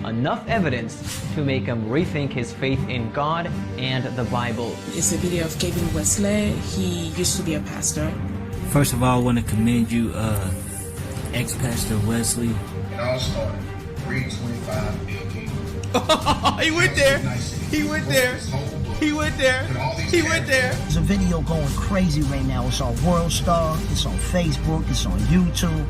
enough evidence to make him rethink his faith in God and the Bible. It's a video of Kevin Wesley. He used to be a pastor. First of all, I want to commend you, ex-Pastor Wesley. It all started 325 AD. He went there. He went there. He went there. He went there. There's a video going crazy right now. It's on World Star. It's on Facebook. It's on YouTube.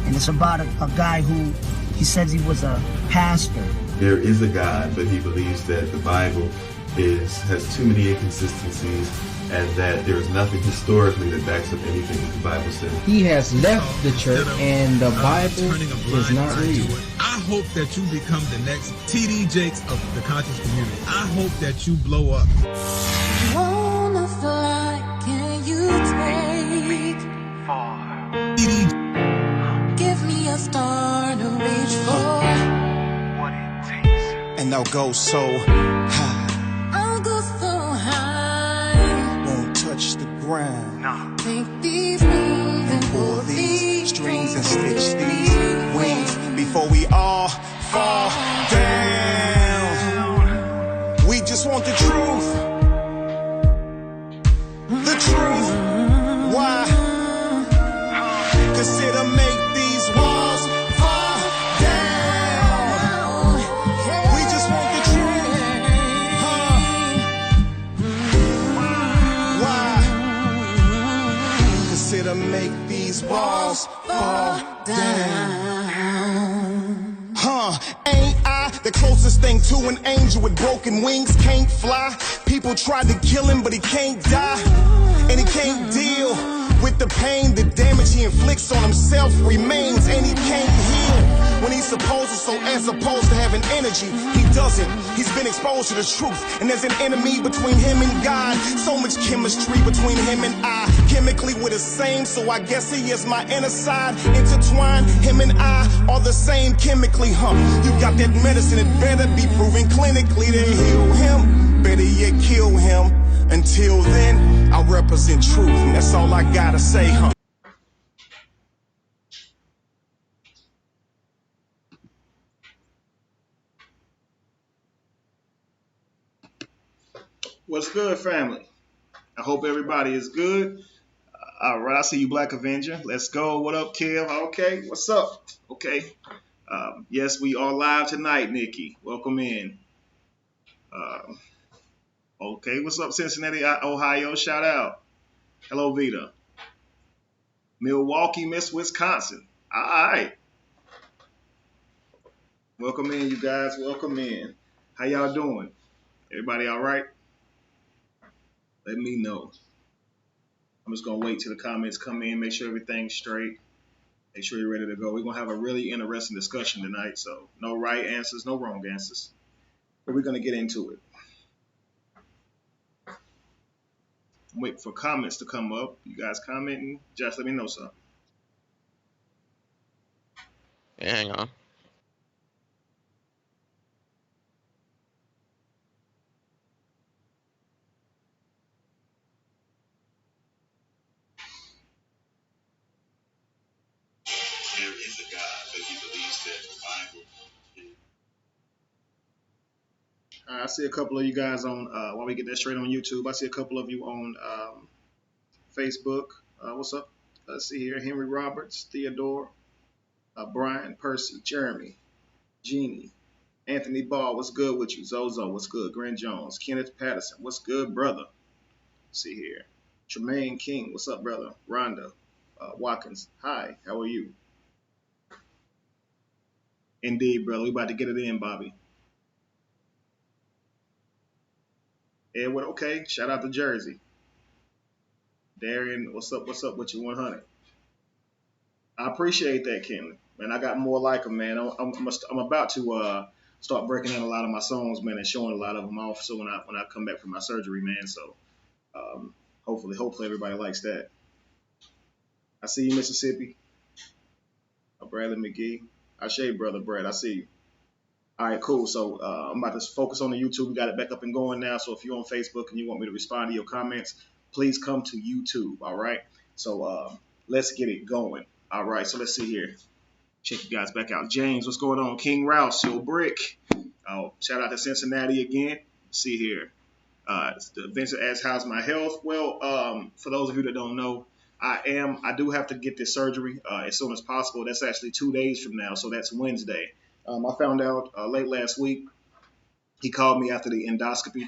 And it's about a guy who, he says he was a pastor. There is a God, but he believes that the Bible has too many inconsistencies and that there is nothing historically that backs up anything that the Bible says. He has left the church and the Bible is not real. I hope that you become the next TD Jakes of the conscious community. I hope that you blow up. Wanna fly, can you take TD. Give me a star to reach for. What it takes. And I'll go so high. I'll go so high. Won't touch the ground. Nah. Take these wings and Pull pull these strings and stitch these wings wings before we all fall down. We just want the truth. The truth. Why? Consider make these walls fall down. We just want the truth. Why? Consider make these walls fall down. Ain't I the closest thing to an angel with broken wings? Can't fly. People tried to kill him, but he can't die. And he can't deal with the pain, the damage he inflicts on himself remains, and he can't heal when he's supposed to. So as opposed to having energy, he doesn't. He's been exposed to the truth, and there's an enemy between him and God. So much chemistry between him and I. Chemically we're the same, so I guess he is my inner side. Intertwined, him and I are the same chemically, You got that medicine, it better be proven clinically to heal him. Better yet, kill him. Until then, I represent truth, and that's all I gotta say, What's good, family? I hope everybody is good. All right, I see you, Black Avenger. Let's go. What up, Kev? Okay, what's up? Okay. Yes, we are live tonight, Nikki. Welcome in. Okay, what's up, Cincinnati, Ohio? Shout out. Hello, Vita. Milwaukee, Miss Wisconsin. All right. Welcome in, you guys. Welcome in. How y'all doing? Everybody all right? Let me know. I'm just going to wait till the comments come in, make sure everything's straight. Make sure you're ready to go. We're going to have a really interesting discussion tonight, so no right answers, no wrong answers. But we're going to get into it. Wait for comments to come up. You guys commenting? Just let me know something. Yeah, hang on. There is a God, but he believes that the Bible I see a couple of you guys on, while we get that straight on YouTube, I see a couple of you on Facebook. What's up? Let's see here. Henry Roberts, Theodore, Brian, Percy, Jeremy, Jeannie, Anthony Ball, what's good with you? Zozo, what's good? Grant Jones, Kenneth Patterson, what's good, brother? Let's see here. Tremaine King, what's up, brother? Rhonda Watkins, hi, how are you? Indeed, brother. We about to get it in, Bobby. Edward, okay. Shout out to Jersey. Darian, what's up? What's up with you, 100? I appreciate that, Kenley. Man, I got more like them, man. I'm about to start breaking down a lot of my songs, man, and showing a lot of them off. So when I come back from my surgery, man. So hopefully everybody likes that. I see you, Mississippi. Bradley McGee. I shave, brother Brad. I see you. All right, cool. So I'm about to focus on the YouTube. We got it back up and going now. So if you're on Facebook and you want me to respond to your comments, please come to YouTube. All right. So let's get it going. All right. So let's see here. Check you guys back out. James, what's going on? King Rouse, yo, Brick. Oh, shout out to Cincinnati again. Let's see here. Vincent asks, how's my health? Well, for those of you that don't know, I do have to get this surgery as soon as possible. That's actually 2 days from now, so that's Wednesday. I found out late last week. He called me after the endoscopy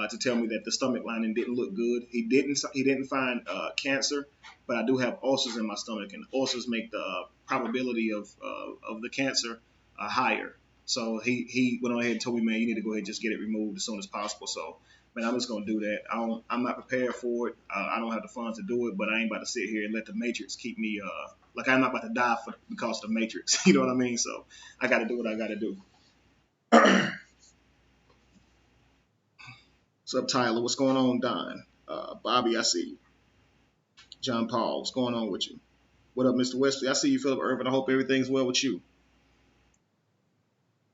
to tell me that the stomach lining didn't look good. He didn't find cancer, but I do have ulcers in my stomach, and ulcers make the probability of the cancer higher. So he went on ahead and told me, man, you need to go ahead and just get it removed as soon as possible. So, man, I'm just going to do that. I'm not prepared for it. I don't have the funds to do it, but I ain't about to sit here and let the Matrix keep me, like I'm not about to die because of the Matrix. You know what I mean? So I got to do what I got to do. What's up, Tyler? What's going on, Don? Bobby, I see you. John Paul, what's going on with you? What up, Mr. Wesley? I see you, Philip Irvin. I hope everything's well with you.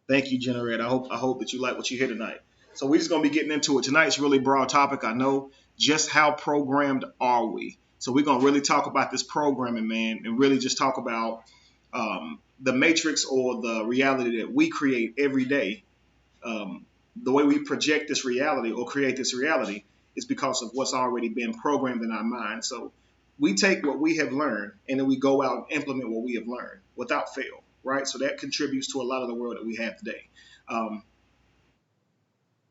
Thank you, Generate. I hope that you like what you hear tonight. So we're just going to be getting into it. Tonight's a really broad topic. I know. Just how programmed are we? So we're going to really talk about this programming, man, and really just talk about the matrix or the reality that we create every day. The way we project this reality or create this reality is because of what's already been programmed in our mind. So we take what we have learned and then we go out and implement what we have learned without fail, right? So that contributes to a lot of the world that we have today.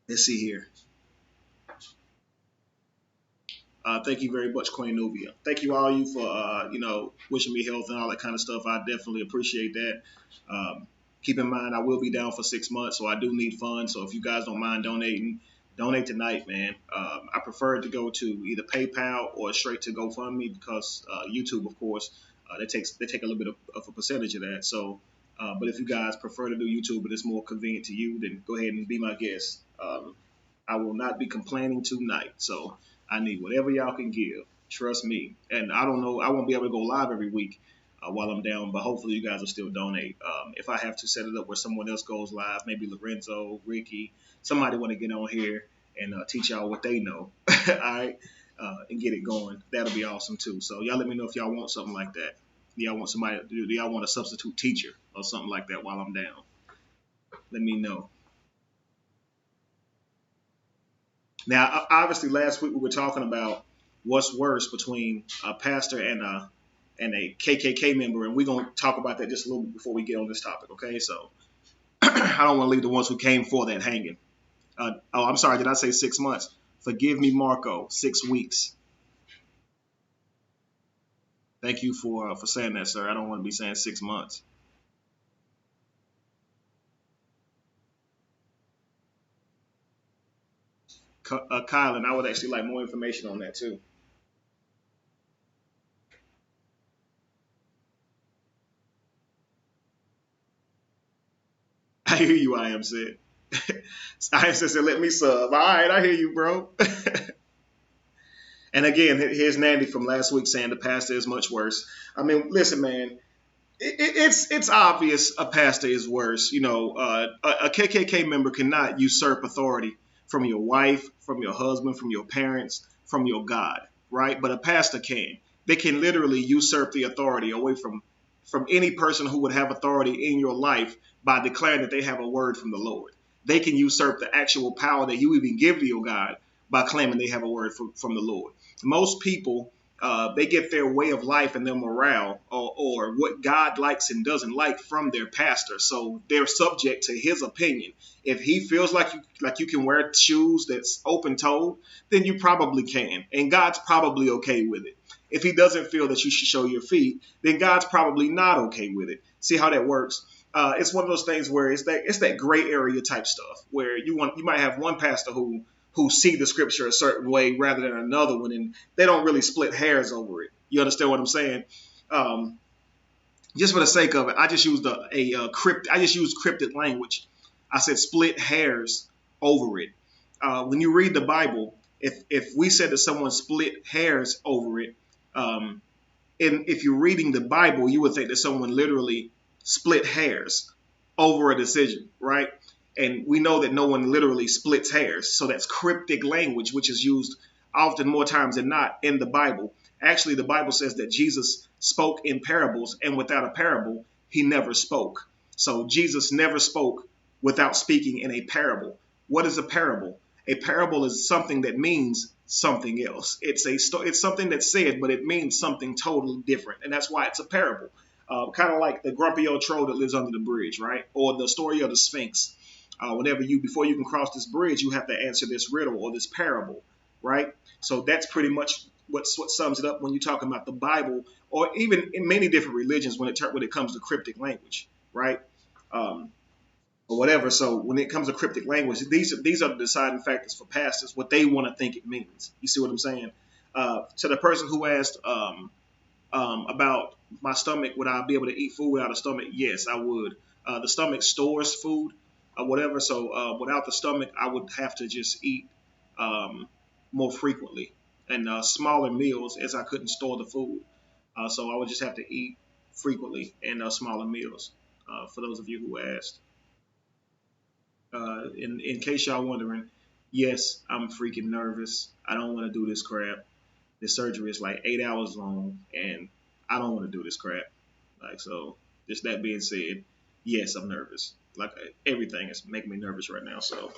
Let's see here. Thank you very much, Queen Nubia. Thank you all you for wishing me health and all that kind of stuff. I definitely appreciate that. Keep in mind, I will be down for 6 months, so I do need funds. So if you guys don't mind donating, donate tonight, man. I prefer to go to either PayPal or straight to GoFundMe because YouTube, of course, they take a little bit of a percentage of that. So, but if you guys prefer to do YouTube and it's more convenient to you, then go ahead and be my guest. I will not be complaining tonight. So I need whatever y'all can give. Trust me. And I don't know, I won't be able to go live every week while I'm down, but hopefully you guys will still donate. If I have to set it up where someone else goes live, maybe Lorenzo, Ricky, somebody want to get on here and teach y'all what they know, all right, and get it going. That'll be awesome too. So y'all let me know if y'all want something like that. Do y'all want somebody to do y'all want a substitute teacher or something like that while I'm down? Let me know. Now, obviously, last week we were talking about what's worse between a pastor and a KKK member, and we're going to talk about that just a little bit before we get on this topic, okay? So I don't want to leave the ones who came for that hanging. I'm sorry, did I say 6 months? Forgive me, Marco, 6 weeks. Thank you for saying that, sir. I don't want to be saying 6 months. Kylan, I would actually like more information on that too. I hear you, I am said. I am said, let me sub. All right, I hear you, bro. And again, here's Nandy from last week saying the pastor is much worse. I mean, listen, man, it's obvious a pastor is worse. You know, a KKK member cannot usurp authority from your wife, from your husband, from your parents, from your God, right? But a pastor can. They can literally usurp the authority away from any person who would have authority in your life by declaring that they have a word from the Lord. They can usurp the actual power that you even give to your God by claiming they have a word from the Lord. Most people, they get their way of life and their morale or what God likes and doesn't like from their pastor. So they're subject to his opinion. If he feels like you can wear shoes that's open-toed, then you probably can. And God's probably okay with it. If he doesn't feel that you should show your feet, then God's probably not okay with it. See how that works? It's one of those things where it's that gray area type stuff where you might have one pastor who see the scripture a certain way rather than another one, and they don't really split hairs over it. You understand what I'm saying? Just for the sake of it, I just used cryptic language. I said split hairs over it. When you read the Bible, if we said that someone split hairs over it, and if you're reading the Bible, you would think that someone literally split hairs over a decision, right? And we know that no one literally splits hairs. So that's cryptic language, which is used often more times than not in the Bible. Actually, the Bible says that Jesus spoke in parables, and without a parable, he never spoke. So Jesus never spoke without speaking in a parable. What is a parable? A parable is something that means something else. It's something that's said, but it means something totally different, and that's why it's a parable. Kind of like the grumpy old troll that lives under the bridge, right? Or the story of the Sphinx. Before you can cross this bridge, you have to answer this riddle or this parable, right? So that's pretty much what sums it up when you're talking about the Bible, or even in many different religions when it comes to cryptic language, right? Or whatever. So when it comes to cryptic language, these are the deciding factors for pastors, what they want to think it means. You see what I'm saying? To the person who asked about my stomach, would I be able to eat food without a stomach? Yes, I would. The stomach stores food, whatever. So without the stomach, I would have to just eat more frequently and smaller meals, as I couldn't store the food. So I would just have to eat frequently and smaller meals. For those of you who asked. In case y'all wondering, yes, I'm freaking nervous. I don't want to do this crap. This surgery is like 8 hours long, and I don't want to do this crap. So, just that being said, yes, I'm nervous. Everything is making me nervous right now. So,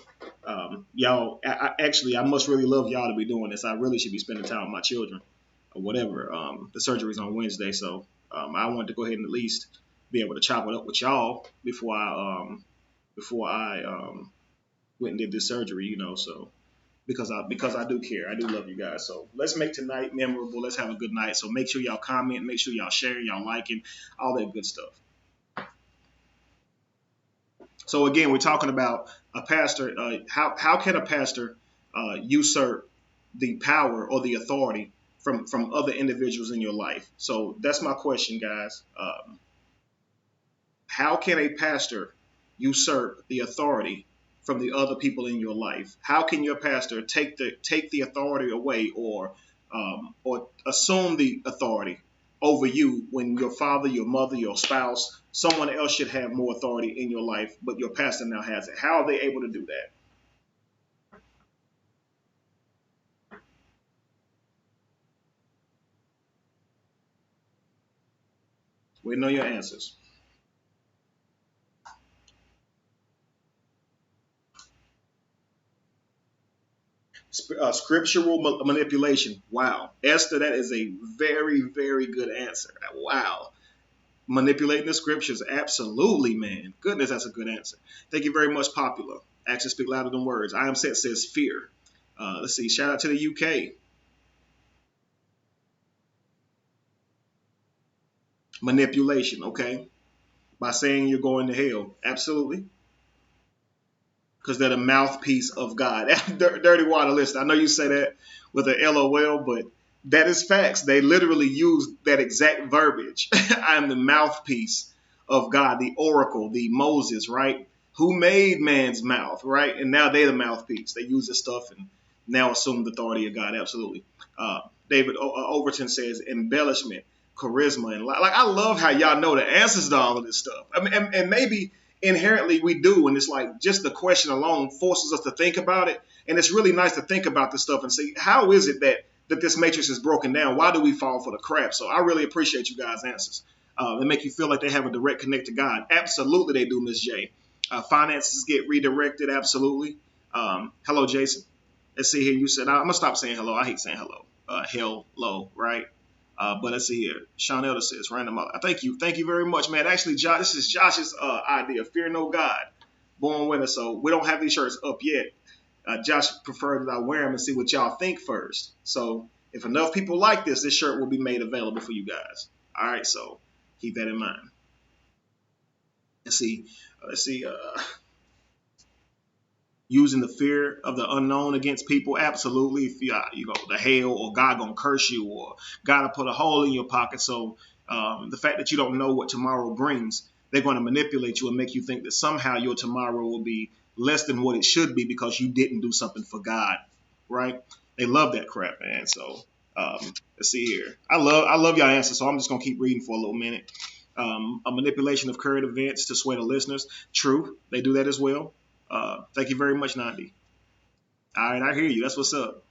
y'all, I must really love y'all to be doing this. I really should be spending time with my children or whatever. The surgery is on Wednesday, so I wanted to go ahead and at least be able to chop it up with y'all before I went and did this surgery, so because I do care. I do love you guys. So let's make tonight memorable. Let's have a good night. So make sure y'all comment, make sure y'all share, y'all liking, all that good stuff. So again, we're talking about a pastor. How can a pastor usurp the power or the authority from other individuals in your life? So that's my question, guys. How can a pastor usurp the authority from the other people in your life? How can your pastor take the authority away or assume the authority over you when your father, your mother, your spouse, someone else should have more authority in your life, but your pastor now has it? How are they able to do that? We know your answers. Scriptural manipulation. Wow. Esther, that is a very, very good answer. Wow. Manipulating the scriptures. Absolutely, man. Goodness, that's a good answer. Thank you very much, Popular. Actions speak louder than words. I am set says fear. Let's see. Shout out to the UK. Manipulation, okay? By saying you're going to hell. Absolutely. Because they're the mouthpiece of God. Dirty Water List. I know you say that with an LOL, but that is facts. They literally use that exact verbiage. I'm the mouthpiece of God, the oracle, the Moses, right? Who made man's mouth, right? And now they're the mouthpiece. They use this stuff and now assume the authority of God. Absolutely. David Overton says embellishment, charisma, and I love how y'all know the answers to all of this stuff. I mean, and maybe inherently we do, and it's like just the question alone forces us to think about it, and it's really nice to think about this stuff and see how is it that this matrix is broken down. Why do we fall for the crap? So I really appreciate you guys' answers. They make you feel like they have a direct connect to God. Absolutely they do, Miss J. Finances get redirected. Absolutely. Hello, Jason. Let's see here. You said I'm gonna stop saying hello. I hate saying hello. Hello, right? But let's see here. Sean Elder says, random. Thank you very much, man. Actually, Josh, this is Josh's idea. Fear no God, born winner. So we don't have these shirts up yet. Josh preferred that I wear them and see what y'all think first. So if enough people like this shirt will be made available for you guys. All right, so keep that in mind. Let's see. Using the fear of the unknown against people, absolutely. If you go to hell, or God gonna curse you, or God will put a hole in your pocket. So the fact that you don't know what tomorrow brings, they're going to manipulate you and make you think that somehow your tomorrow will be less than what it should be because you didn't do something for God, right? They love that crap, man. So let's see here. I love y'all answers, so I'm just gonna keep reading for a little minute. A manipulation of current events to sway the listeners. True, they do that as well. Thank you very much, Nandi. All right, I hear you. That's what's up.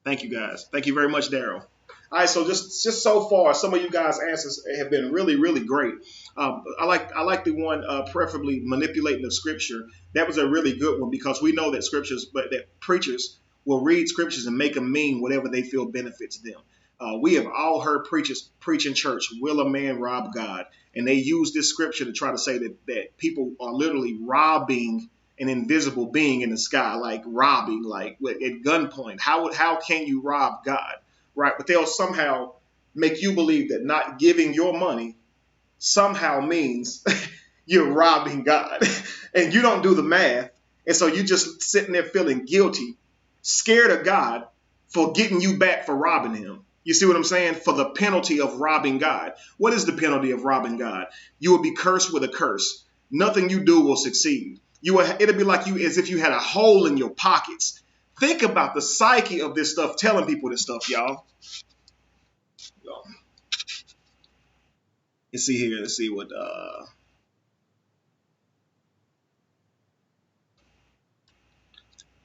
Thank you, guys. Thank you very much, Daryl. All right, so just so far, some of you guys' answers have been really, really great. I like the one preferably manipulating the scripture. That was a really good one because we know that scriptures, but that preachers will read scriptures and make them mean whatever they feel benefits them. We have all heard preachers preach in church, will a man rob God? And they use this scripture to try to say that people are literally robbing an invisible being in the sky, like robbing, like at gunpoint. How can you rob God? Right? But they'll somehow make you believe that not giving your money somehow means you're robbing God. And you don't do the math. And so you just sitting there feeling guilty, scared of God for getting you back for robbing him. You see what I'm saying? For the penalty of robbing God. What is the penalty of robbing God? You will be cursed with a curse. Nothing you do will succeed. It'll be like as if you had a hole in your pockets. Think about the psyche of this stuff, telling people this stuff, y'all. Let's see here. Let's see what.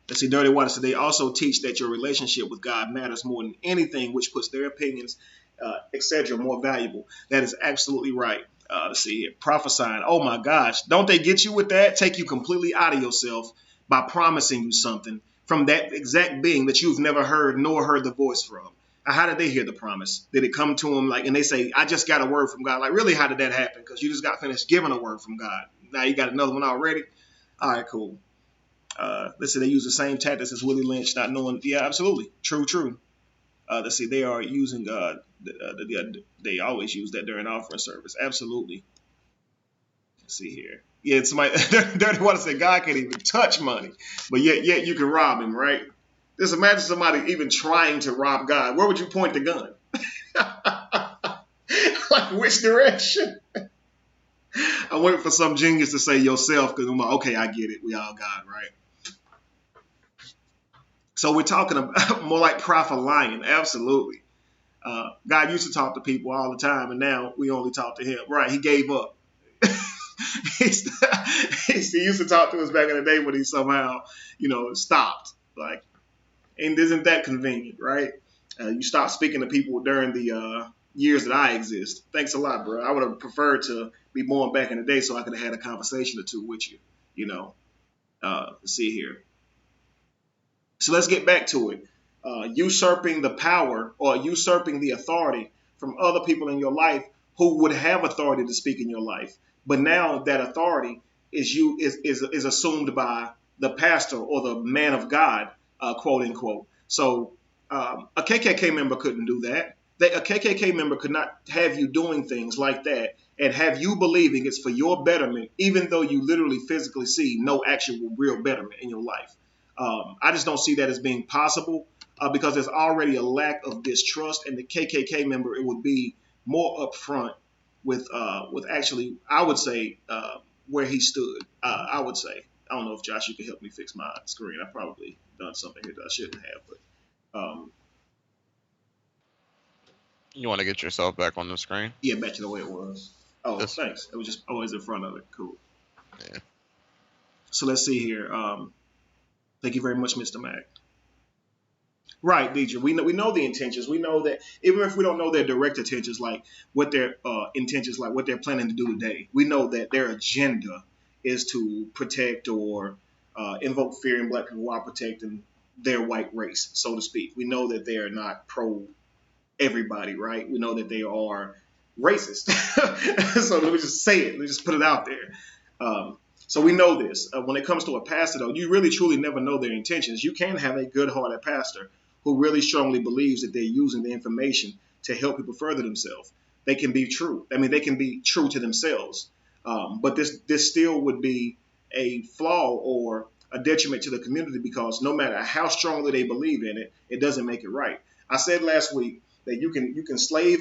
Let's see. Dirty Water. So they also teach that your relationship with God matters more than anything, which puts their opinions, etc., more valuable. That is absolutely right. Let's see here. Prophesying. Oh my gosh. Don't they get you with that? Take you completely out of yourself by promising you something from that exact being that you've never heard nor heard the voice from. How did they hear the promise? Did it come to them and they say, I just got a word from God? Like, really, how did that happen? Because you just got finished giving a word from God. Now you got another one already? All right, cool. Let's say they use the same tactics as Willie Lynch, not knowing. Yeah, absolutely. True. Let's see, they are using, they always use that during offering service. Absolutely. Let's see here. Yeah, somebody, Dirty Water said God can't even touch money, but yet you can rob him, right? Just imagine somebody even trying to rob God. Where would you point the gun? Like, which direction? I'm waiting for some genius to say yourself, because I'm like, okay, I get it. We all God, right? So we're talking about more like prophet lying. Absolutely. God used to talk to people all the time, and now we only talk to him. Right, he gave up. He used to talk to us back in the day, but he somehow, stopped. Like, and isn't that convenient, right? You stop speaking to people during the years that I exist. Thanks a lot, bro. I would have preferred to be born back in the day so I could have had a conversation or two with you, Let's see here. So let's get back to it. Usurping the power or usurping the authority from other people in your life who would have authority to speak in your life. But now that authority is assumed by the pastor or the man of God, quote unquote. So a KKK member couldn't do that. A KKK member could not have you doing things like that and have you believing it's for your betterment, even though you literally physically see no actual real betterment in your life. I just don't see that as being possible because there's already a lack of distrust, and the KKK member, it would be more upfront with actually, I would say, where he stood. I would say, I don't know if Josh, you can help me fix my screen. I've probably done something here that I shouldn't have, but you want to get yourself back on the screen? Yeah, back to the way it was. Oh, thanks. It was just always in front of it. Cool. Yeah. So let's see here. Thank you very much, Mr. Mack. Right, Deidre. We know the intentions. We know that even if we don't know their direct intentions, like what their intentions, like what they're planning to do today, we know that their agenda is to protect or invoke fear in black people while protecting their white race, so to speak. We know that they are not pro everybody, right? We know that they are racist. So let me just say it. Let me just put it out there. So we know this. When it comes to a pastor, though, you really truly never know their intentions. You can have a good-hearted pastor who really strongly believes that they're using the information to help people further themselves. They can be true. I mean, they can be true to themselves. But this still would be a flaw or a detriment to the community because no matter how strongly they believe in it, it doesn't make it right. I said last week that you can slave,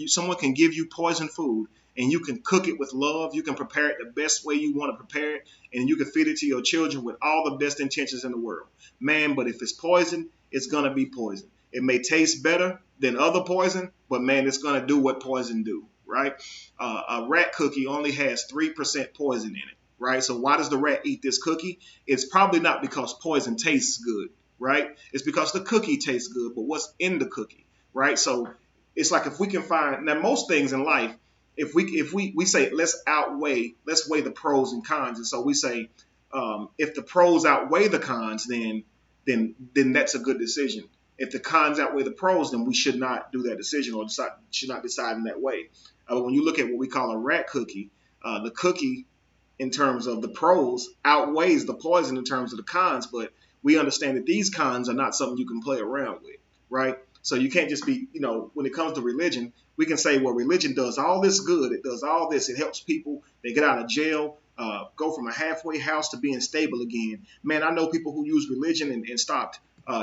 someone can give you poison food and you can cook it with love. You can prepare it the best way you want to prepare it, and you can feed it to your children with all the best intentions in the world. Man, but if it's poison, it's going to be poison. It may taste better than other poison, but man, it's going to do what poison do, right? A rat cookie only has 3% poison in it, right? So why does the rat eat this cookie? It's probably not because poison tastes good, right? It's because the cookie tastes good, but what's in the cookie, right? So It's like if we can find now most things in life, if we say let's weigh the pros and cons, and so we say if the pros outweigh the cons, then that's a good decision. If the cons outweigh the pros, then we should not do that decision or should not decide in that way. When you look at what we call a rat cookie, the cookie in terms of the pros outweighs the poison in terms of the cons, but we understand that these cons are not something you can play around with, right? So you can't just be, when it comes to religion, we can say, well, religion does all this good. It does all this. It helps people. They get out of jail, go from a halfway house to being stable again. Man, I know people who use religion and stopped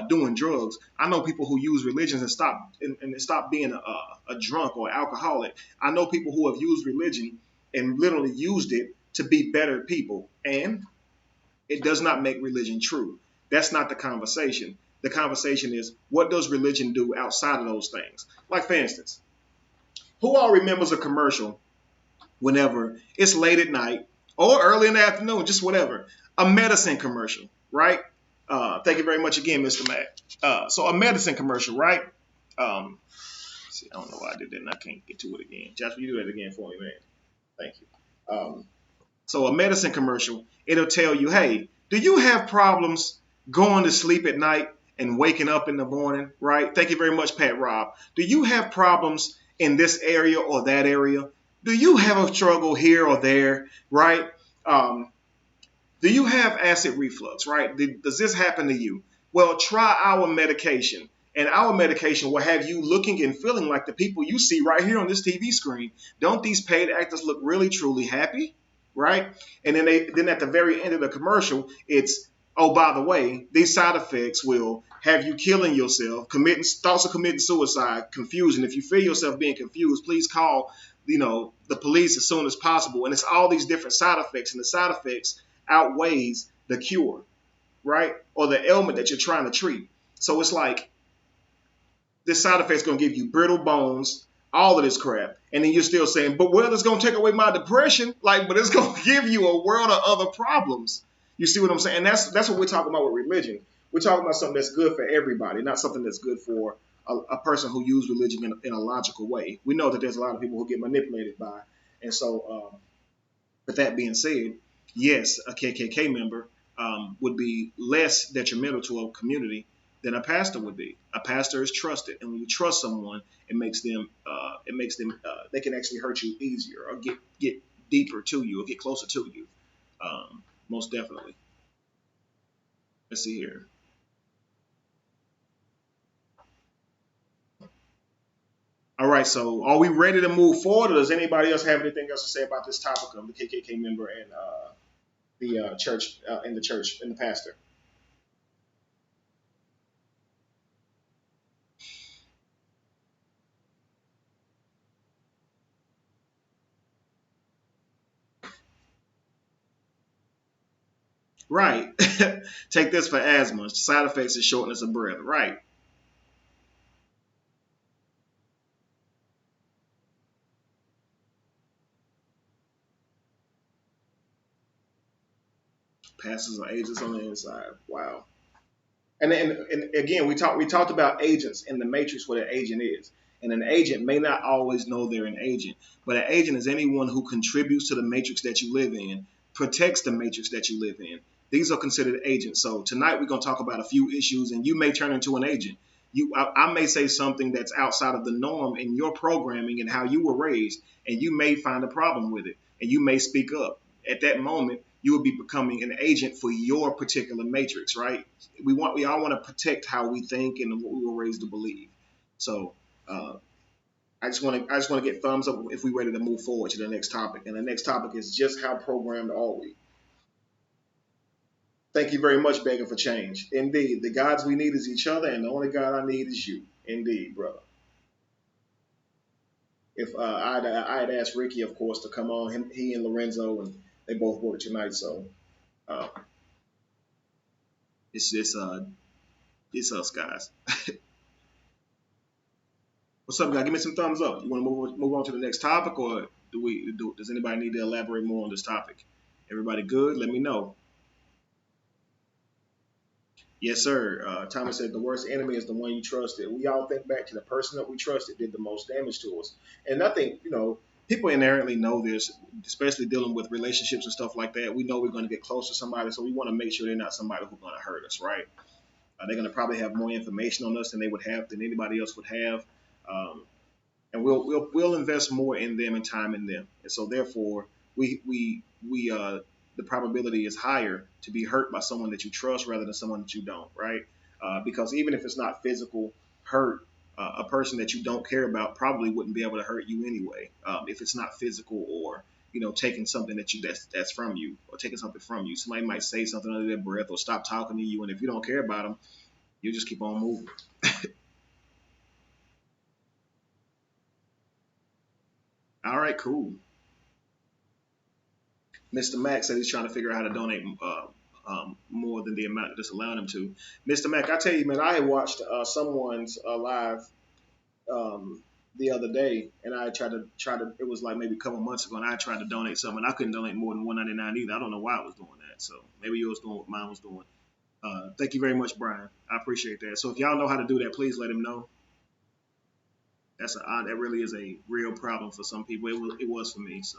doing drugs. I know people who use religions and stop being a drunk or alcoholic. I know people who have used religion and literally used it to be better people. And it does not make religion true. That's not the conversation. The conversation is, what does religion do outside of those things? Like, for instance, who all remembers a commercial whenever it's late at night or early in the afternoon, just whatever, a medicine commercial, right? Thank you very much again, Mr. Matt. So a medicine commercial, right? See, I don't know why I did that and I can't get to it again. Jasper, you do that again for me, man. Thank you. So a medicine commercial, it'll tell you, hey, do you have problems going to sleep at night and waking up in the morning, right? Thank you very much, Pat Rob. Do you have problems in this area or that area? Do you have a struggle here or there, right? Do you have acid reflux, right? Does this happen to you? Well, try our medication. And our medication will have you looking and feeling like the people you see right here on this TV screen. Don't these paid actors look really, truly happy? Right? And then at the very end of the commercial, it's, oh, by the way, these side effects will have you killing yourself, thoughts of committing suicide, confusion. If you feel yourself being confused, please call, the police as soon as possible. And it's all these different side effects, and the side effects outweighs the cure, right? Or the ailment that you're trying to treat. So it's like this side effect is going to give you brittle bones, all of this crap. And then you're still saying, but well, it's going to take away my depression. But it's going to give you a world of other problems. You see what I'm saying? And that's what we're talking about with religion. We're talking about something that's good for everybody, not something that's good for a person who uses religion in a logical way. We know that there's a lot of people who get manipulated by. And so, with that being said, yes, a KKK member would be less detrimental to a community than a pastor would be. A pastor is trusted, and when you trust someone, it makes them they can actually hurt you easier or get deeper to you or get closer to you. Most definitely. Let's see here. All right, so are we ready to move forward, or does anybody else have anything else to say about this topic of the KKK member and the church and the pastor? Right. Take this for asthma. Side effects is shortness of breath. Right. Pastors are agents on the inside. Wow. And again, we talked about agents in the matrix, what an agent is. And an agent may not always know they're an agent, but an agent is anyone who contributes to the matrix that you live in, protects the matrix that you live in. These are considered agents. So tonight we're going to talk about a few issues, and you may turn into an agent. I may say something that's outside of the norm in your programming and how you were raised, and you may find a problem with it, and you may speak up. At that moment, you will be becoming an agent for your particular matrix, right? We all want to protect how we think and what we were raised to believe. So I just want to get thumbs up if we're ready to move forward to the next topic. And the next topic is just how programmed are we? Thank you very much, begging for change. Indeed, the gods we need is each other, and the only God I need is you. Indeed, brother. If I'd asked Ricky, of course, to come on, he and Lorenzo, and they both work tonight, so it's us guys. What's up, guys? Give me some thumbs up. You want to move on to the next topic, or does anybody need to elaborate more on this topic? Everybody good? Let me know. Yes, sir. Thomas said the worst enemy is the one you trusted. We all think back to the person that we trusted did the most damage to us. And I think, people inherently know this, especially dealing with relationships and stuff like that. We know we're going to get close to somebody, so we want to make sure they're not somebody who's going to hurt us, right? They're going to probably have more information on us than they would have, than anybody else would have. And we'll invest more in them and time in them. And so therefore, the probability is higher to be hurt by someone that you trust rather than someone that you don't, right? Because even if it's not physical hurt, a person that you don't care about probably wouldn't be able to hurt you anyway, if it's not physical or taking something that's from you or taking something from you. Somebody might say something under their breath or stop talking to you, and if you don't care about them, you just keep on moving. All right, cool. Mr. Mack said he's trying to figure out how to donate more than the amount that's allowing him to. Mr. Mack, I tell you, man, I had watched someone's live the other day, and I tried to. It was like maybe a couple months ago, and I tried to donate something. I couldn't donate more than $1.99 either. I don't know why I was doing that. So maybe you was doing what mine was doing. Thank you very much, Brian. I appreciate that. So if y'all know how to do that, please let him know. That really is a real problem for some people. It was for me. So.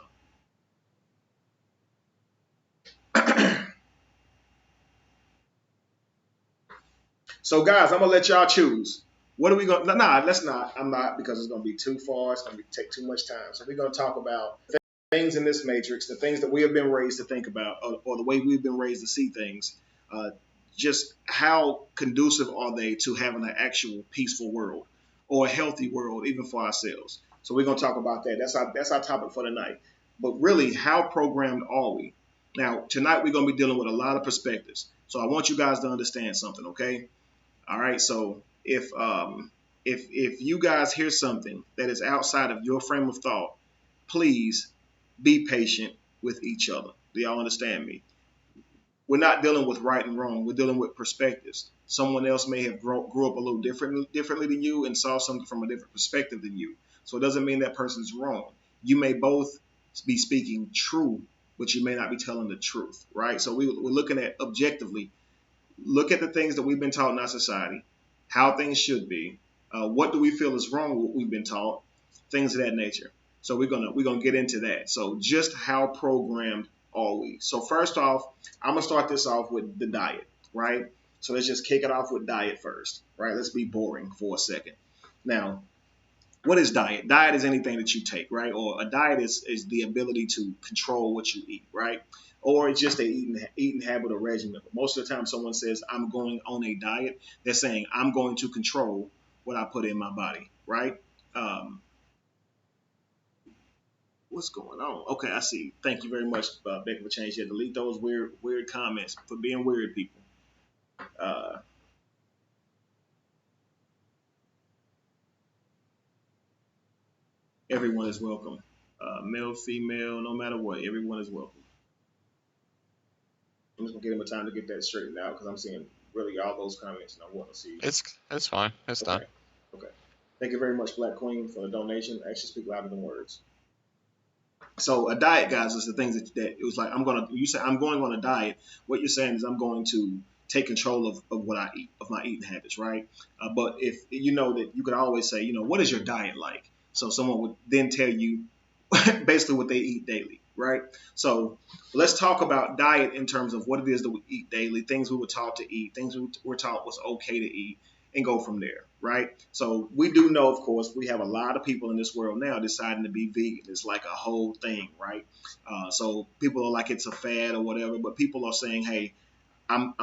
So guys, I'm gonna let y'all choose. What are we gonna? Nah, let's not. I'm not, because it's gonna be too far. It's gonna take too much time. So we're gonna talk about things in this matrix, the things that we have been raised to think about, or the way we've been raised to see things. Just how conducive are they to having an actual peaceful world or a healthy world, even for ourselves? So we're gonna talk about that. That's our topic for tonight. But really, how programmed are we? Now, tonight we're gonna be dealing with a lot of perspectives. So I want you guys to understand something, okay? All right, so if you guys hear something that is outside of your frame of thought, please be patient with each other. Do y'all understand me? We're not dealing with right and wrong. We're dealing with perspectives. Someone else may have grew up a little differently than you and saw something from a different perspective than you. So it doesn't mean that person's wrong. You may both be speaking true, but you may not be telling the truth, right? So we're looking at objectively. Look at the things that we've been taught in our society, how things should be. What do we feel is wrong with what we've been taught? Things of that nature. So we're gonna get into that. So just how programmed are we? So first off, I'm gonna start this off with the diet, right? So let's just kick it off with diet first, right? Let's be boring for a second. Now, what is diet? Diet is anything that you take, right? Or a diet is the ability to control what you eat, right? Or it's just a eating habit or regimen. But most of the time someone says, I'm going on a diet, they're saying, I'm going to control what I put in my body, right? What's going on? Okay, I see. Thank you very much, Becky, for changing. Delete those weird comments for being weird, people. Everyone is welcome. Male, female, no matter what, everyone is welcome. I'm just gonna give him a time to get that straightened out, because I'm seeing really all those comments and I want to see. It's fine. It's done. Okay. Thank you very much, Black Queen, for the donation. Actually speak louder than words. So a diet, guys, is the things that it was like, you say I'm going on a diet. What you're saying is I'm going to take control of what I eat, of my eating habits, right? But if you know that you could always say, what is your diet like? So someone would then tell you basically what they eat daily, right? So let's talk about diet in terms of what it is that we eat daily, things we were taught to eat, things we were taught was okay to eat, and go from there, right? So we do know, of course, we have a lot of people in this world now deciding to be vegan. It's like a whole thing, right? So people are like it's a fad or whatever, but people are saying, hey, I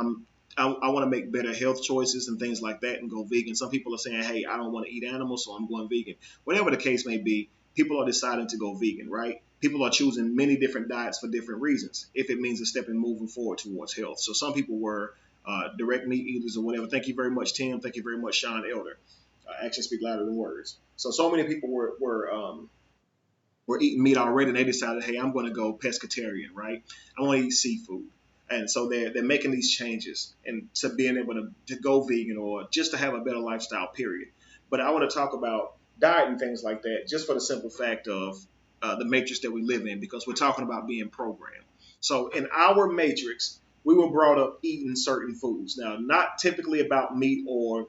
want to make better health choices and things like that and go vegan. Some people are saying, hey, I don't want to eat animals, so I'm going vegan. Whatever the case may be, people are deciding to go vegan, right? People are choosing many different diets for different reasons, if it means a step in moving forward towards health. So some people were direct meat eaters or whatever. Thank you very much, Tim. Thank you very much, Sean Elder. Actions speak louder than words. So many people were eating meat already, and they decided, hey, I'm going to go pescatarian, right? I want to eat seafood. And so they're making these changes and to being able to go vegan or just to have a better lifestyle, period. But I want to talk about diet and things like that just for the simple fact of the matrix that we live in, because we're talking about being programmed. So in our matrix, we were brought up eating certain foods. Now, not typically about meat or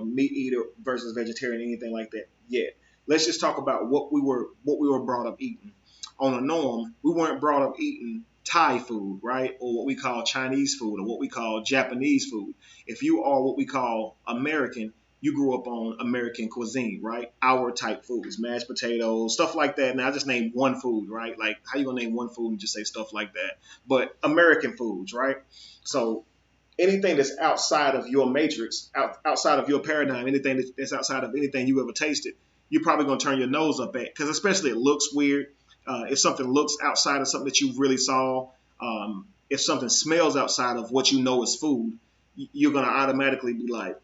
meat eater versus vegetarian, anything like that yet. Let's just talk about what we were brought up eating. On a norm, we weren't brought up eating Thai food, right? Or what we call Chinese food or what we call Japanese food. If you are what we call American, you grew up on American cuisine, right? Our type foods, mashed potatoes, stuff like that. Now I just named one food, right? Like how you gonna name one food and just say stuff like that? But American foods, right? So anything that's outside of your matrix, outside of your paradigm, anything that's outside of anything you ever tasted, you're probably gonna turn your nose up at, because especially it looks weird. If something looks outside of something that you really saw, if something smells outside of what you know is food, you're gonna automatically be like,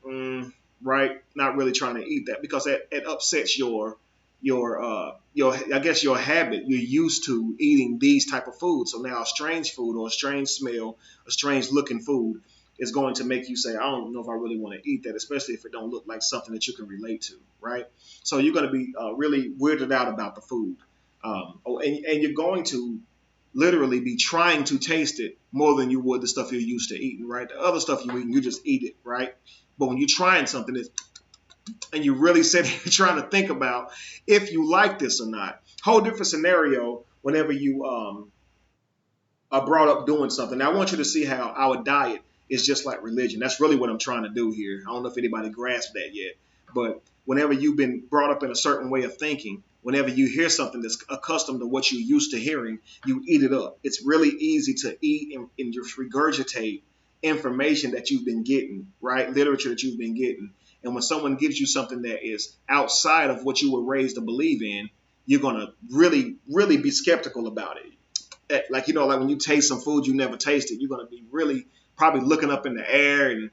right, not really trying to eat that, because it upsets your I guess your habit. You're used to eating these type of food, so now a strange food or a strange smell, a strange looking food is going to make you say, I don't know if I really want to eat that, especially if it don't look like something that you can relate to, right? So you're going to be really weirded out about the food, and you're going to literally be trying to taste it more than you would the stuff you're used to eating, right? The other stuff you eat, you just eat it, right? But when you're trying something and you really sit here trying to think about if you like this or not, whole different scenario whenever you are brought up doing something. Now I want you to see how our diet is just like religion. That's really what I'm trying to do here. I don't know if anybody grasped that yet, but whenever you've been brought up in a certain way of thinking, whenever you hear something that's accustomed to what you're used to hearing, you eat it up. It's really easy to eat and just regurgitate information that you've been getting, right? Literature that you've been getting. And when someone gives you something that is outside of what you were raised to believe in, you're going to really, really be skeptical about it. Like, you know, like when you taste some food you never tasted, you're going to be really probably looking up in the air and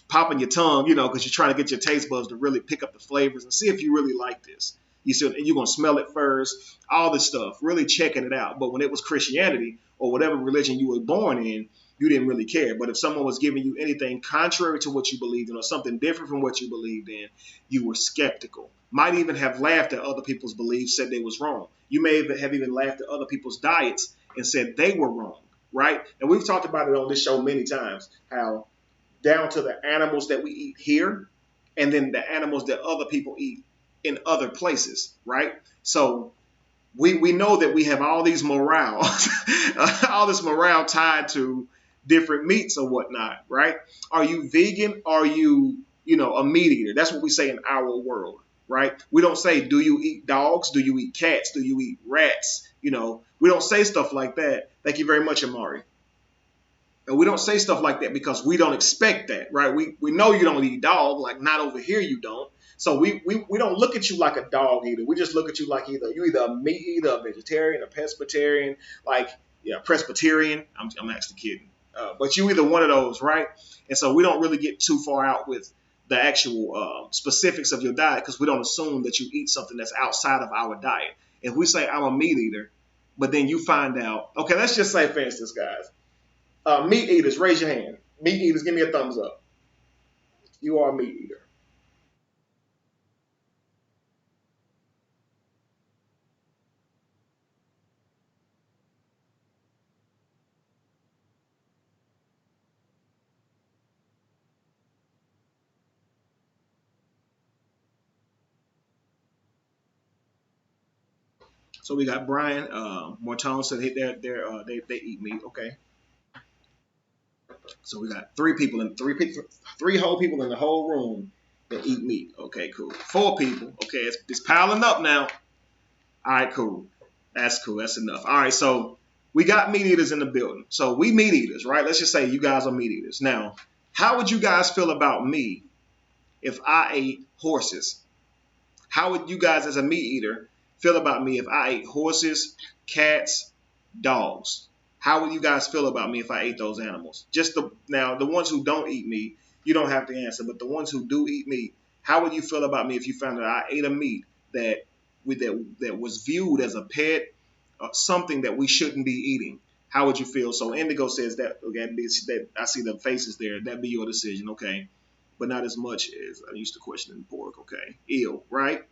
popping your tongue, you know, because you're trying to get your taste buds to really pick up the flavors and see if you really like this. You're going to smell it first, all this stuff, really checking it out. But when it was Christianity or whatever religion you were born in, you didn't really care. But if someone was giving you anything contrary to what you believed in or something different from what you believed in, you were skeptical. Might even have laughed at other people's beliefs, said they was wrong. You may have even laughed at other people's diets and said they were wrong, right? And we've talked about it on this show many times, how down to the animals that we eat here and then the animals that other people eat in other places, right? So we know that we have all these morale, all this morale tied to different meats or whatnot, right? Are you vegan? Are you, a meat eater? That's what we say in our world, right? We don't say, do you eat dogs? Do you eat cats? Do you eat rats? We don't say stuff like that. Thank you very much, Amari. And we don't say stuff like that because we don't expect that, right? We know you don't eat dog, like not over here you don't. So we don't look at you like a dog eater. We just look at you like you're either a meat eater, a vegetarian, a pescatarian, Presbyterian. I'm actually kidding. But you either one of those, right? And so we don't really get too far out with the actual specifics of your diet because we don't assume that you eat something that's outside of our diet. If we say I'm a meat eater, but then you find out, okay, let's just say, for instance, guys, meat eaters, raise your hand. Meat eaters, give me a thumbs up. You are a meat eater. So we got Brian Mortone said they eat meat. Okay. So we got three whole people in the whole room that eat meat. Okay, cool. 4 people. Okay, it's piling up now. All right, cool. That's cool. That's enough. All right, so we got meat eaters in the building. So we meat eaters, right? Let's just say you guys are meat eaters. Now, how would you guys feel about me if I ate horses? How would you guys as a meat eater feel about me if I ate horses, cats, dogs? How would you guys feel about me if I ate those animals? Now, the ones who don't eat meat, you don't have to answer. But the ones who do eat meat, how would you feel about me if you found that I ate a meat that was viewed as a pet, something that we shouldn't be eating? How would you feel? So Indigo says that, okay, that I see the faces there. That'd be your decision, okay? But not as much as I used to question pork, okay? Ew, right?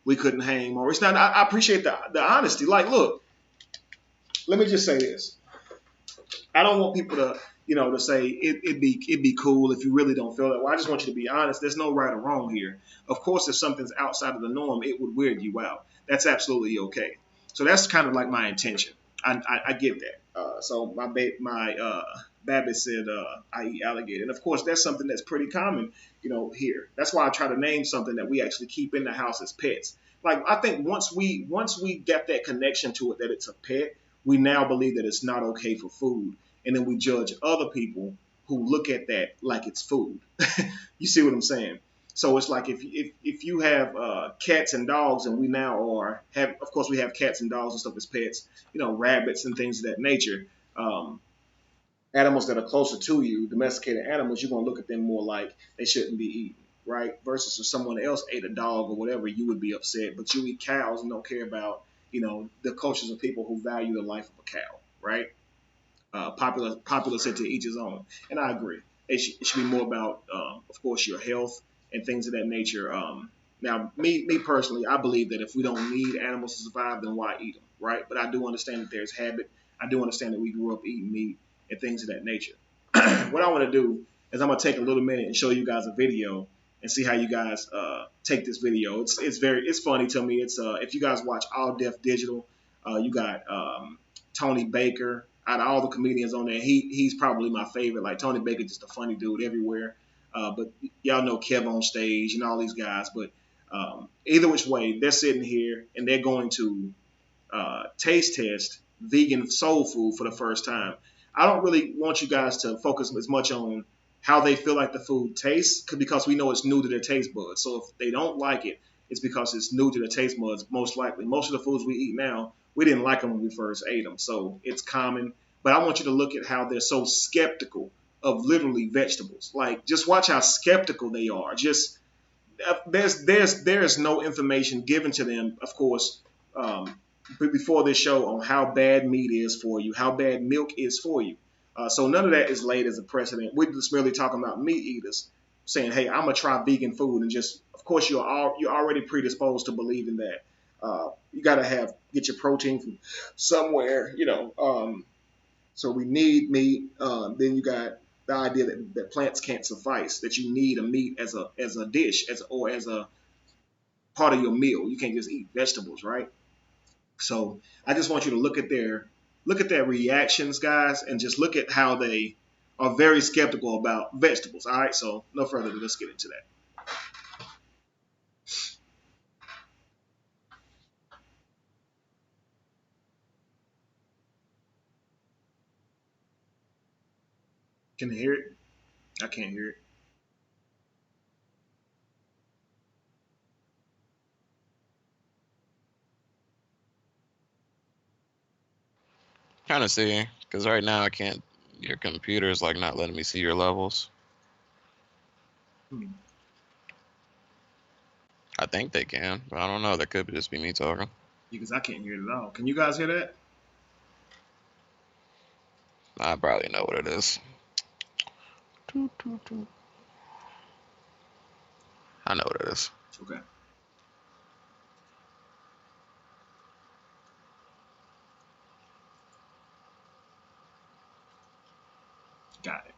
We couldn't hang Maurice. Now, I appreciate the honesty. Like, look, let me just say this. I don't want people to, to say it'd be cool if you really don't feel that way. I just want you to be honest. There's no right or wrong here. Of course, if something's outside of the norm, it would weird you out. That's absolutely okay. So that's kind of like my intention. I get that. So my Babbitt said I eat alligator, and of course that's something that's pretty common, here. That's why I try to name something that we actually keep in the house as pets. Like I think once we get that connection to it that it's a pet, we now believe that it's not okay for food, and then we judge other people who look at that like it's food. You see what I'm saying? So it's like if you have cats and dogs, and we now of course we have cats and dogs and stuff as pets, rabbits and things of that nature. Animals that are closer to you, domesticated animals, you're gonna look at them more like they shouldn't be eaten, right? Versus if someone else ate a dog or whatever, you would be upset. But you eat cows and don't care about, the cultures of people who value the life of a cow, right? Popular said to each his own, and I agree. It should be more about, of course, your health and things of that nature. Now, me personally, I believe that if we don't need animals to survive, then why eat them, right? But I do understand that there's habit. I do understand that we grew up eating meat and things of that nature. What I want to do is I'm gonna take a little minute and show you guys a video and see how you guys take this video. It's funny to me. It's if you guys watch All Def Digital, you got Tony Baker. Out of all the comedians on there, he's probably my favorite. Like Tony Baker, just a funny dude everywhere. But y'all know Kev on Stage and all these guys. But either which way, they're sitting here and they're going to taste test vegan soul food for the first time. I don't really want you guys to focus as much on how they feel like the food tastes, because we know it's new to their taste buds. So if they don't like it, it's because it's new to their taste buds, most likely. Most of the foods we eat now, we didn't like them when we first ate them. So it's common. But I want you to look at how they're so skeptical of literally vegetables. Like, just watch how skeptical they are. Just there's no information given to them, of course, before this show on how bad meat is for you, how bad milk is for you. So none of that is laid as a precedent. We're just merely talking about meat eaters saying, hey, I'm going to try vegan food. And just, of course, you're already predisposed to believing that. You got to get your protein from somewhere, so we need meat. Then you got the idea that plants can't suffice, that you need a meat as a dish, or as a part of your meal. You can't just eat vegetables, right? So I just want you to look at their reactions, guys, and just look at how they are very skeptical about vegetables. All right, so no further ado, let's get into that. Can you hear it? I can't hear it. Kind of see, because right now I can't. Your computer is like not letting me see your levels. I think they can, but I don't know. That could just be me talking. Because I can't hear it at all. Can you guys hear that? I probably know what it is. I know what it is. Okay. Got it.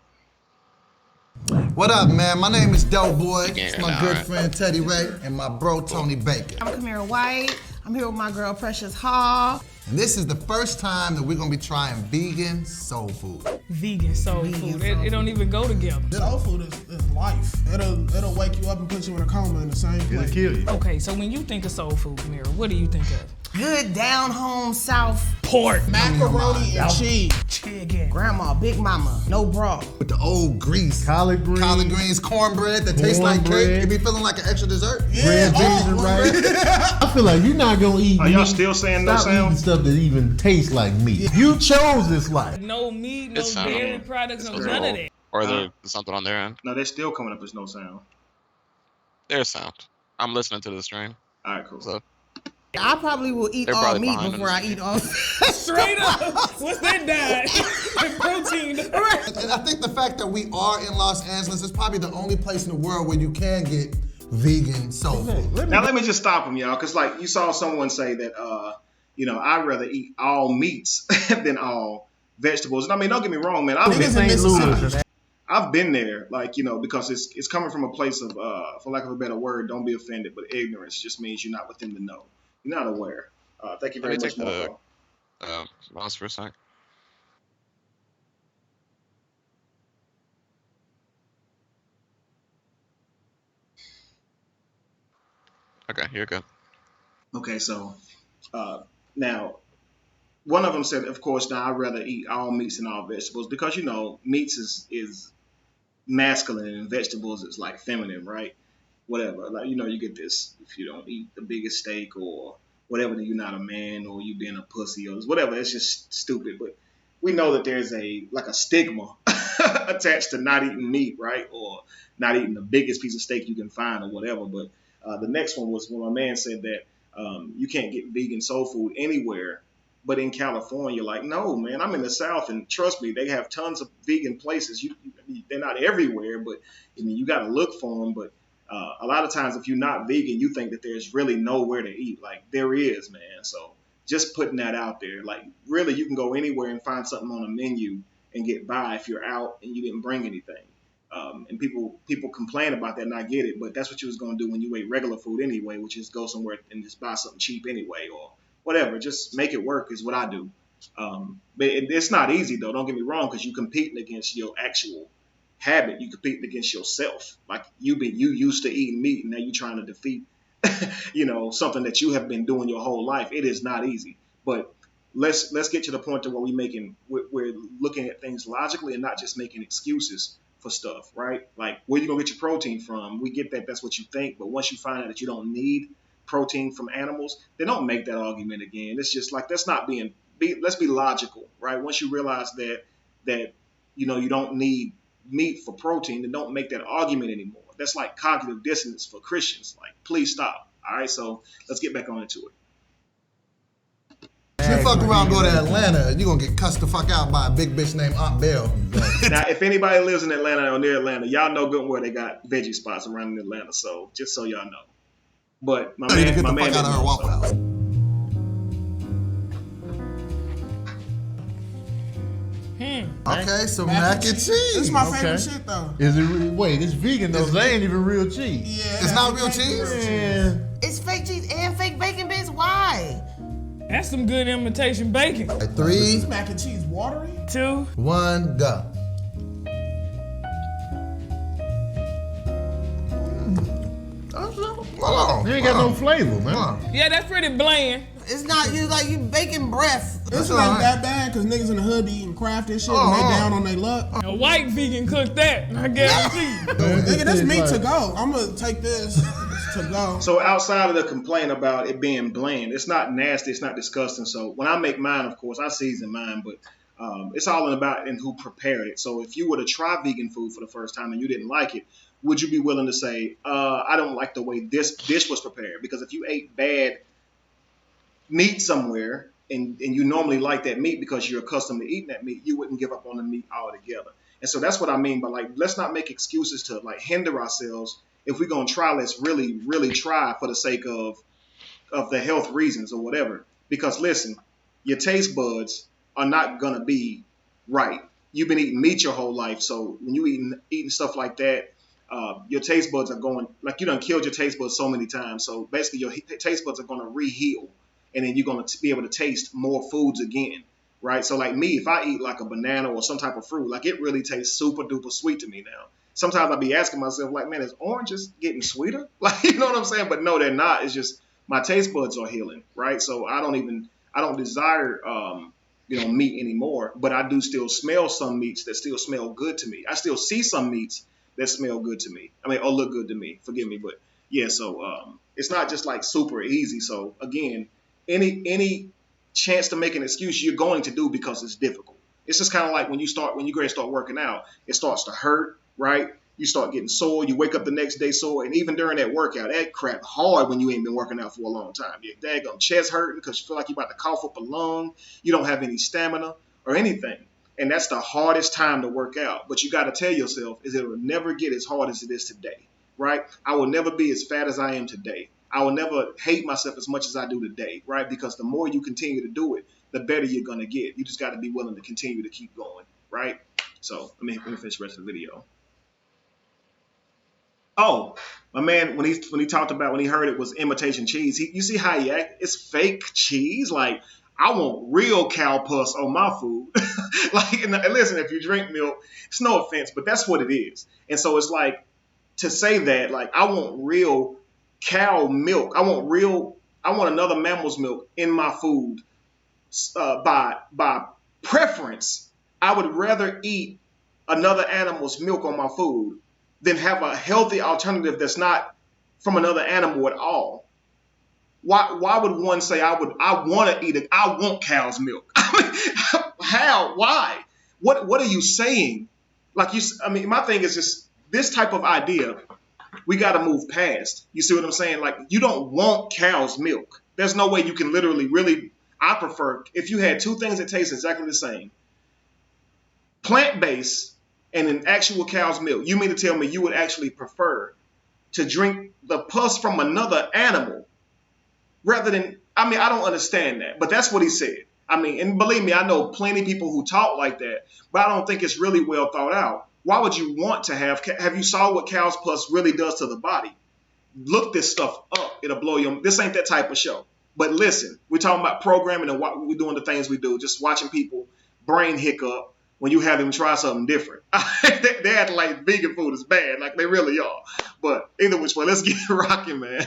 What up, man? My name is Doughboy. It's It's my good friend Teddy Ray and my bro Tony Baker. I'm Kamira White. I'm here with my girl Precious Hall. And this is the first time that we're gonna be trying vegan soul food. Vegan soul food. It don't even go together. Soul food is life. It'll wake you up and put you in a coma in the same place. It'll kill you. Okay, so when you think of soul food, Kamira, what do you think of? Good down home South pork, macaroni and cheese, chicken, grandma, big mama, no bra. With the old grease. Collard greens, cornbread that tastes like cake. It be feeling like an extra dessert. Red beans and rice. I feel like you're not gonna eat. Are y'all still saying no Stop sound? eating stuff that even tastes like meat. You chose this life. No meat, no dairy products, no none of that. Or there's something on their end. No, they're still coming up as no sound. There's sound. I'm listening to the stream. All right, cool. So I probably will eat all meat before I eat all. Straight up. What's that diet? Protein. And I think the fact that we are in Los Angeles is probably the only place in the world where you can get vegan soul food. Now let me just stop them, y'all, because like you saw someone say that, I'd rather eat all meats than all vegetables. And I mean, don't get me wrong, man. I've been there, like, because it's coming from a place of, for lack of a better word, don't be offended, but ignorance just means you're not within the know. You're not aware. Thank you very Let me much, take the Marco. mouse for a sec. Okay, here you go. Okay, so now one of them said, of course, now I'd rather eat all meats than all vegetables because meats is masculine and vegetables is like feminine, right? Whatever, like you get this if you don't eat the biggest steak or whatever, then you're not a man or you being a pussy or whatever. It's just stupid. But we know that there's a stigma attached to not eating meat, right? Or not eating the biggest piece of steak you can find or whatever. But the next one was when my man said that you can't get vegan soul food anywhere but in California. Like, no, man, I'm in the South, and trust me, they have tons of vegan places. They're not everywhere, but I mean, you got to look for them. But a lot of times, if you're not vegan, you think that there's really nowhere to eat. Like, there is, man. So just putting that out there. Like, really, you can go anywhere and find something on a menu and get by if you're out and you didn't bring anything. And people complain about that, and I get it, but that's what you was going to do when you ate regular food anyway, which is go somewhere and just buy something cheap anyway, or whatever. Just make it work is what I do. But it's not easy, though. Don't get me wrong, because you're competing against your actual habit. You're competing against yourself. Like, you used to eating meat, and now you're trying to defeat, something that you have been doing your whole life. It is not easy. But let's get to the point to where we're looking at things logically and not just making excuses for stuff, right? Like, where you gonna get your protein from? We get that that's what you think, but once you find out that you don't need protein from animals, then don't make that argument again. It's just like, let's be logical, right? Once you realize that you don't need meat for protein, then don't make that argument anymore. That's like cognitive dissonance for Christians. Like, please stop. All right, so let's get back on into it. You fuck around, go to Atlanta, you're gonna get cussed the fuck out by a big bitch named Aunt Belle. Now, if anybody lives in Atlanta or near Atlanta, y'all know good and well they got veggie spots around in Atlanta. So just so y'all know. But my man, fuck out of her Waffle House. Okay, so mac and cheese. This is my favorite shit, though. Is it really? Wait, it's vegan though. They ain't even real cheese. Yeah, it's not real cheese. Man. It's fake cheese and fake bacon bits. Why? That's some good imitation bacon. 3, This mac and cheese watery? 2, 1, go. You ain't got no flavor, man. Yeah, that's pretty bland. It's not you bacon breath. It's not that bad because niggas in the hood be eating craft and shit and they down on their luck. A white vegan cooked that, I guarantee. Nigga, this meat to go. I'm gonna take this to go. So outside of the complaint about it being bland, it's not nasty, it's not disgusting. So when I make mine, of course, I season mine, but it's all about who prepared it. So if you were to try vegan food for the first time and you didn't like it, would you be willing to say, I don't like the way this dish was prepared? Because if you ate bad meat somewhere and you normally like that meat because you're accustomed to eating that meat, you wouldn't give up on the meat altogether. And so that's what I mean by, like, let's not make excuses to, like, hinder ourselves. If we're going to try, let's really, really try for the sake of the health reasons or whatever. Because listen, your taste buds are not going to be right. You've been eating meat your whole life. So when you eating stuff like that, your taste buds are going, like, you done killed your taste buds so many times. So basically your taste buds are going to re-heal, and then you're going to be able to taste more foods again, right? So like me, if I eat like a banana or some type of fruit, like, it really tastes super duper sweet to me now. Sometimes I'll be asking myself, like, man, is oranges getting sweeter? Like, you know what I'm saying? But no, they're not. It's just my taste buds are healing, right? So I don't desire meat anymore, but I do still smell some meats that still smell good to me. I still see some meats that smell good to me. I mean, or look good to me. Forgive me, but yeah. So it's not just like super easy. So again, any chance to make an excuse, you're going to do because it's difficult. It's just kind of like when you go start working out, it starts to hurt, right? You start getting sore. You wake up the next day sore, and even during that workout, that crap hard when you ain't been working out for a long time. Your daggum chest hurting because you feel like you're about to cough up a lung. You don't have any stamina or anything. And that's the hardest time to work out. But you got to tell yourself is it will never get as hard as it is today, right? I will never be as fat as I am today. I will never hate myself as much as I do today, right? Because the more you continue to do it, the better you're gonna get. You just got to be willing to continue to keep going, right? So let me finish the rest of the video. Oh, my man, when he talked about, when he heard it was imitation cheese, you see how he act? It's fake cheese. Like, I want real cow pus on my food. Like, and listen, if you drink milk, it's no offense, but that's what it is. And so it's like, to say that, like, I want real cow milk. I want another mammal's milk in my food. By preference, I would rather eat another animal's milk on my food than have a healthy alternative that's not from another animal at all. Why would one say I want cow's milk? How? Why? What are you saying? Like, my thing is just this type of idea we got to move past. You see what I'm saying? Like, you don't want cow's milk. There's no way you can literally really. I prefer if you had two things that taste exactly the same, plant-based and an actual cow's milk. You mean to tell me you would actually prefer to drink the pus from another animal rather than, I don't understand that, but that's what he said. And believe me, I know plenty of people who talk like that, but I don't think it's really well thought out. Why would you want to have you saw what cow's pus really does to the body? Look this stuff up. It'll blow you. This ain't that type of show. But listen, we're talking about programming and what we're doing, the things we do, just watching people brain hiccup when you have them try something different. They act like vegan food is bad, like they really are. But either which way, let's get rocking, man.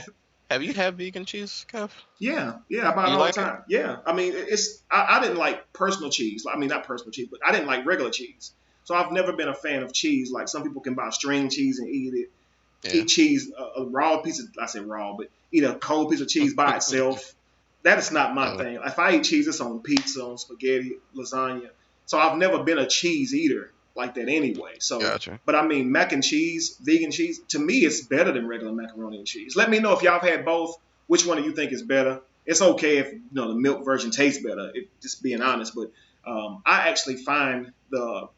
Have you had vegan cheese, Kev? Yeah, I buy it all the time. Yeah, I didn't like personal cheese. Not personal cheese, but I didn't like regular cheese. So I've never been a fan of cheese. Like, some people can buy string cheese and eat it. Yeah. Eat cheese, a raw piece of, I say raw, but eat a cold piece of cheese by itself. That is not my thing. If I eat cheese, it's on pizza, on spaghetti, lasagna. So I've never been a cheese eater like that anyway. So, gotcha. But mac and cheese, vegan cheese, to me, it's better than regular macaroni and cheese. Let me know if y'all have had both. Which one do you think is better? It's okay if the milk version tastes better, just being honest. But I actually find the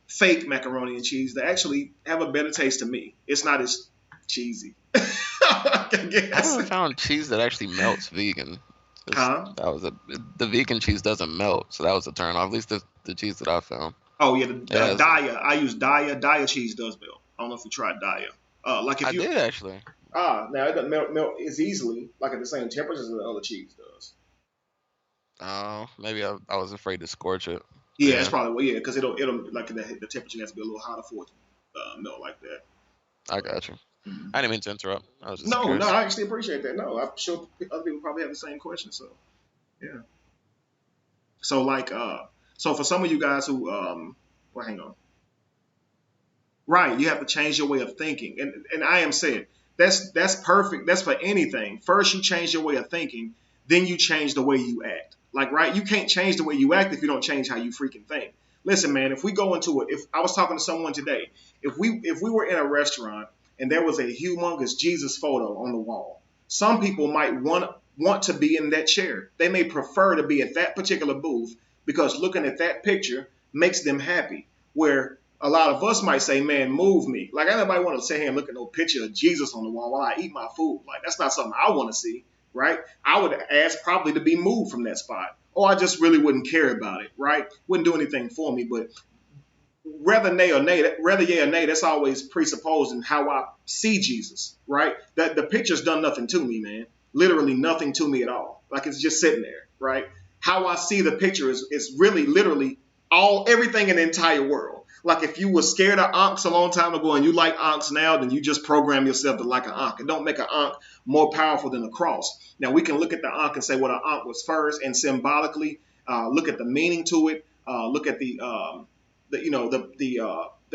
fake macaroni and cheese that actually have a better taste to me. It's not as cheesy. I haven't found cheese that actually melts vegan. The vegan cheese doesn't melt, so that was a turn off. At least the cheese that I found. Oh yeah, Daya. I use Daya. Daya cheese does melt. I don't know if you tried Daya. I did actually. Now it doesn't melt as easily, like at the same temperature as the other cheese does. Oh, maybe I was afraid to scorch it. Yeah, that's probably because it'll like the temperature has to be a little hotter for it to melt like that. I got you. Mm-hmm. I didn't mean to interrupt. I was just curious. I actually appreciate that. No, I'm sure other people probably have the same question. So, yeah. So so for some of you guys who hang on. Right, you have to change your way of thinking, and I am saying that's perfect. That's for anything. First, you change your way of thinking, then you change the way you act. Like, right, you can't change the way you act if you don't change how you freaking think. Listen, man, if we go into it, if I was talking to someone today, if we were in a restaurant and there was a humongous Jesus photo on the wall, some people might want to be in that chair. They may prefer to be at that particular booth because looking at that picture makes them happy. Where a lot of us might say, man, move me. Like, anybody want to sit here and look at no picture of Jesus on the wall while I eat my food. Like, that's not something I want to see, right? I would ask probably to be moved from that spot. Or I just really wouldn't care about it, right? Wouldn't do anything for me. But whether yay or nay, that's always presupposed in how I see Jesus, right? That the picture's done nothing to me, man. Literally nothing to me at all. Like, it's just sitting there, right? How I see the picture is really literally everything in the entire world. Like, if you were scared of ankhs a long time ago and you like ankhs now, then you just program yourself to like an ankh. It don't make an ankh more powerful than a cross. Now, we can look at the ankh and say what an ankh was first, and symbolically look at the meaning to it. Look at the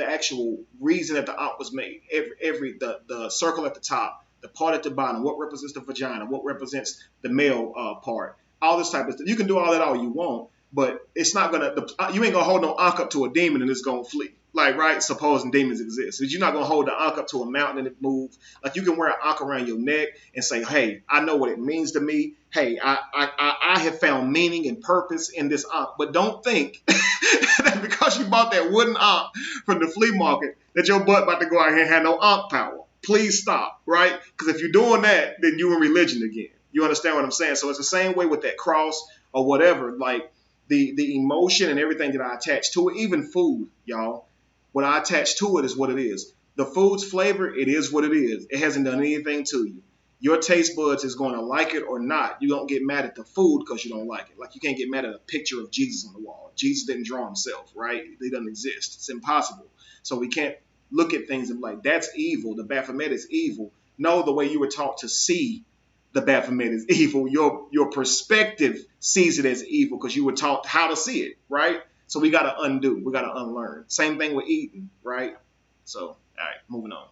actual reason that the ankh was made. The circle at the top, the part at the bottom, what represents the vagina, what represents the male part, all this type of stuff. You can do all that all you want. But it's not you ain't gonna hold no ankh up to a demon and it's gonna flee. Like, right? Supposing demons exist. But you're not gonna hold the ankh up to a mountain and it moves. Like, you can wear an ankh around your neck and say, hey, I know what it means to me. Hey, I have found meaning and purpose in this ankh. But don't think that because you bought that wooden ankh from the flea market that your butt about to go out here and have no ankh power. Please stop, right? Because if you're doing that, then you're in religion again. You understand what I'm saying? So it's the same way with that cross or whatever, like the emotion and everything that I attach to it, even food, y'all, what I attach to it is what it is. The food's flavor, it is what it is. It hasn't done anything to you. Your taste buds is going to like it or not. You don't get mad at the food because you don't like it. Like you can't get mad at a picture of Jesus on the wall. Jesus didn't draw himself, right? He doesn't exist. It's impossible. So we can't look at things and be like, that's evil. The Baphomet is evil. No, the way you were taught to see the Baphomet is evil. Your perspective sees it as evil because you were taught how to see it, right? So we got to undo. We got to unlearn. Same thing with eating, right? So, all right, moving on.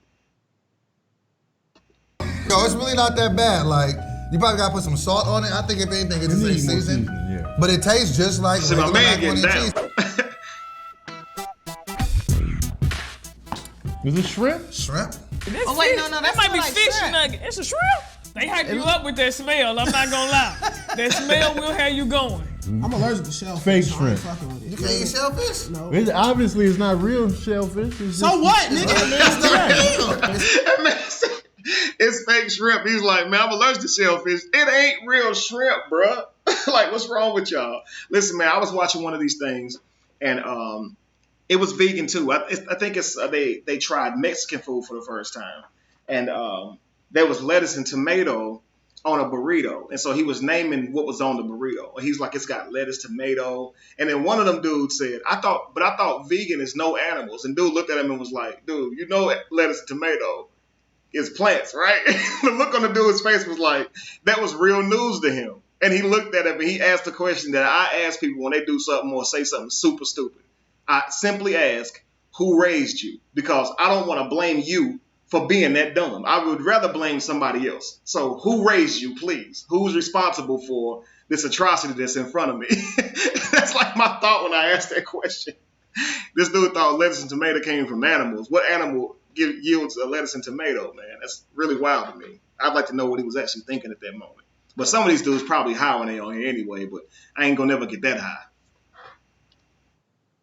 No, it's really not that bad. Like, you probably gotta put some salt on it. I think if anything, it just ain't seasoned. Yeah. But it tastes just like my man getting down. Is it shrimp? Shrimp? Oh wait, no, that might be like fish shrimp. nugget. It's a shrimp. They hype you up with that smell. I'm not gonna lie. That smell will have you going. I'm allergic to shellfish. Fake so I ain't shrimp. fucking with it. You can't eat shellfish? No. Obviously, it's not real shellfish. It's So what, nigga? It's fake shrimp. He's like, man, I'm allergic to shellfish. It ain't real shrimp, bruh. Like, what's wrong with y'all? Listen, man, I was watching one of these things, and it was vegan too. I think it's they tried Mexican food for the first time, and there was lettuce and tomato on a burrito, and so he was naming what was on the burrito. He's like, it's got lettuce, tomato, and then one of them dudes said, I thought vegan is no animals, and dude looked at him and was like, dude, you know lettuce and tomato is plants, right? The look on the dude's face was like, that was real news to him. And he looked at him and he asked the question that I ask people when they do something or say something super stupid. I simply ask, who raised you? Because I don't want to blame you for being that dumb. I would rather blame somebody else. So who raised you, please? Who's responsible for this atrocity that's in front of me? That's like my thought when I asked that question. This dude thought lettuce and tomato came from animals. What animal yields a lettuce and tomato, man? That's really wild to me. I'd like to know what he was actually thinking at that moment. But some of these dudes probably high when they on here anyway, but I ain't gonna never get that high.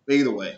But either way,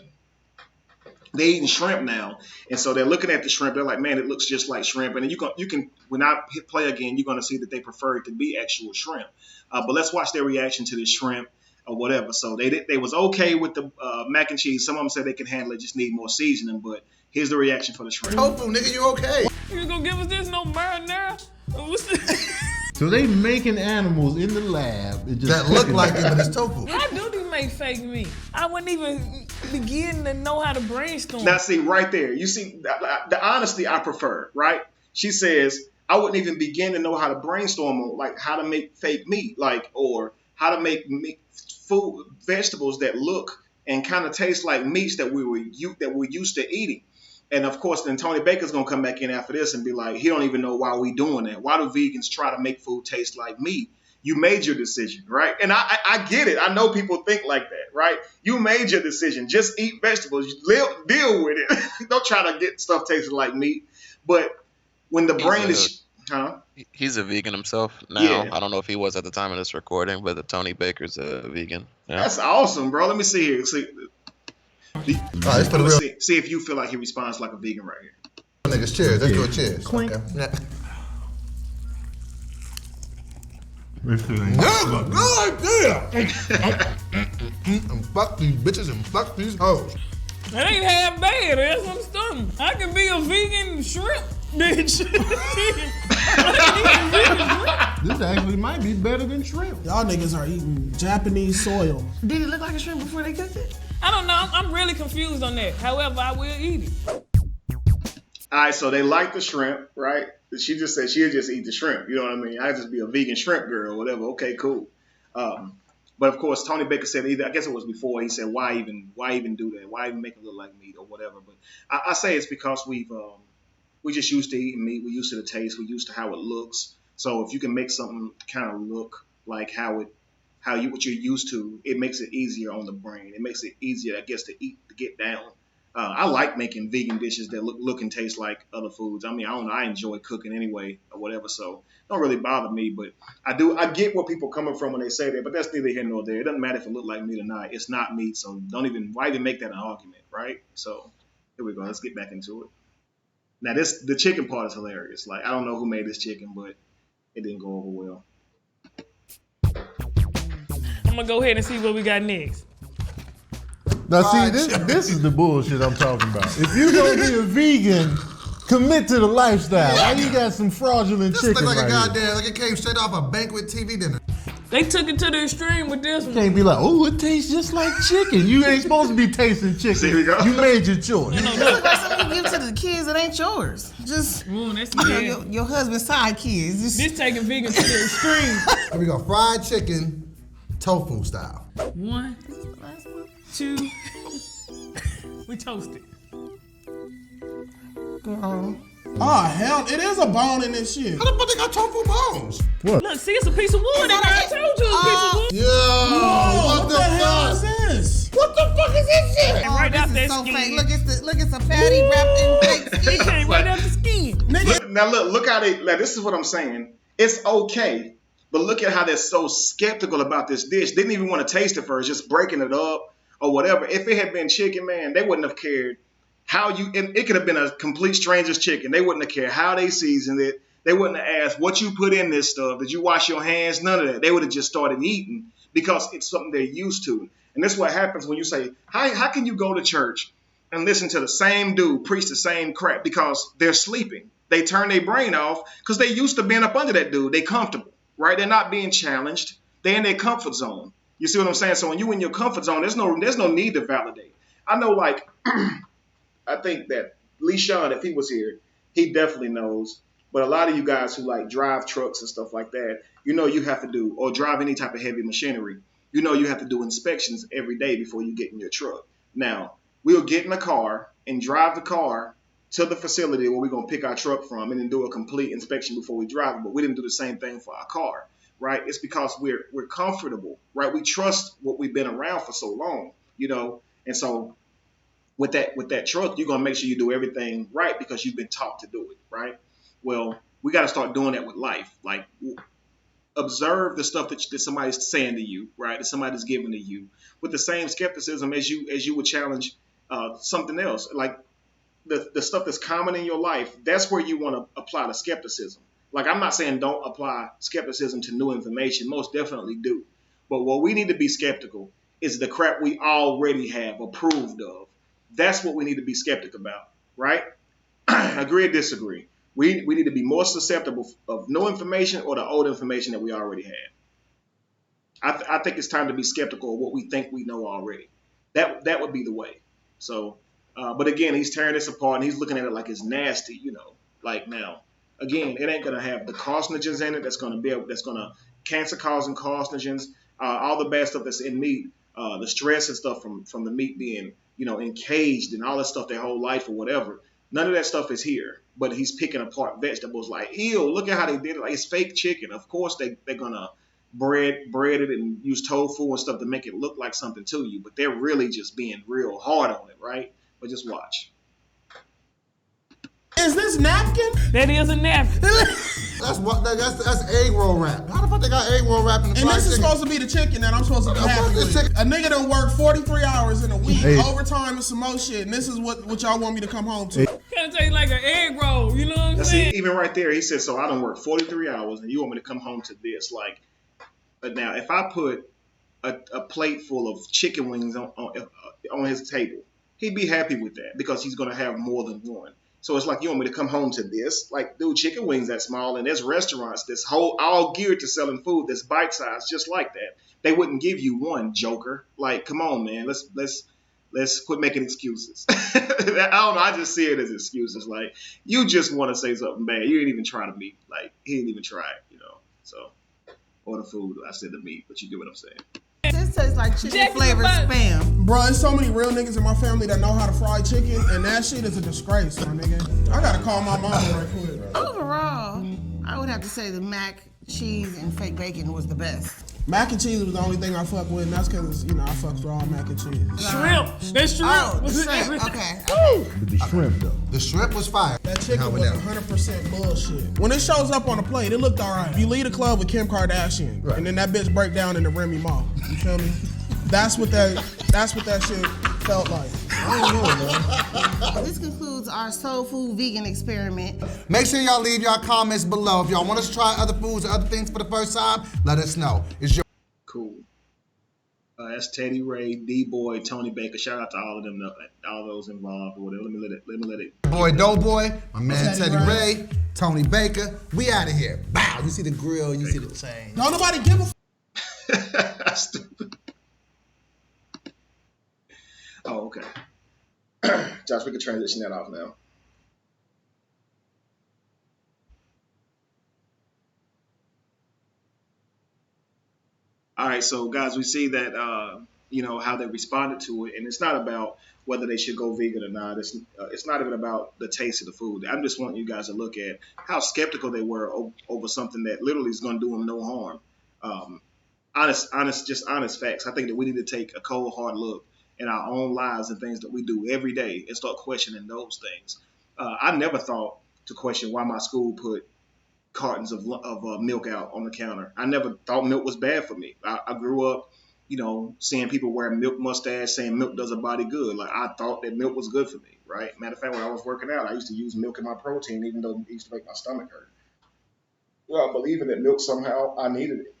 they eating shrimp now, and so they're looking at the shrimp. They're like, man, it looks just like shrimp. And then you can when I hit play again, you're gonna see that they prefer it to be actual shrimp. But let's watch their reaction to the shrimp or whatever. So they was okay with the mac and cheese. Some of them said they can handle it, just need more seasoning. But here's the reaction for the shrimp. Tofu, nigga, you okay? You gonna give us this no marinara? What's this? So they making animals in the lab. That look like it, but it's tofu. How do they make fake meat? I wouldn't even begin to know how to brainstorm. Now, see, right there, you see, the honesty I prefer, right? She says, I wouldn't even begin to know how to brainstorm on, like, how to make fake meat, like, or how to make food, vegetables that look and kind of taste like meats that we're used to eating. And of course, then Tony Baker's gonna come back in after this and be like, he don't even know why we doing that. Why do vegans try to make food taste like meat? You made your decision, right? And I get it. I know people think like that, right? You made your decision. Just eat vegetables. Deal with it. Don't try to get stuff tasting like meat. But when the brain is, He's a vegan himself now. Yeah. I don't know if he was at the time of this recording, but Tony Baker's a vegan. Yeah. That's awesome, bro. Let me see here. See if you feel like he responds like a vegan right here. Niggas, cheers. Let's do a cheers. Clink. Okay. Never. And fuck these bitches and fuck these hoes. That ain't half bad. That's what I'm stunning. I can be a vegan shrimp, bitch. This actually might be better than shrimp. Y'all niggas are eating Japanese soil. Did it look like a shrimp before they cooked it? I don't know. I'm really confused on that. However, I will eat it. All right, so they like the shrimp, right? She just said she'll just eat the shrimp. You know what I mean? I'd just be a vegan shrimp girl or whatever. Okay, cool. But of course, Tony Baker said either, I guess it was before, he said, why even do that? Why even make it look like meat or whatever? But I say it's because we just used to eating meat. We're used to the taste. We're used to how it looks. So if you can make something kind of look like what you're used to, it makes it easier on the brain. It makes it easier, I guess, to get down. I like making vegan dishes that look and taste like other foods. I mean, I don't know. I enjoy cooking anyway or whatever, so it don't really bother me. But I get where people coming from when they say that, but that's neither here nor there. It doesn't matter if it look like meat or not. It's not meat, so why even make that an argument, right? So here we go. Let's get back into it. Now the chicken part is hilarious. Like, I don't know who made this chicken, but it didn't go over well. I'm gonna go ahead and see what we got next. Now see, this is the bullshit I'm talking about. If you're gonna be a vegan, commit to the lifestyle. Why you got some fraudulent chicken This look like right a here? goddamn, like it came straight off a banquet TV dinner. They took it to the extreme with this one. Can't be like, oh, it tastes just like chicken. You ain't supposed to be tasting chicken. Here we go. You made your choice. It looks like something you give to the kids that ain't yours. Just your husband's side kids. This taking vegan to the extreme. Here we go, fried chicken, tofu style. 1, 2. We toasted. Oh hell, it is a bone in this shit. How the fuck they got tofu bones? What? Look, see, it's a piece of wood in there. I told you it's a piece of wood. Yo, What the hell is this? What the fuck is this shit? And right out This that is so skin. fake. Look, it's a patty wrapped in fake skin. It came right out the skin. Now look how they. Like, this is what I'm saying. It's okay, but look at how they're so skeptical about this dish. Didn't even want to taste it first, just breaking it up or whatever. If it had been chicken, man, they wouldn't have cared how you. It could have been a complete stranger's chicken. They wouldn't have cared how they seasoned it. They wouldn't have asked what you put in this stuff. Did you wash your hands? None of that. They would have just started eating because it's something they're used to. And this is what happens when you say, how can you go to church and listen to the same dude preach the same crap? Because they're sleeping. They turn their brain off because they used to being up under that dude. They comfortable, right? They're not being challenged. They're in their comfort zone. You see what I'm saying? So when you in your comfort zone, there's no need to validate. I know, like, I think that Lee Sean, if he was here, he definitely knows. But a lot of you guys who like drive trucks and stuff like that, you know you have to do, or drive any type of heavy machinery, you know you have to do inspections every day before you get in your truck. Now, we'll get in a car and drive the car to the facility where we're going to pick our truck from and then do a complete inspection before we drive it. But we didn't do the same thing for our car, right? It's because we're comfortable, right? We trust what we've been around for so long, you know? And so with that truck, you're going to make sure you do everything right because you've been taught to do it, right? Well, we got to start doing that with life. Like, observe the stuff that somebody's saying to you, right? That somebody's giving to you with the same skepticism as you would challenge something else. Like the stuff that's common in your life, that's where you want to apply the skepticism. Like, I'm not saying don't apply skepticism to new information. Most definitely do. But what we need to be skeptical is the crap we already have approved of. That's what we need to be skeptic about, right? Agree or disagree? We need to be more susceptible of new information or the old information that we already have. I think it's time to be skeptical of what we think we know already. That would be the way. So, but again, he's tearing this apart and he's looking at it like it's nasty, you know. Like, now, again, it ain't gonna have the carcinogens in it that's gonna cancer-causing carcinogens, all the bad stuff that's in meat, the stress and stuff from the meat being, you know, encaged and all that stuff their whole life or whatever. None of that stuff is here. But he's picking apart vegetables like, ew, look at how they did it. Like, it's fake chicken. Of course they're gonna bread it and use tofu and stuff to make it look like something to you. But they're really just being real hard on it, right? But just watch. Is this napkin? That is a napkin. That's egg roll wrap. How the fuck they got egg roll wrap in the fried chicken? And this is supposed to be the chicken that I'm supposed to be happy with. A nigga done worked 43 hours in a week, overtime and some more shit, and this is what y'all want me to come home to. Kind of taste like an egg roll, you know what I'm saying? Even right there, he said, so I done worked 43 hours and you want me to come home to this. Like, but now if I put a plate full of chicken wings on his table, he'd be happy with that because he's going to have more than one. So it's like, you want me to come home to this? Like, dude, chicken wings that small, and there's restaurants that's all geared to selling food that's bite sized just like that. They wouldn't give you one, joker. Like, come on, man. Let's quit making excuses. I don't know. I just see it as excuses. Like, you just want to say something bad. You ain't even try to meet. Like, he didn't even try it, you know. So, or the food. I said the meat, but you get what I'm saying. This tastes like chicken flavored Spam. Bro, there's so many real niggas in my family that know how to fry chicken, and that shit is a disgrace, my nigga. I gotta call my mama right quick. Overall, I would have to say the mac, cheese, and fake bacon was the best. Mac and cheese was the only thing I fuck with, and that's because, you know, I fuck raw mac and cheese. Shrimp. That's shrimp. Oh, the shrimp. Okay. But the shrimp, though. The shrimp was fire. That chicken was 100% bullshit. When it shows up on the plate, it looked all right. You leave the club with Kim Kardashian, and then that bitch break down into Remy Ma. You feel me? That's what that shit felt like. I don't know, man. This concludes our soul food vegan experiment. Make sure y'all leave y'all comments below. If y'all want us to try other foods or other things for the first time, let us know. It's your cool. That's Teddy Ray, D Boy, Tony Baker. Shout out to all of them, all those involved or whatever. Let me let it. Boy Doughboy, my man Teddy Ray, Tony Baker. We out of here. Bow. You see the grill, you see the chain. Don't nobody give a Stupid. Oh, okay. Josh, we can transition that off now. All right, so guys, we see that how they responded to it, and it's not about whether they should go vegan or not. It's not even about the taste of the food. I'm just wanting you guys to look at how skeptical they were over something that literally is going to do them no harm. Honest facts. I think that we need to take a cold, hard look in our own lives and things that we do every day and start questioning those things. I never thought to question why my school put cartons of milk out on the counter. I never thought milk was bad for me. I grew up, seeing people wear milk mustache, saying milk does a body good. Like I thought that milk was good for me, right? Matter of fact, when I was working out, I used to use milk in my protein, even though it used to make my stomach hurt. Well, believing that milk somehow I needed it,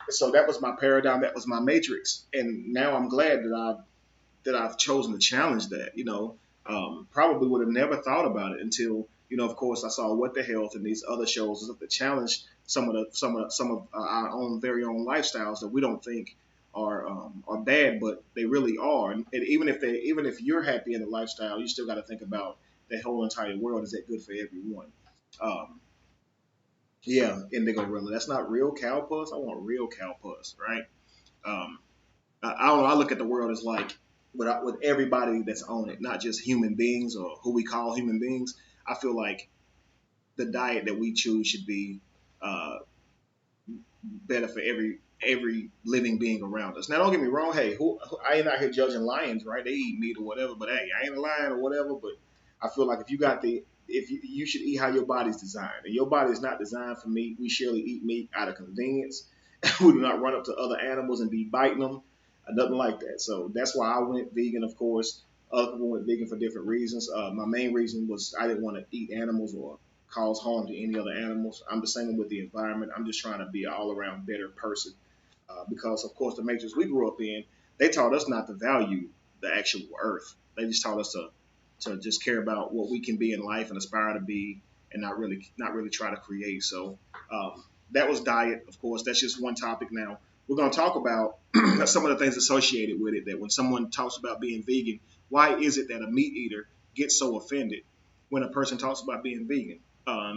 So that was my paradigm, that was my matrix, and now I'm glad that I've chosen to challenge that. Probably would have never thought about it until of course, I saw What the Health and these other shows that challenge some of our own very own lifestyles that we don't think are bad, but they really are. And even if you're happy in the lifestyle, you still got to think about the whole entire world. Is that good for everyone? Yeah, Indigo Gorilla. That's not real cow puss. I want real cow puss, right? I don't know. I look at the world as like with everybody that's on it, not just human beings or who we call human beings. I feel like the diet that we choose should be better for every living being around us. Now, don't get me wrong. Hey, I ain't out here judging lions, right? They eat meat or whatever. But hey, I ain't a lion or whatever. But I feel like if you should eat how your body's designed, and your body is not designed for meat. We surely eat meat out of convenience. We do not run up to other animals and be biting them. Nothing like that. So that's why I went vegan, of course. Other people went vegan for different reasons. My main reason was I didn't want to eat animals or cause harm to any other animals. I'm the same with the environment. I'm just trying to be an all-around better person. Because, of course, the matrix we grew up in, they taught us not to value the actual earth. They just taught us to just care about what we can be in life and aspire to be, and not really try to create. So that was diet, of course. That's just one topic. Now we're going to talk about some of the things associated with it. That when someone talks about being vegan, why is it that a meat eater gets so offended when a person talks about being vegan?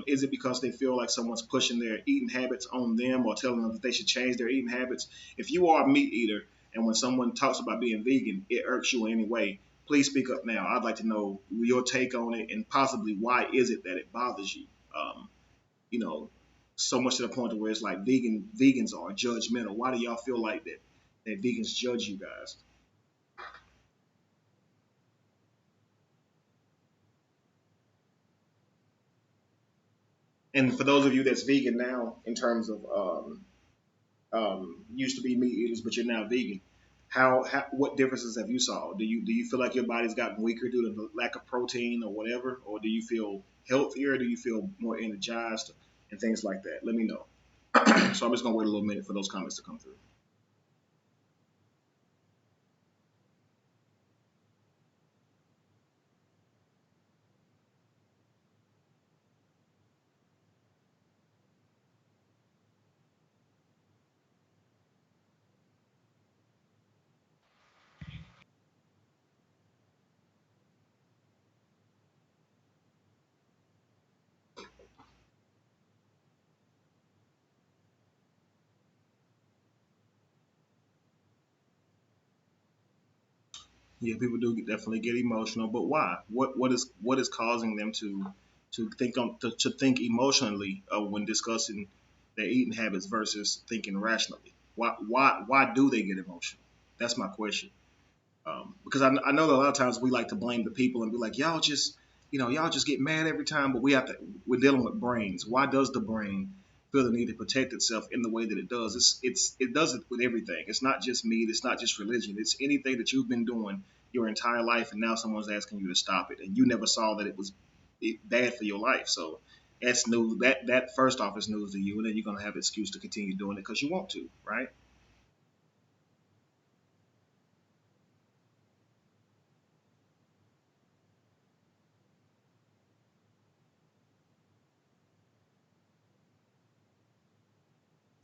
Is it because they feel like someone's pushing their eating habits on them or telling them that they should change their eating habits? If you are a meat eater and when someone talks about being vegan, it irks you in any way, please speak up now. I'd like to know your take on it and possibly why is it that it bothers you? So much to the point where it's like vegans are judgmental. Why do y'all feel like that vegans judge you guys? And for those of you that's vegan now, in terms of used to be meat eaters, but you're now vegan, what differences have you saw? Do you feel like your body's gotten weaker due to the lack of protein or whatever, or do you feel healthier? Do you feel more energized and things like that? Let me know. So I'm just gonna wait a little minute for those comments to come through. Yeah, people do definitely get emotional, but why? What is causing them to think emotionally when discussing their eating habits versus thinking rationally? Why do they get emotional? That's my question. Because I know that a lot of times we like to blame the people and be like, y'all just get mad every time, but we're dealing with brains. Why does the brain feel the need to protect itself in the way that it does? It does it with everything. It's not just meat. It's not just religion. It's anything that you've been doing your entire life, and now someone's asking you to stop it, and you never saw that it was bad for your life. So that's news. That first off is news to you, and then you're gonna have an excuse to continue doing it because you want to, right?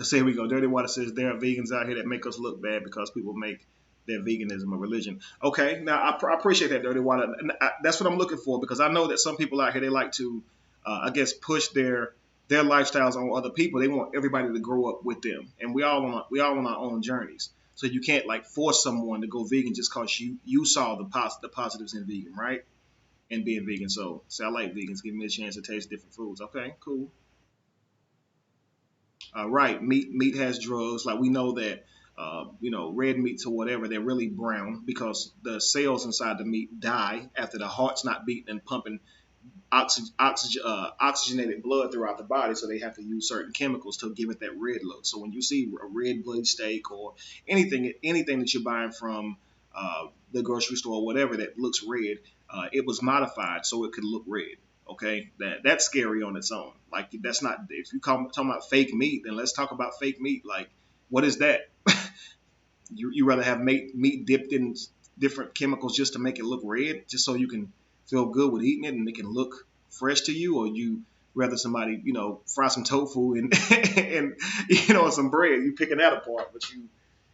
So here we go. Dirty Water says there are vegans out here that make us look bad because people make their veganism a religion. Okay, now I appreciate that, Dirty Water. And that's what I'm looking for, because I know that some people out here, they like to, I guess, push their lifestyles on other people. They want everybody to grow up with them, and we all on our own journeys. So you can't like force someone to go vegan just because you saw the positives in vegan, right? And being vegan. So say I like vegans. Give me a chance to taste different foods. Okay, cool. Right, meat has drugs. Like we know that, red meats or whatever, they're really brown because the cells inside the meat die after the heart's not beating and pumping oxygenated blood throughout the body. So they have to use certain chemicals to give it that red look. So when you see a red blood steak or anything that you're buying from the grocery store or whatever that looks red, it was modified so it could look red. Okay, that's scary on its own. Like that's not. If you talking about fake meat, then let's talk about fake meat. Like, what is that? you rather have meat dipped in different chemicals just to make it look red, just so you can feel good with eating it and it can look fresh to you, or you rather somebody fry some tofu and and some bread. You picking that apart, but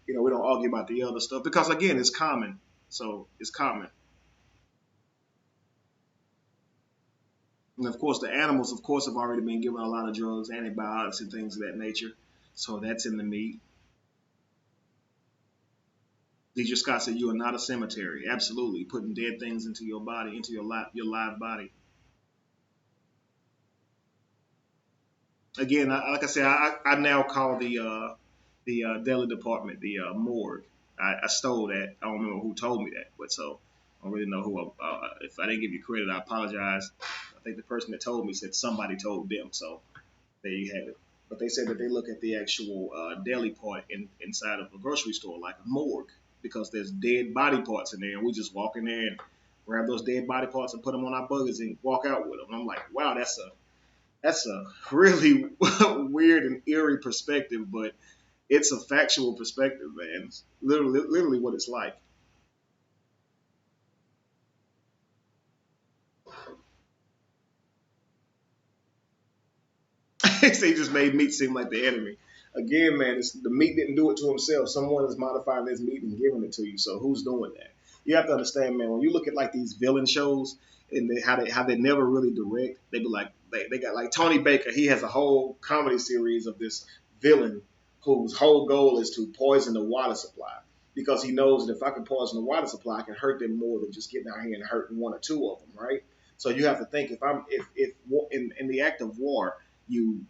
we don't argue about the other stuff because again, it's common. So it's common. And of course, the animals, of course, have already been given a lot of drugs, antibiotics, and things of that nature. So that's in the meat. DJ Scott said, "You are not a cemetery." Absolutely, putting dead things into your body, into your live body. Again, like I said, I now call the deli department the morgue. I stole that. I don't remember who told me that, but so I don't really know who. If I didn't give you credit, I apologize. I think the person that told me said somebody told them. So there you have it. But they said that they look at the actual deli part inside of a grocery store like a morgue because there's dead body parts in there, and we just walk in there and grab those dead body parts and put them on our buggers and walk out with them. And I'm like, wow, that's a really weird and eerie perspective, but it's a factual perspective, man. It's literally what it's like. They just made meat seem like the enemy. Again, man, the meat didn't do it to himself. Someone is modifying this meat and giving it to you. So who's doing that? You have to understand, man. When you look at like these villain shows and how they never really direct, they be like they got like Tony Baker. He has a whole comedy series of this villain whose whole goal is to poison the water supply because he knows that if I can poison the water supply, I can hurt them more than just getting out here and hurting one or two of them, right? So you have to think if in the act of war you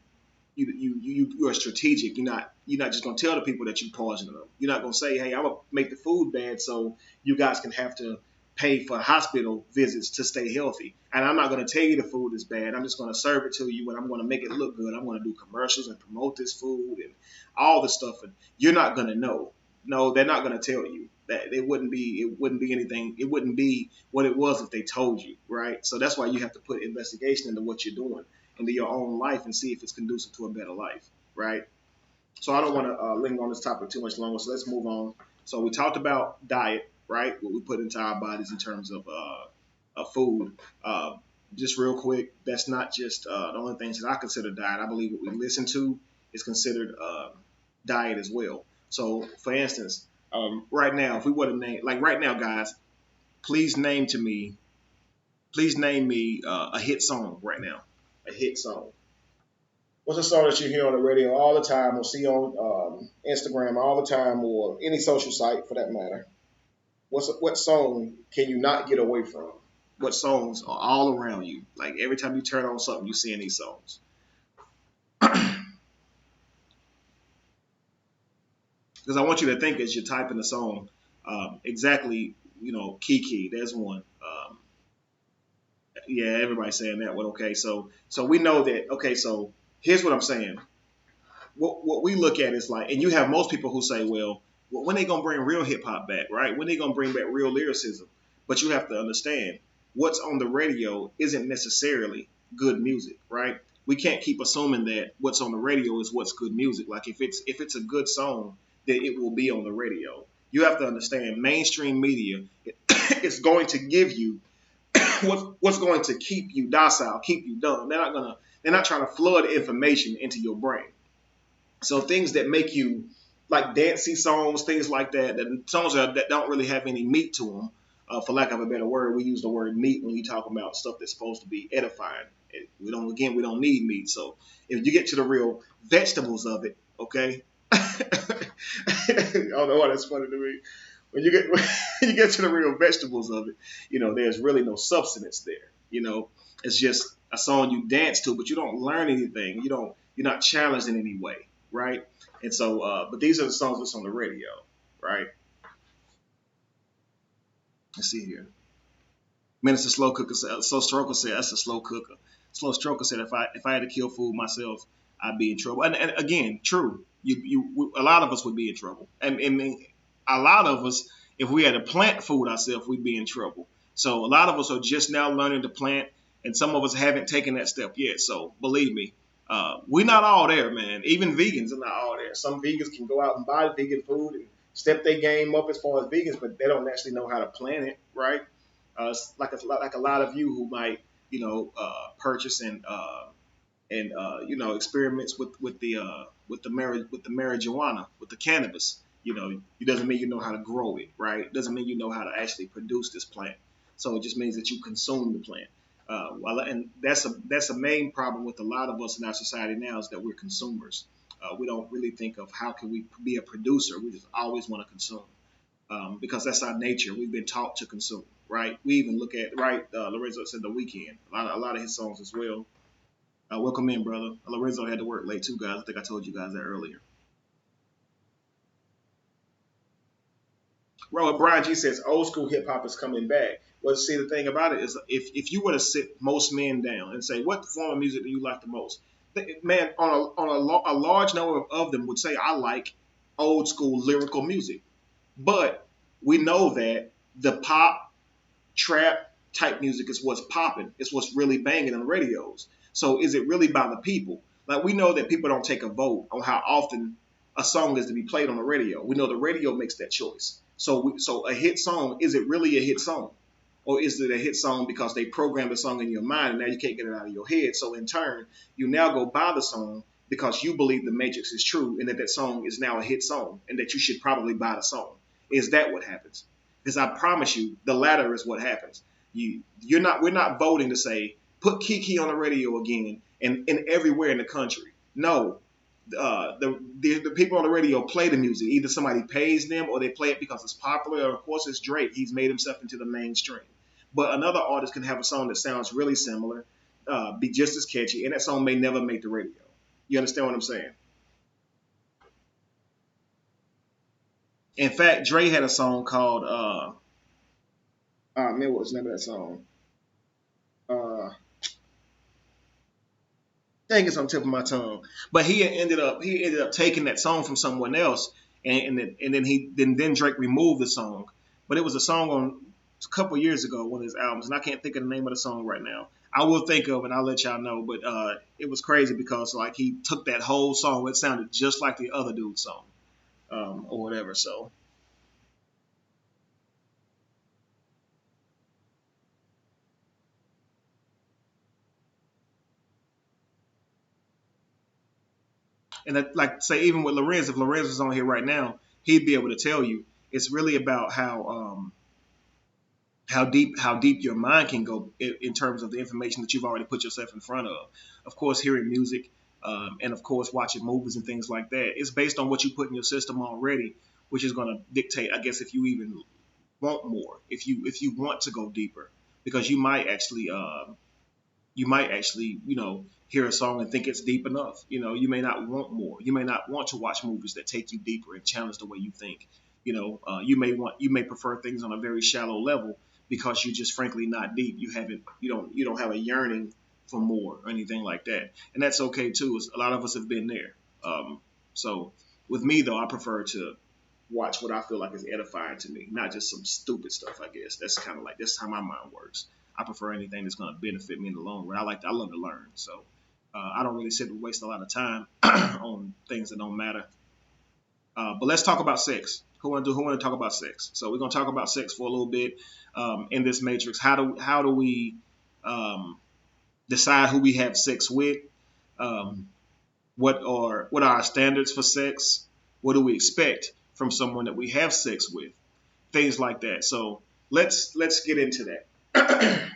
are strategic. You're not just gonna tell the people that you poisoning them. You're not gonna say, hey, I'm gonna make the food bad so you guys can have to pay for hospital visits to stay healthy. And I'm not gonna tell you the food is bad. I'm just gonna serve it to you and I'm gonna make it look good. I'm gonna do commercials and promote this food and all this stuff. And you're not gonna know. No, they're not gonna tell you. That it wouldn't be anything. It wouldn't be what it was if they told you, right? So that's why you have to put investigation into what you're doing, into your own life, and see if it's conducive to a better life, right? So I don't want to linger on this topic too much longer. So let's move on. So we talked about diet, right? What we put into our bodies in terms of food. Just real quick, that's not just the only things that I consider diet. I believe what we listen to is considered diet as well. So, for instance, right now, if we were to name, like right now, guys, please name me a hit song right now. A hit song. What's a song that you hear on the radio all the time or see on Instagram all the time or any social site for that matter? What song can you not get away from? What songs are all around you? Like every time you turn on something, you see these songs. Because I want you to think as you're typing the song, exactly, Kiki, there's one. Yeah, everybody's saying that one. Okay, so we know that. Okay, so here's what I'm saying. What we look at is like, and you have most people who say, well, when they gonna bring real hip hop back, right? When they gonna bring back real lyricism? But you have to understand, what's on the radio isn't necessarily good music, right? We can't keep assuming that what's on the radio is what's good music. Like if it's a good song, then it will be on the radio. You have to understand, mainstream media is going to give you what's going to keep you docile, keep you dumb. They're not trying to flood information into your brain. So things that make you like dancey songs, things like that, songs that don't really have any meat to them. For lack of a better word, we use the word meat when you talk about stuff that's supposed to be edifying. We don't need meat. So if you get to the real vegetables of it, okay. I don't know why that's funny to me. When you get to the real vegetables of it, there's really no substance there. It's just a song you dance to, but you don't learn anything. You're not challenged in any way, right? And so, but these are the songs that's on the radio, right? Let's see here. Minister Slow Cooker said, Slow Stroker said, that's a slow cooker. Slow Stroker said, if I had to kill food myself, I'd be in trouble. And again, true. A lot of us would be in trouble. And a lot of us, if we had to plant food ourselves, we'd be in trouble. So a lot of us are just now learning to plant, and some of us haven't taken that step yet. So believe me, we're not all there, man. Even vegans are not all there. Some vegans can go out and buy vegan food and step their game up as far as vegans, but they don't actually know how to plant it, right? Like a lot of you who might, purchase and experiments with the marijuana, with the cannabis. It doesn't mean you know how to grow it, right? It doesn't mean you know how to actually produce this plant. So it just means that you consume the plant. And that's a main problem with a lot of us in our society now, is that we're consumers. We don't really think of how can we be a producer. We just always want to consume, because that's our nature. We've been taught to consume, right? We even look at, right, Lorenzo said The Weeknd, a lot of his songs as well. Welcome in, brother. Lorenzo had to work late too, guys. I think I told you guys that earlier. Robert Brian G says old school hip hop is coming back. Well, see, the thing about it is, if you were to sit most men down and say, what form of music do you like the most? Man, on a large number of them would say, I like old school lyrical music. But we know that the pop, trap type music is what's popping. It's what's really banging on the radios. So is it really by the people? Like, we know that people don't take a vote on how often a song is to be played on the radio. We know the radio makes that choice. So a hit song, is it really a hit song? Or is it a hit song because they programmed the song in your mind and now you can't get it out of your head? So in turn, you now go buy the song because you believe the Matrix is true and that song is now a hit song and that you should probably buy the song. Is that what happens? Because I promise you, the latter is what happens. We're not voting to say, put Kiki on the radio again and everywhere in the country. No, the people on the radio play the music. Either somebody pays them or they play it because it's popular. Or of course, it's Drake. He's made himself into the mainstream. But another artist can have a song that sounds really similar, be just as catchy, and that song may never make the radio. You understand what I'm saying? In fact, Dre had a song called, man, what was the name of that song? Dang, it's on the tip of my tongue. But he ended up taking that song from someone else, and then Drake removed the song. But it was a song on a couple years ago, one of his albums, and I can't think of the name of the song right now. I will think of it, and I'll let y'all know. But it was crazy because like he took that whole song, it sounded just like the other dude's song, or whatever. So. And that, like, say, even with Lorenz, if Lorenz was on here right now, he'd be able to tell you it's really about how deep your mind can go in terms of the information that you've already put yourself in front of. Of course, hearing music, and of course, watching movies and things like that. It's based on what you put in your system already, which is going to dictate, I guess, if you even want more, if you want to go deeper, because you might actually, hear a song and think it's deep enough. You may not want more. You may not want to watch movies that take you deeper and challenge the way you think. You may prefer things on a very shallow level because you're just frankly not deep. You don't have a yearning for more or anything like that. And that's okay too. A lot of us have been there. So with me though, I prefer to watch what I feel like is edifying to me, not just some stupid stuff, I guess. That's kind of like, that's how my mind works. I prefer anything that's going to benefit me in the long run. I love to learn. So I don't really sit and waste a lot of time on things that don't matter. But let's talk about sex. Who want to talk about sex? So we're going to talk about sex for a little bit in this matrix. How do we decide who we have sex with? What are our standards for sex? What do we expect from someone that we have sex with? Things like that. So let's get into that.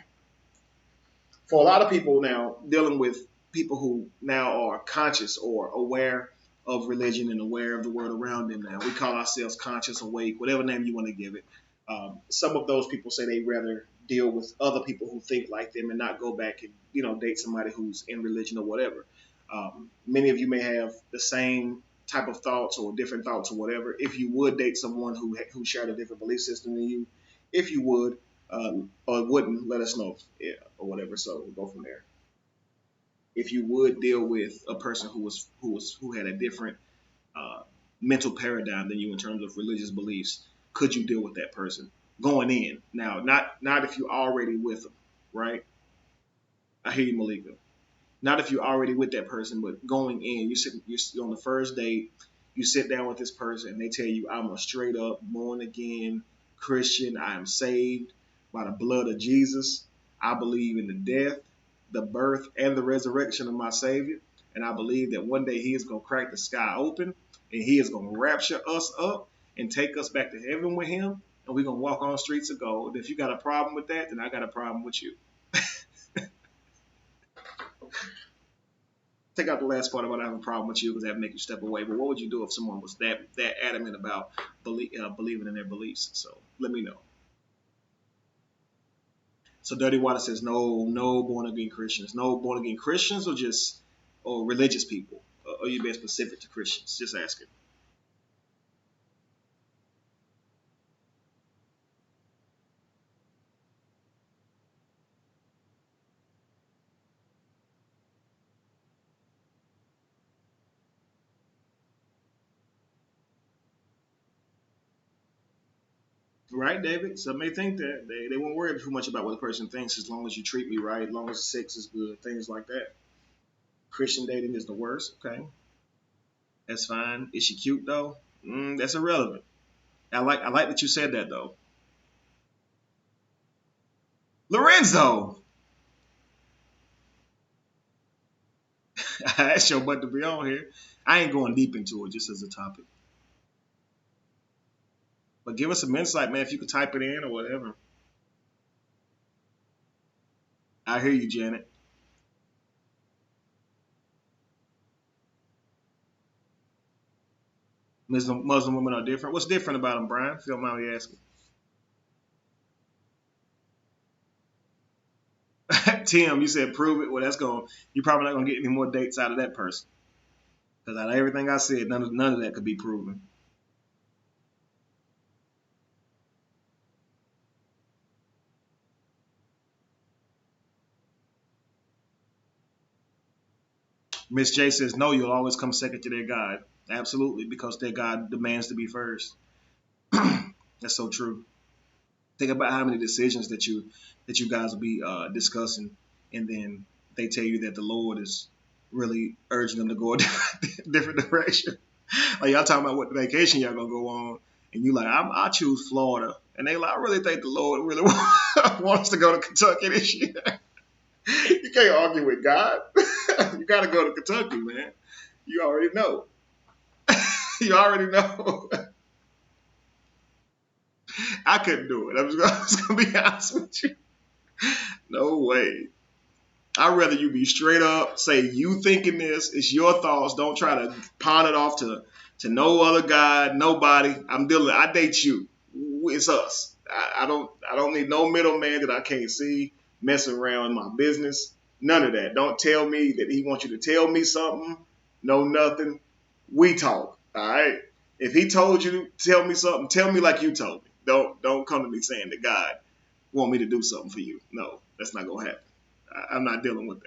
For a lot of people now, dealing with people who now are conscious or aware of religion and aware of the world around them now, we call ourselves conscious, awake, whatever name you want to give it. Some of those people say they rather deal with other people who think like them and not go back and date somebody who's in religion or whatever. Many of you may have the same type of thoughts or different thoughts or whatever. If you would date someone who shared a different belief system than you, if you would or wouldn't, let us know, yeah, or whatever. So we'll go from there. If you would deal with a person who had a different mental paradigm than you in terms of religious beliefs, could you deal with that person going in? Now, not if you're already with them, right? I hear you, Malika. Not if you're already with that person, but going in, you're on the first date, you sit down with this person and they tell you, I'm a straight up born again Christian. I am saved by the blood of Jesus. I believe in the death, the birth, and the resurrection of my Savior. And I believe that one day he is going to crack the sky open and he is going to rapture us up and take us back to heaven with him. And we're going to walk on streets of gold. If you got a problem with that, then I got a problem with you. Take out the last part about I have a problem with you because that would make you step away. But what would you do if someone was that adamant about believing in their beliefs? So let me know. So Dirty Water says no born again Christians. No born again Christians or religious people? Or are you being specific to Christians? Just asking. Right, David? Some may think that. They won't worry too much about what the person thinks as long as you treat me right, as long as the sex is good, things like that. Christian dating is the worst. Okay. That's fine. Is she cute though? That's irrelevant. I like that you said that though. Lorenzo! I asked your butt to be on here. I ain't going deep into it just as a topic. But give us some insight, man, if you could type it in or whatever. I hear you, Janet. Muslim women are different. What's different about them, Brian? If you don't mind me asking. Tim, you said prove it. Well, you're probably not gonna get any more dates out of that person. Because out of everything I said, none of that could be proven. Miss J says, no, you'll always come second to their God. Absolutely, because their God demands to be first. That's so true. Think about how many decisions that you guys will be discussing, and then they tell you that the Lord is really urging them to go a different direction. Like y'all talking about what vacation y'all gonna go on, and you like, I choose Florida, and they like, I really think the Lord really wants to go to Kentucky this year. You can't argue with God. You got to go to Kentucky, man. You already know. You already know. I couldn't do it. I'm just going to be honest with you. No way. I'd rather you be straight up, say you thinking this, it's your thoughts. Don't try to pawn it off to no other guy, nobody. I date you. It's us. I don't need no middleman that I can't see messing around in my business. None of that. Don't tell me that he wants you to tell me something. No, nothing. We talk. All right. If he told you to tell me something, tell me like you told me. Don't come to me saying that God want me to do something for you. No, that's not gonna happen. I'm not dealing with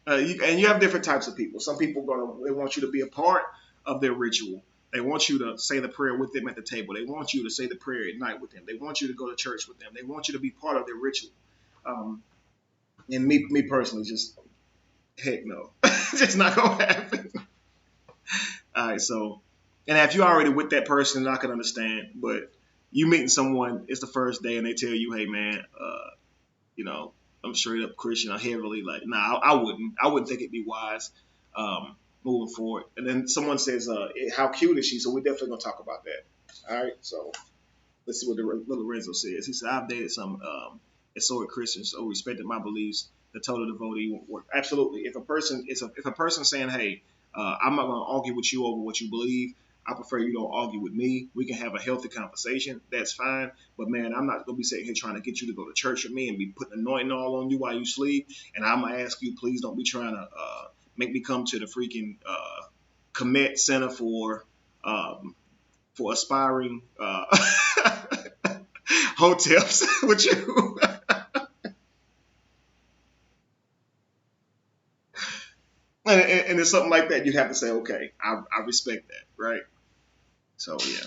that. And you have different types of people. Some people they want you to be a part of their ritual. They want you to say the prayer with them at the table. They want you to say the prayer at night with them. They want you to go to church with them. They want you to be part of their ritual. And me personally, just heck no, just not gonna happen. All right, so, and if you're already with that person, I can understand. But you meeting someone, it's the first day, and they tell you, hey man, I'm straight up Christian. I heavily like, nah, I wouldn't think it'd be wise moving forward. And then someone says, how cute is she? So we're definitely gonna talk about that. All right, so let's see what the little Renzo says. He said, I've dated some assorted Christians who respected my beliefs. The total devotee won't work. Absolutely. If a person saying, hey, I'm not gonna argue with you over what you believe. I prefer you don't argue with me. We can have a healthy conversation. That's fine. But man, I'm not gonna be sitting here trying to get you to go to church with me and be putting anointing all on you while you sleep. And I'm gonna ask you, please don't be trying to make me come to the freaking commit center for aspiring hotels with you. and it's something like that. You have to say, okay, I respect that, right? So yeah.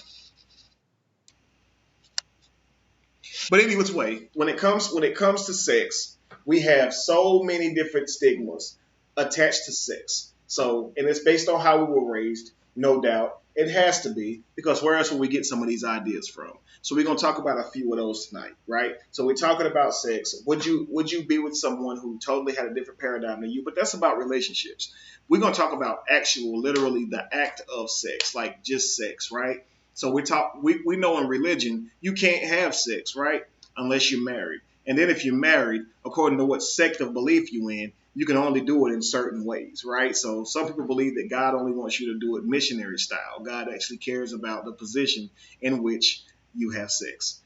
But any which way, when it comes to sex, we have so many different stigmas attached to sex. So, and it's based on how we were raised, no doubt. It has to be, because where else will we get some of these ideas from? So we're gonna talk about a few of those tonight, right? So we're talking about sex. Would you be with someone who totally had a different paradigm than you? But that's about relationships. We're gonna talk about actual, literally the act of sex, like just sex, right? So we know in religion you can't have sex, right? Unless you're married. And then if you're married, according to what sect of belief you in, you can only do it in certain ways, right? So some people believe that God only wants you to do it missionary style. God actually cares about the position in which you have sex.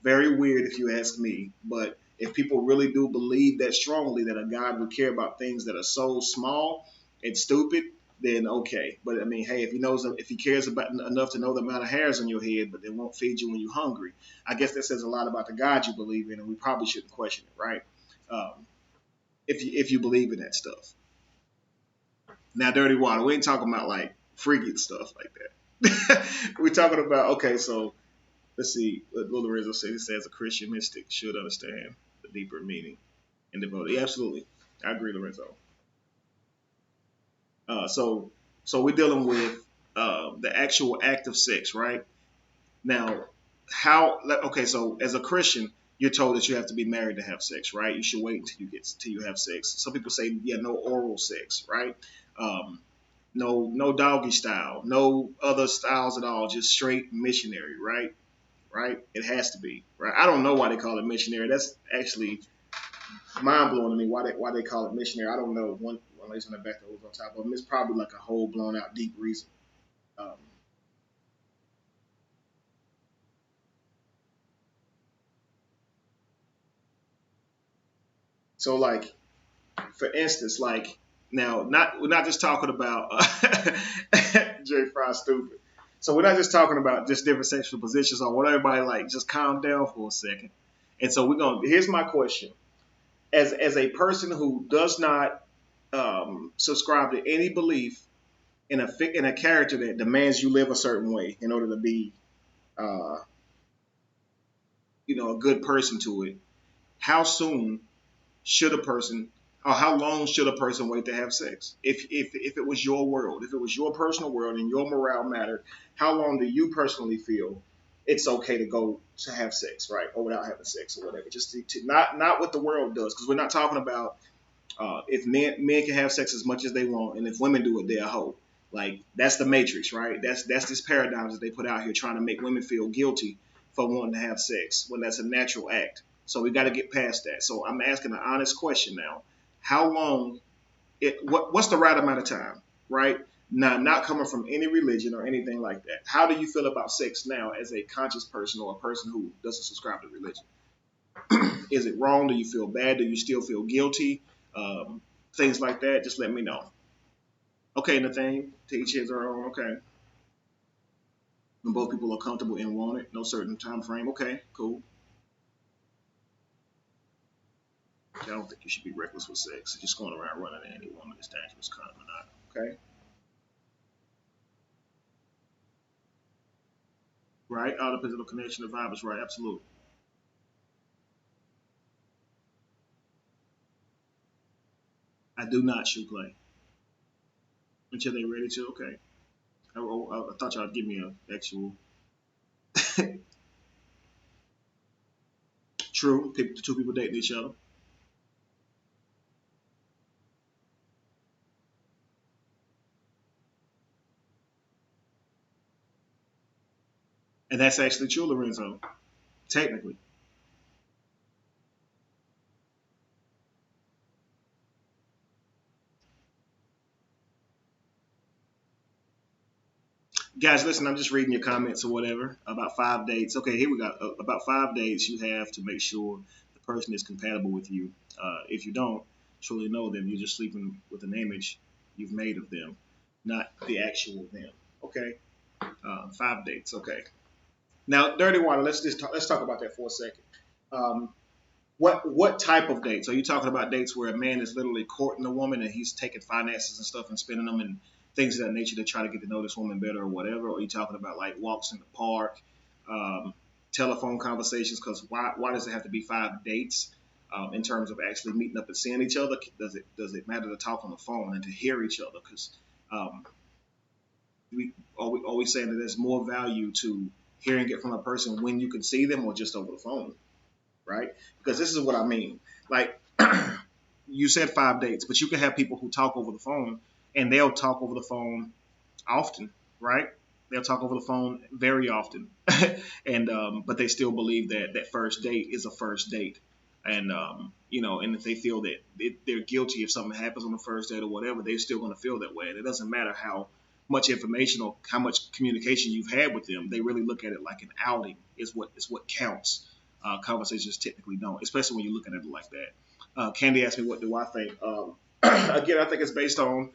Very weird if you ask me, but if people really do believe that strongly that a God would care about things that are so small and stupid, then okay. But I mean, hey, if he cares about enough to know the amount of hairs on your head, but they won't feed you when you're hungry, I guess that says a lot about the God you believe in, and we probably shouldn't question it, right? If you believe in that stuff. Now, dirty water, we ain't talking about like freaky stuff like that. We're talking about, okay, so let's see what Little Rizzo says. He says a Christian mystic should understand the deeper meaning and devotee. Yeah, absolutely. I agree, Lorenzo. So we're dealing with the actual act of sex, right? Now, so as a Christian, you're told that you have to be married to have sex, right? You should wait until you have sex. Some people say, yeah, no oral sex, right? No doggy style, no other styles at all, just straight missionary, right? Right? It has to be, right? I don't know why they call it missionary. That's actually mind blowing to me. Why they call it missionary? I don't know. One lays on the back, the other on top of them. It's probably like a whole blown out deep reason. So like, for instance, like now, we're not just talking about J. Fry stupid. So we're not just talking about just different sexual positions. I want everybody like just calm down for a second. And so here's my question: as a person who does not subscribe to any belief in a character that demands you live a certain way in order to be, a good person to it, how soon should a person, or how long should a person wait to have sex? If it was your world, if it was your personal world and your morale mattered, how long do you personally feel it's okay to go to have sex, right? Or without having sex or whatever. Just to not what the world does, because we're not talking about if men can have sex as much as they want, and if women do it, they're a hoe. Like that's the matrix, right? That's this paradigm that they put out here trying to make women feel guilty for wanting to have sex when that's a natural act. So we got to get past that. So I'm asking an honest question now. How long? What's the right amount of time? Right? Now, not coming from any religion or anything like that. How do you feel about sex now as a conscious person or a person who doesn't subscribe to religion? Is it wrong? Do you feel bad? Do you still feel guilty? Things like that. Just let me know. Okay, Nathaniel, to each his or own. Okay. When both people are comfortable and want it, no certain time frame. Okay, cool. I don't think you should be reckless with sex. Just going around running at any woman is dangerous, kind of not. Okay? Right? All the physical connection, the vibe is right. Absolutely. I do not shoot play. Until they're ready to. Okay. I thought y'all would give me an actual. True. Two people dating each other. And that's actually true, Lorenzo, technically. Guys, listen, I'm just reading your comments or whatever about 5 dates. Okay, here we go. About 5 dates you have to make sure the person is compatible with you. If you don't truly know them, you're just sleeping with an image you've made of them, not the actual them. Okay, 5 dates. Okay. Now, dirty water. Let's talk about that for a second. Um, what type of dates? Are you talking about dates where a man is literally courting a woman and he's taking finances and stuff and spending them and things of that nature to try to get to know this woman better or whatever? Or are you talking about like walks in the park, telephone conversations? Because why does it have to be 5 dates in terms of actually meeting up and seeing each other? Does it matter to talk on the phone and to hear each other? Because are we saying that there's more value to hearing it from a person when you can see them or just over the phone? Right? Because this is what I mean. Like you said 5 dates, but you can have people who talk over the phone and they'll talk over the phone often, right? They'll talk over the phone very often, and but they still believe that that first date is a first date, and and if they feel that they're guilty if something happens on the first date or whatever, they're still going to feel that way. And it doesn't matter how much information or how much communication you've had with them. They really look at it like an outing is what counts. Conversations typically don't, especially when you're looking at it like that. Candy asked me, what do I think? Again, I think it's based on,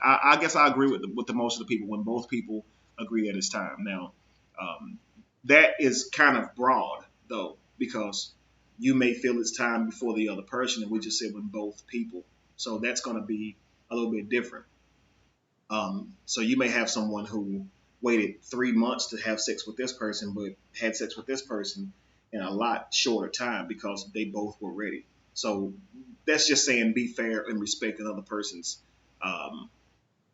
I guess I agree with the most of the people when both people agree that it's time. Now, that is kind of broad, though, because you may feel it's time before the other person, and we just said when both people. So that's going to be a little bit different. So you may have someone who waited 3 months to have sex with this person, but had sex with this person in a lot shorter time because they both were ready. So that's just saying be fair and respect another person's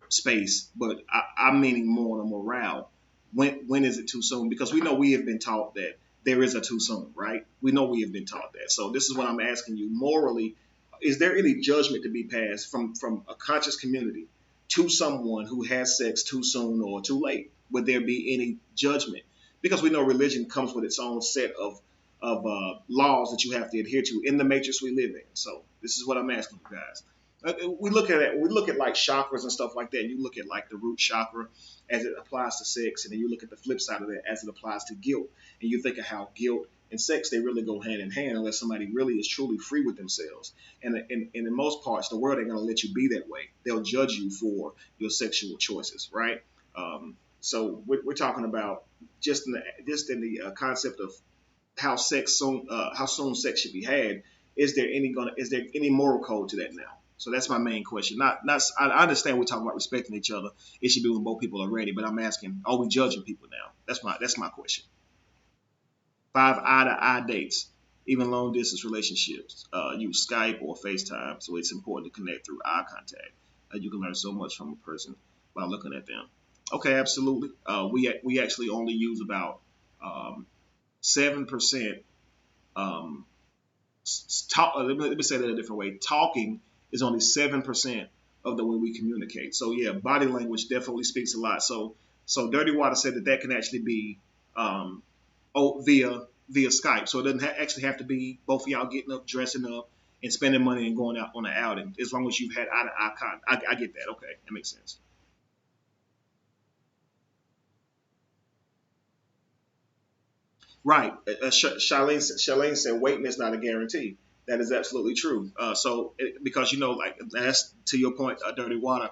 space. But I'm meaning more on the morale. When is it too soon? Because we know we have been taught that there is a too soon, right? We know we have been taught that. So this is what I'm asking you. Morally, is there any judgment to be passed from a conscious community to someone who has sex too soon or too late? Would there be any judgment? Because we know religion comes with its own set of laws that you have to adhere to in the matrix we live in. So this is what I'm asking you guys. We look at it. We look at like chakras and stuff like that. And you look at like the root chakra as it applies to sex, and then you look at the flip side of that as it applies to guilt. And you think of how guilt and sex, they really go hand in hand unless somebody really is truly free with themselves. And in most parts, the world ain't gonna let you be that way. They'll judge you for your sexual choices, right? So we're talking about just in the concept of how soon sex should be had. Is there any moral code to that now? So that's my main question. I understand we're talking about respecting each other. It should be when both people are ready. But I'm asking, are we judging people now? That's my question. 5 eye-to-eye dates, even long-distance relationships. Use Skype or FaceTime, so it's important to connect through eye contact. You can learn so much from a person by looking at them. Okay, absolutely. We actually only use about 7%. Let me say that a different way. Talking is only 7% of the way we communicate. So yeah, body language definitely speaks a lot. So Dirty Water said that can actually be via Skype. So it doesn't actually have to be both of y'all getting up, dressing up, and spending money and going out on an outing. As long as you've had eye-to-eye contact. I get that. Okay, that makes sense. Right. Charlene said waiting is not a guarantee. That is absolutely true. Because like that's to your point, Dirty Water.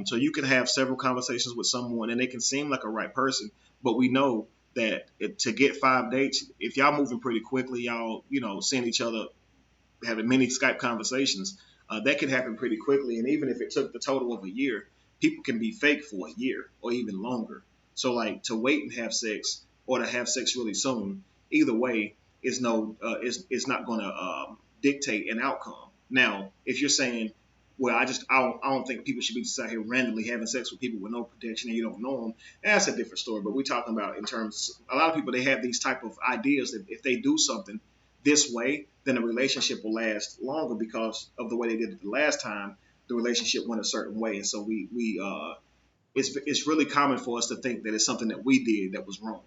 So you can have several conversations with someone and they can seem like a right person, but we know that to get 5 dates, if y'all moving pretty quickly, y'all seeing each other, having many Skype conversations, that can happen pretty quickly. And even if it took the total of a year, people can be fake for a year or even longer. So like to wait and have sex or to have sex really soon, either way is not going to dictate an outcome. Now, if you're saying, well, I don't think people should be just out here randomly having sex with people with no protection and you don't know them, that's a different story. But we're talking about in terms, a lot of people, they have these type of ideas that if they do something this way, then the relationship will last longer because of the way they did it the last time. The relationship went a certain way, and so we it's really common for us to think that it's something that we did that was wrong.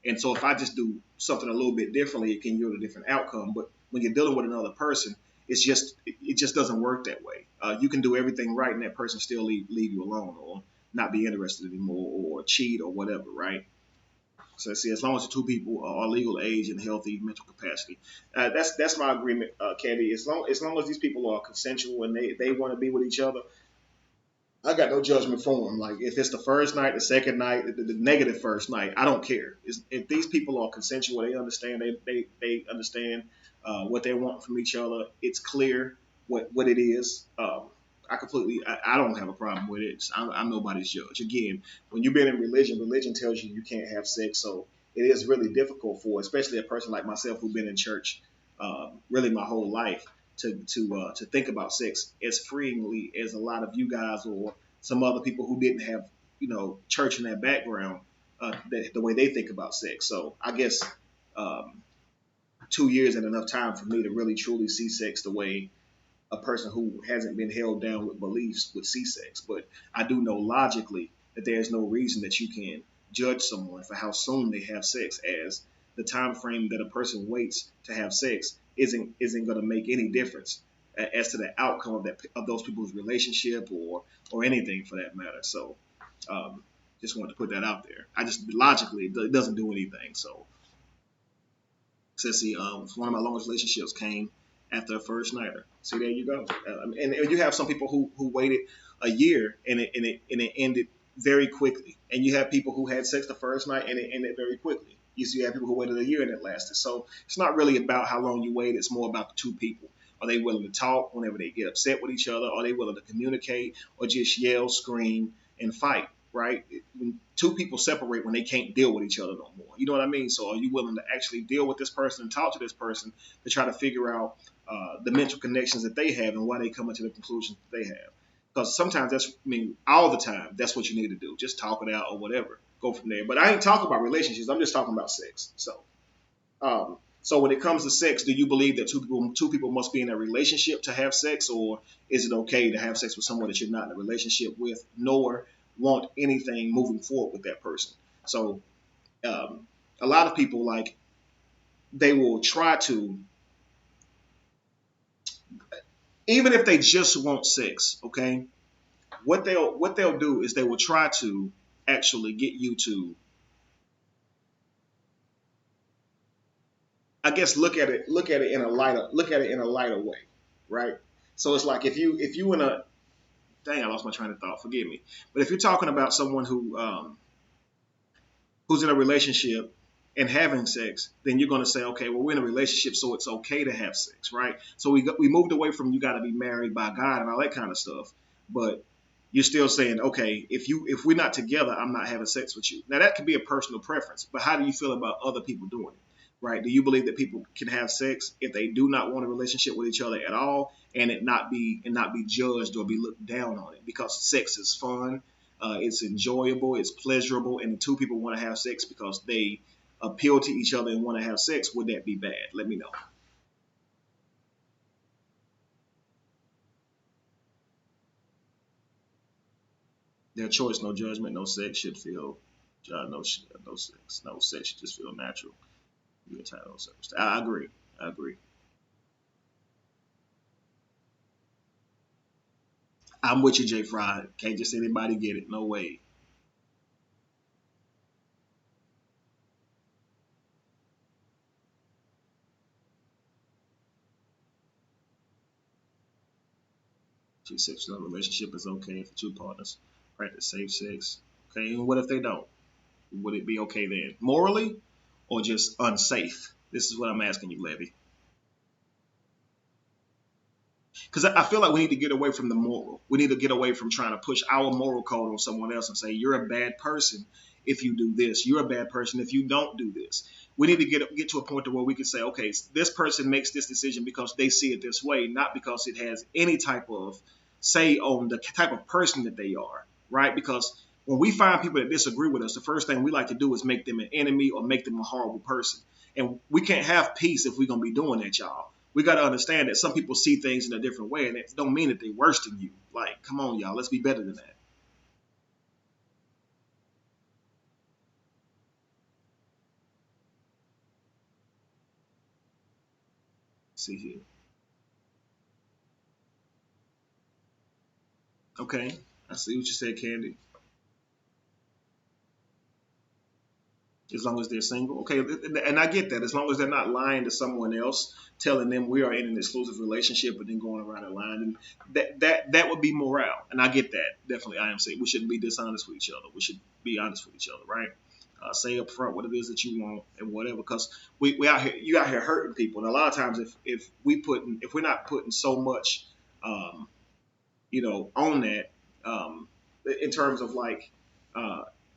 And so if I just do something a little bit differently, it can yield a different outcome. But when you're dealing with another person, it just doesn't work that way. You can do everything right, and that person still leave you alone, or not be interested anymore, or cheat, or whatever, right? So see, as long as the two people are legal age and healthy mental capacity, that's my agreement, Candy. As long as these people are consensual and they want to be with each other, I got no judgment for them. Like if it's the first night, the second night, the negative first night, I don't care. If these people are consensual, they understand. They understand what they want from each other. It's clear what it is. I don't have a problem with it. I'm nobody's judge. Again, when you've been in religion tells you can't have sex. So it is really difficult for, especially a person like myself who's been in church really my whole life, to think about sex as freely as a lot of you guys or some other people who didn't have church in their background, the way they think about sex. So I guess 2 years ain't enough time for me to really truly see sex the way a person who hasn't been held down with beliefs would see sex. But I do know logically that there's no reason that you can judge someone for how soon they have sex, as the time frame that a person waits to have sex isn't going to make any difference as to the outcome of those people's relationship or anything for that matter. So just wanted to put that out there. I just logically it doesn't do anything. So see, one of my longest relationships came after a first nighter. See, there you go. And you have some people who waited a year and it ended very quickly. And you have people who had sex the first night and it ended very quickly. You have people who waited a year and it lasted. So it's not really about how long you wait. It's more about the two people. Are they willing to talk whenever they get upset with each other? Are they willing to communicate or just yell, scream, and fight? Right? When two people separate when they can't deal with each other no more. You know what I mean? So are you willing to actually deal with this person and talk to this person to try to figure out the mental connections that they have and why they come into the conclusions that they have? Because sometimes all the time, that's what you need to do. Just talk it out or whatever. Go from there. But I ain't talking about relationships. I'm just talking about sex. So when it comes to sex, do you believe that two people must be in a relationship to have sex, or is it okay to have sex with someone that you're not in a relationship with, nor want anything moving forward with that person? So a lot of people, they will try to, even if they just want sex, okay, what they'll do is they will try to actually get you to, I guess, look at it in a lighter way, right? So it's like if you in a, dang, I lost my train of thought, forgive me. But if you're talking about someone who's in a relationship and having sex, then you're going to say, okay, well, we're in a relationship, so it's okay to have sex, right? So we moved away from you got to be married by God and all that kind of stuff. But you're still saying, okay, if we're not together, I'm not having sex with you. Now that could be a personal preference, but how do you feel about other people doing it? Right? Do you believe that people can have sex if they do not want a relationship with each other at all, and not be judged or be looked down on it? Because sex is fun, it's enjoyable, it's pleasurable, and the two people want to have sex because they appeal to each other and want to have sex. Would that be bad? Let me know. Their choice, no judgment, no sex should feel no sex, no sex should just feel natural. I agree. I'm with you, Jay Fry. Can't just anybody get it. No way. Sexual relationship is okay if the two partners practice safe sex. Okay, and what if they don't? Would it be okay then? Morally or just unsafe? This is what I'm asking you, Levy. Because I feel like we need to get away from the moral. We need to get away from trying to push our moral code on someone else and say, you're a bad person if you do this. You're a bad person if you don't do this. We need to get to a point where we can say, okay, this person makes this decision because they see it this way, not because it has any type of say on the type of person that they are, right? Because when we find people that disagree with us, the first thing we like to do is make them an enemy or make them a horrible person. And we can't have peace if we're going to be doing that, y'all. We got to understand that some people see things in a different way, and it don't mean that they're worse than you. Like, come on, y'all, let's be better than that. see here. Okay, I see what you said, Candy. As long as they're single, okay, and I get that. As long as they're not lying to someone else, telling them we are in an exclusive relationship, and then going around and lying, and that would be morale, and I get that. Definitely, I am saying we shouldn't be dishonest with each other. We should be honest with each other, right? Say up front what it is that you want and whatever, because we out here, you out here hurting people, and a lot of times if we're not putting so much, on that, in terms of like,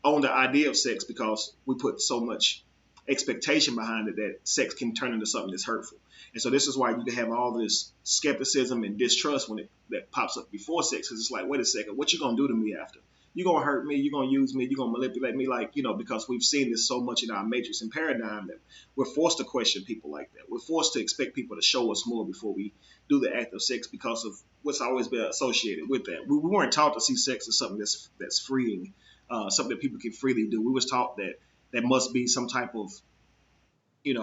on the idea of sex, because we put so much expectation behind it that sex can turn into something that's hurtful. And so this is why you can have all this skepticism and distrust when that pops up before sex, because it's like, wait a second, what you gonna do to me after? You gonna hurt me? You gonna use me? You gonna manipulate me? Like, because we've seen this so much in our matrix and paradigm that we're forced to question people like that. We're forced to expect people to show us more before we do the act of sex because of what's always been associated with that. We weren't taught to see sex as something that's freeing, something that people can freely do. We was taught that there must be some type of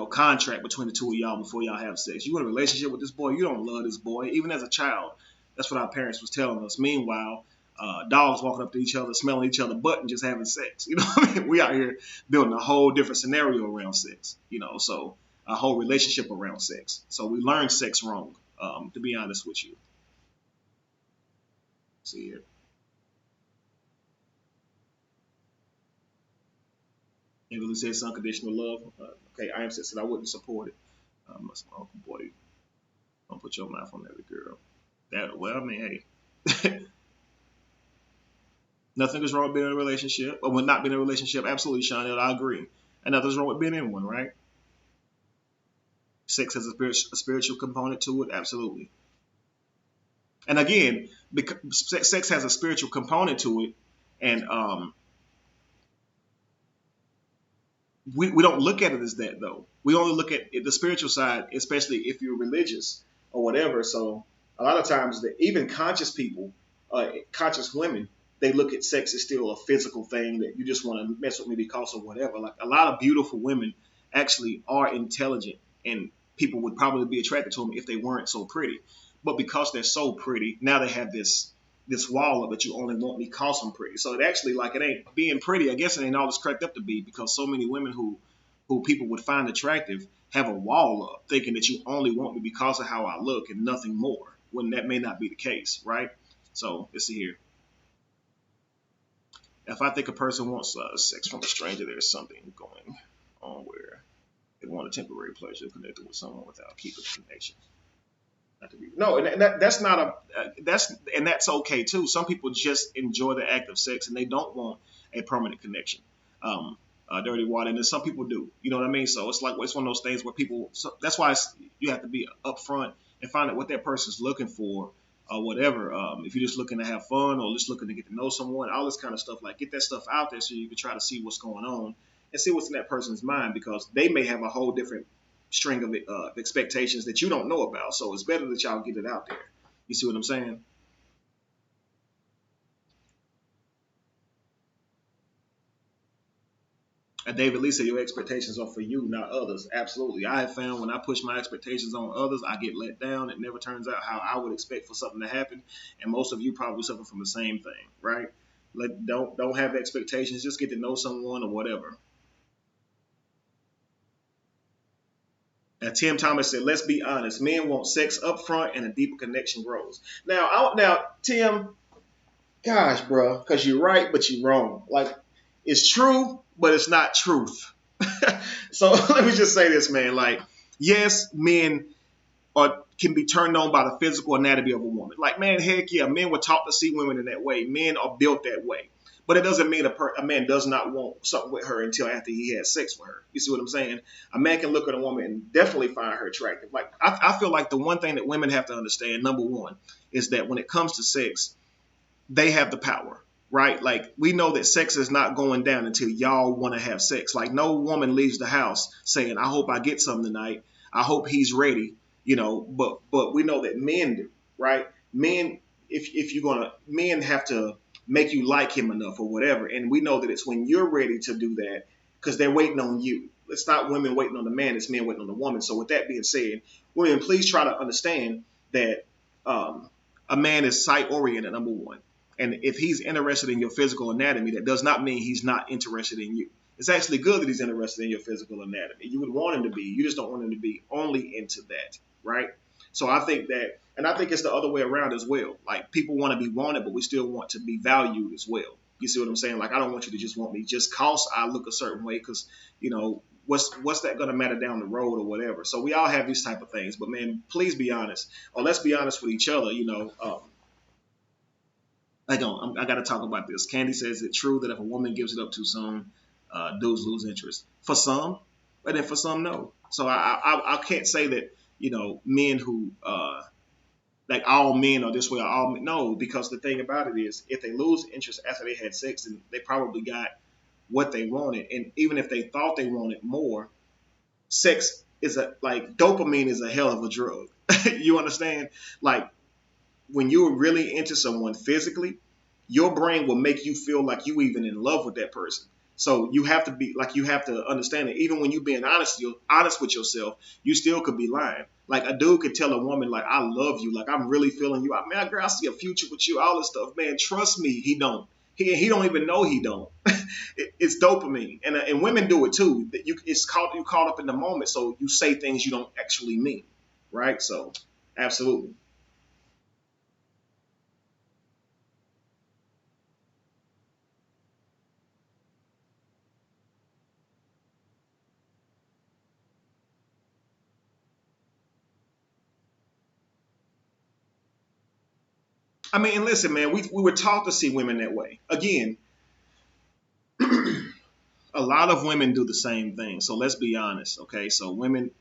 contract between the two of y'all before y'all have sex. You in a relationship with this boy, you don't love this boy. Even as a child, that's what our parents was telling us. Meanwhile, dogs walking up to each other, smelling each other butt and just having sex. What I mean? We out here building a whole different scenario around sex, so a whole relationship around sex. So we learned sex wrong, to be honest with you. See here. And really says unconditional love. Okay, I am said I wouldn't support it. That's my uncle boy. Don't put your mouth on every girl. I mean, hey. Nothing is wrong with being in a relationship, or with not being in a relationship. Absolutely, Sean, I agree. And nothing's wrong with being in one, right? Sex has a spiritual component to it, absolutely. And again, because sex has a spiritual component to it, and we don't look at it as that, though. We only look at the spiritual side, especially if you're religious or whatever. So a lot of times, even conscious people, conscious women, they look at sex as still a physical thing that you just want to mess with me because of whatever. Like a lot of beautiful women actually are intelligent, and people would probably be attracted to them if they weren't so pretty. But because they're so pretty, now they have this wall up that you only want me because I'm pretty. So it actually, like, it ain't being pretty. I guess it ain't all it's cracked up to be, because so many women who people would find attractive have a wall up, thinking that you only want me because of how I look and nothing more, when that may not be the case, right? So let's see here. If I think a person wants sex from a stranger, there's something going on where they want a temporary pleasure connected with someone without keeping the connection. No, and that's not that's okay too. Some people just enjoy the act of sex and they don't want a permanent connection. Dirty water, and then some people do. You know what I mean? So it's one of those things where people. So that's why you have to be upfront and find out what that person's looking for, or whatever. If you're just looking to have fun or just looking to get to know someone, all this kind of stuff. Like, get that stuff out there so you can try to see what's going on and see what's in that person's mind, because they may have a whole different string of expectations that you don't know about. So it's better that y'all get it out there. You see what I'm saying? And David Lee said your expectations are for you, not others. Absolutely. I have found when I push my expectations on others, I get let down. It never turns out how I would expect for something to happen. And most of you probably suffer from the same thing, right? Don't have expectations. Just get to know someone or whatever. Tim Thomas said, let's be honest. Men want sex up front and a deeper connection grows. Now, Tim, gosh, bro, because you're right, but you're wrong. Like, it's true, but it's not truth. So let me just say this, man. Like, yes, men can be turned on by the physical anatomy of a woman. Like, man, heck yeah, men were taught to see women in that way. Men are built that way. But it doesn't mean a man does not want something with her until after he has sex with her. You see what I'm saying? A man can look at a woman and definitely find her attractive. Like, I feel like the one thing that women have to understand, number one, is that when it comes to sex, they have the power, right? Like, we know that sex is not going down until y'all want to have sex. Like, no woman leaves the house saying, I hope I get some tonight. I hope he's ready, but we know that men do, right? Men, men have to make you like him enough or whatever. And we know that it's when you're ready to do that, because they're waiting on you. it's not women waiting on the man, it's men waiting on the woman. So with that being said, women, please try to understand that a man is sight oriented, number one. And if he's interested in your physical anatomy, that does not mean he's not interested in you. It's actually good that he's interested in your physical anatomy. You would want him to be. You just don't want him to be only into that, right? So I think that, and I think it's the other way around as well. Like, people want to be wanted, but we still want to be valued as well. You see what I'm saying? Like, I don't want you to just want me just cause I look a certain way, because, you know, what's that going to matter down the road or whatever? So we all have these type of things. But, man, please be honest. Or let's be honest with each other, you know. I got to talk about this. Candy says, is it true that if a woman gives it up too soon, dudes lose interest? For some, but then for some, no. So I can't say that, you know, men who, like all men are this way, or all men. No, because the thing about it is, if they lose interest after they had sex, then they probably got what they wanted. And even if they thought they wanted more, sex is dopamine is a hell of a drug. You understand? Like, when you're really into someone physically, your brain will make you feel like you even in love with that person. So you have to understand that even when you're being honest with yourself, you still could be lying. Like, a dude could tell a woman, like, I love you, like, I'm really feeling you. Man, girl, I see a future with you, all this stuff. Man, trust me, he don't. He don't even know he don't. It's dopamine, and women do it too. You caught up in the moment, so you say things you don't actually mean, right? So, absolutely. I mean, and listen, man, we were taught to see women that way. Again, a lot of women do the same thing. So let's be honest, okay? So women,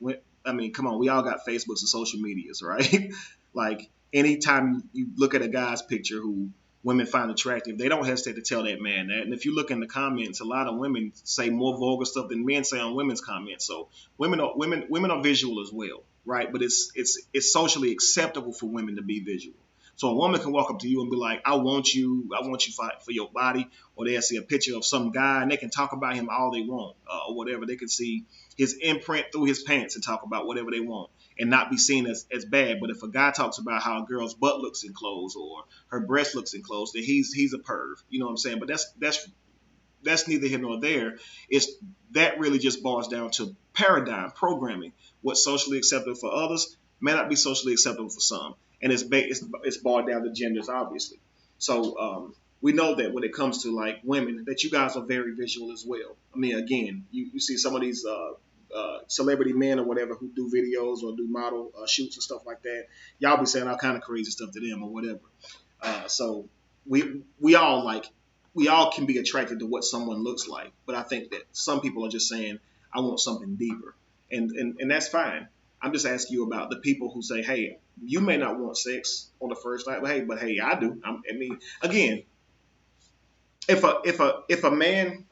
I mean, come on, we all got Facebooks and social medias, right? Like, anytime you look at a guy's picture who women find attractive, they don't hesitate to tell that man that. And if you look in the comments, a lot of women say more vulgar stuff than men say on women's comments. So women are visual as well, right? But it's socially acceptable for women to be visual. So a woman can walk up to you and be like, I want you for your body. Or they'll see a picture of some guy and they can talk about him all they want, or whatever. They can see his imprint through his pants and talk about whatever they want and not be seen as bad. But if a guy talks about how a girl's butt looks in clothes or her breast looks in clothes, then he's a perv. You know what I'm saying? But that's neither here nor there. That really just boils down to paradigm programming. What's socially acceptable for others may not be socially acceptable for some. And it's boiled down to genders, obviously. So we know that when it comes to, like, women, that you guys are very visual as well. I mean, again, you see some of these celebrity men or whatever who do videos or do model shoots and stuff like that. Y'all be saying all kind of crazy stuff to them or whatever. So we all can be attracted to what someone looks like. But I think that some people are just saying, I want something deeper. And that's fine. I'm just asking you about the people who say, hey, you may not want sex on the first night, but hey, I do. I mean, again, if a man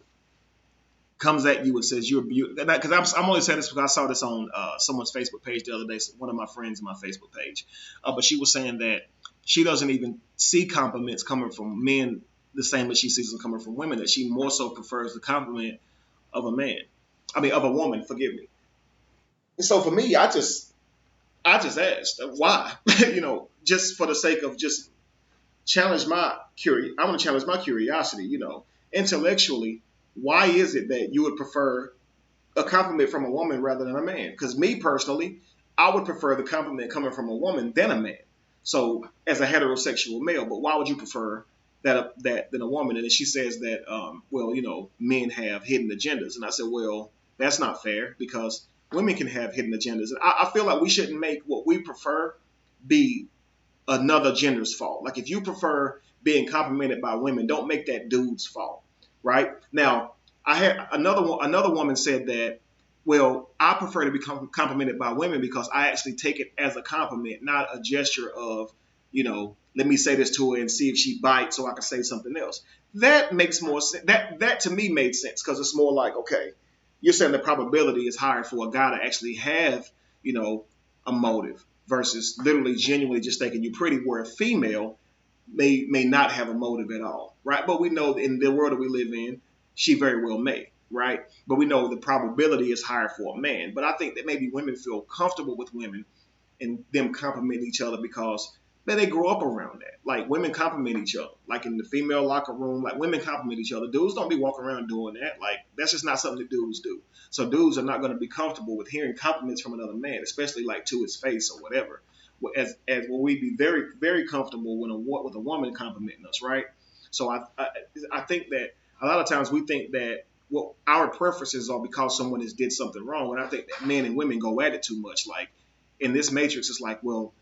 comes at you and says you're beautiful, because I'm only saying this because I saw this on someone's Facebook page the other day, one of my friends in my Facebook page, but she was saying that she doesn't even see compliments coming from men the same as she sees them coming from women, that she more so prefers the compliment of a woman, forgive me. So for me, I just asked why, just for the sake of just challenge my I want to challenge my curiosity, intellectually. Why is it that you would prefer a compliment from a woman rather than a man? Because me personally, I would prefer the compliment coming from a woman than a man. So as a heterosexual male, but why would you prefer that than a woman? And then she says that, men have hidden agendas. And I said, well, that's not fair because women can have hidden agendas. And I feel like we shouldn't make what we prefer be another gender's fault. Like, if you prefer being complimented by women, don't make that dude's fault, right? Now, I had another woman said that, well, I prefer to be complimented by women because I actually take it as a compliment, not a gesture of, let me say this to her and see if she bites so I can say something else. That makes more sense. That to me made sense because it's more like, okay, you're saying the probability is higher for a guy to actually have, a motive versus literally genuinely just thinking you're pretty, where a female may not have a motive at all, right? But we know in the world that we live in, she very well may, right? But we know the probability is higher for a man. But I think that maybe women feel comfortable with women and them compliment each other because man, they grow up around that. Like women compliment each other. Like in the female locker room, like women compliment each other. Dudes don't be walking around doing that. Like that's just not something that dudes do. So dudes are not going to be comfortable with hearing compliments from another man, especially like to his face or whatever. As will we be very very comfortable when with a woman complimenting us, right? So I think that a lot of times we think that well our preferences are because someone has did something wrong, and I think that men and women go at it too much. Like in this matrix, it's like, well,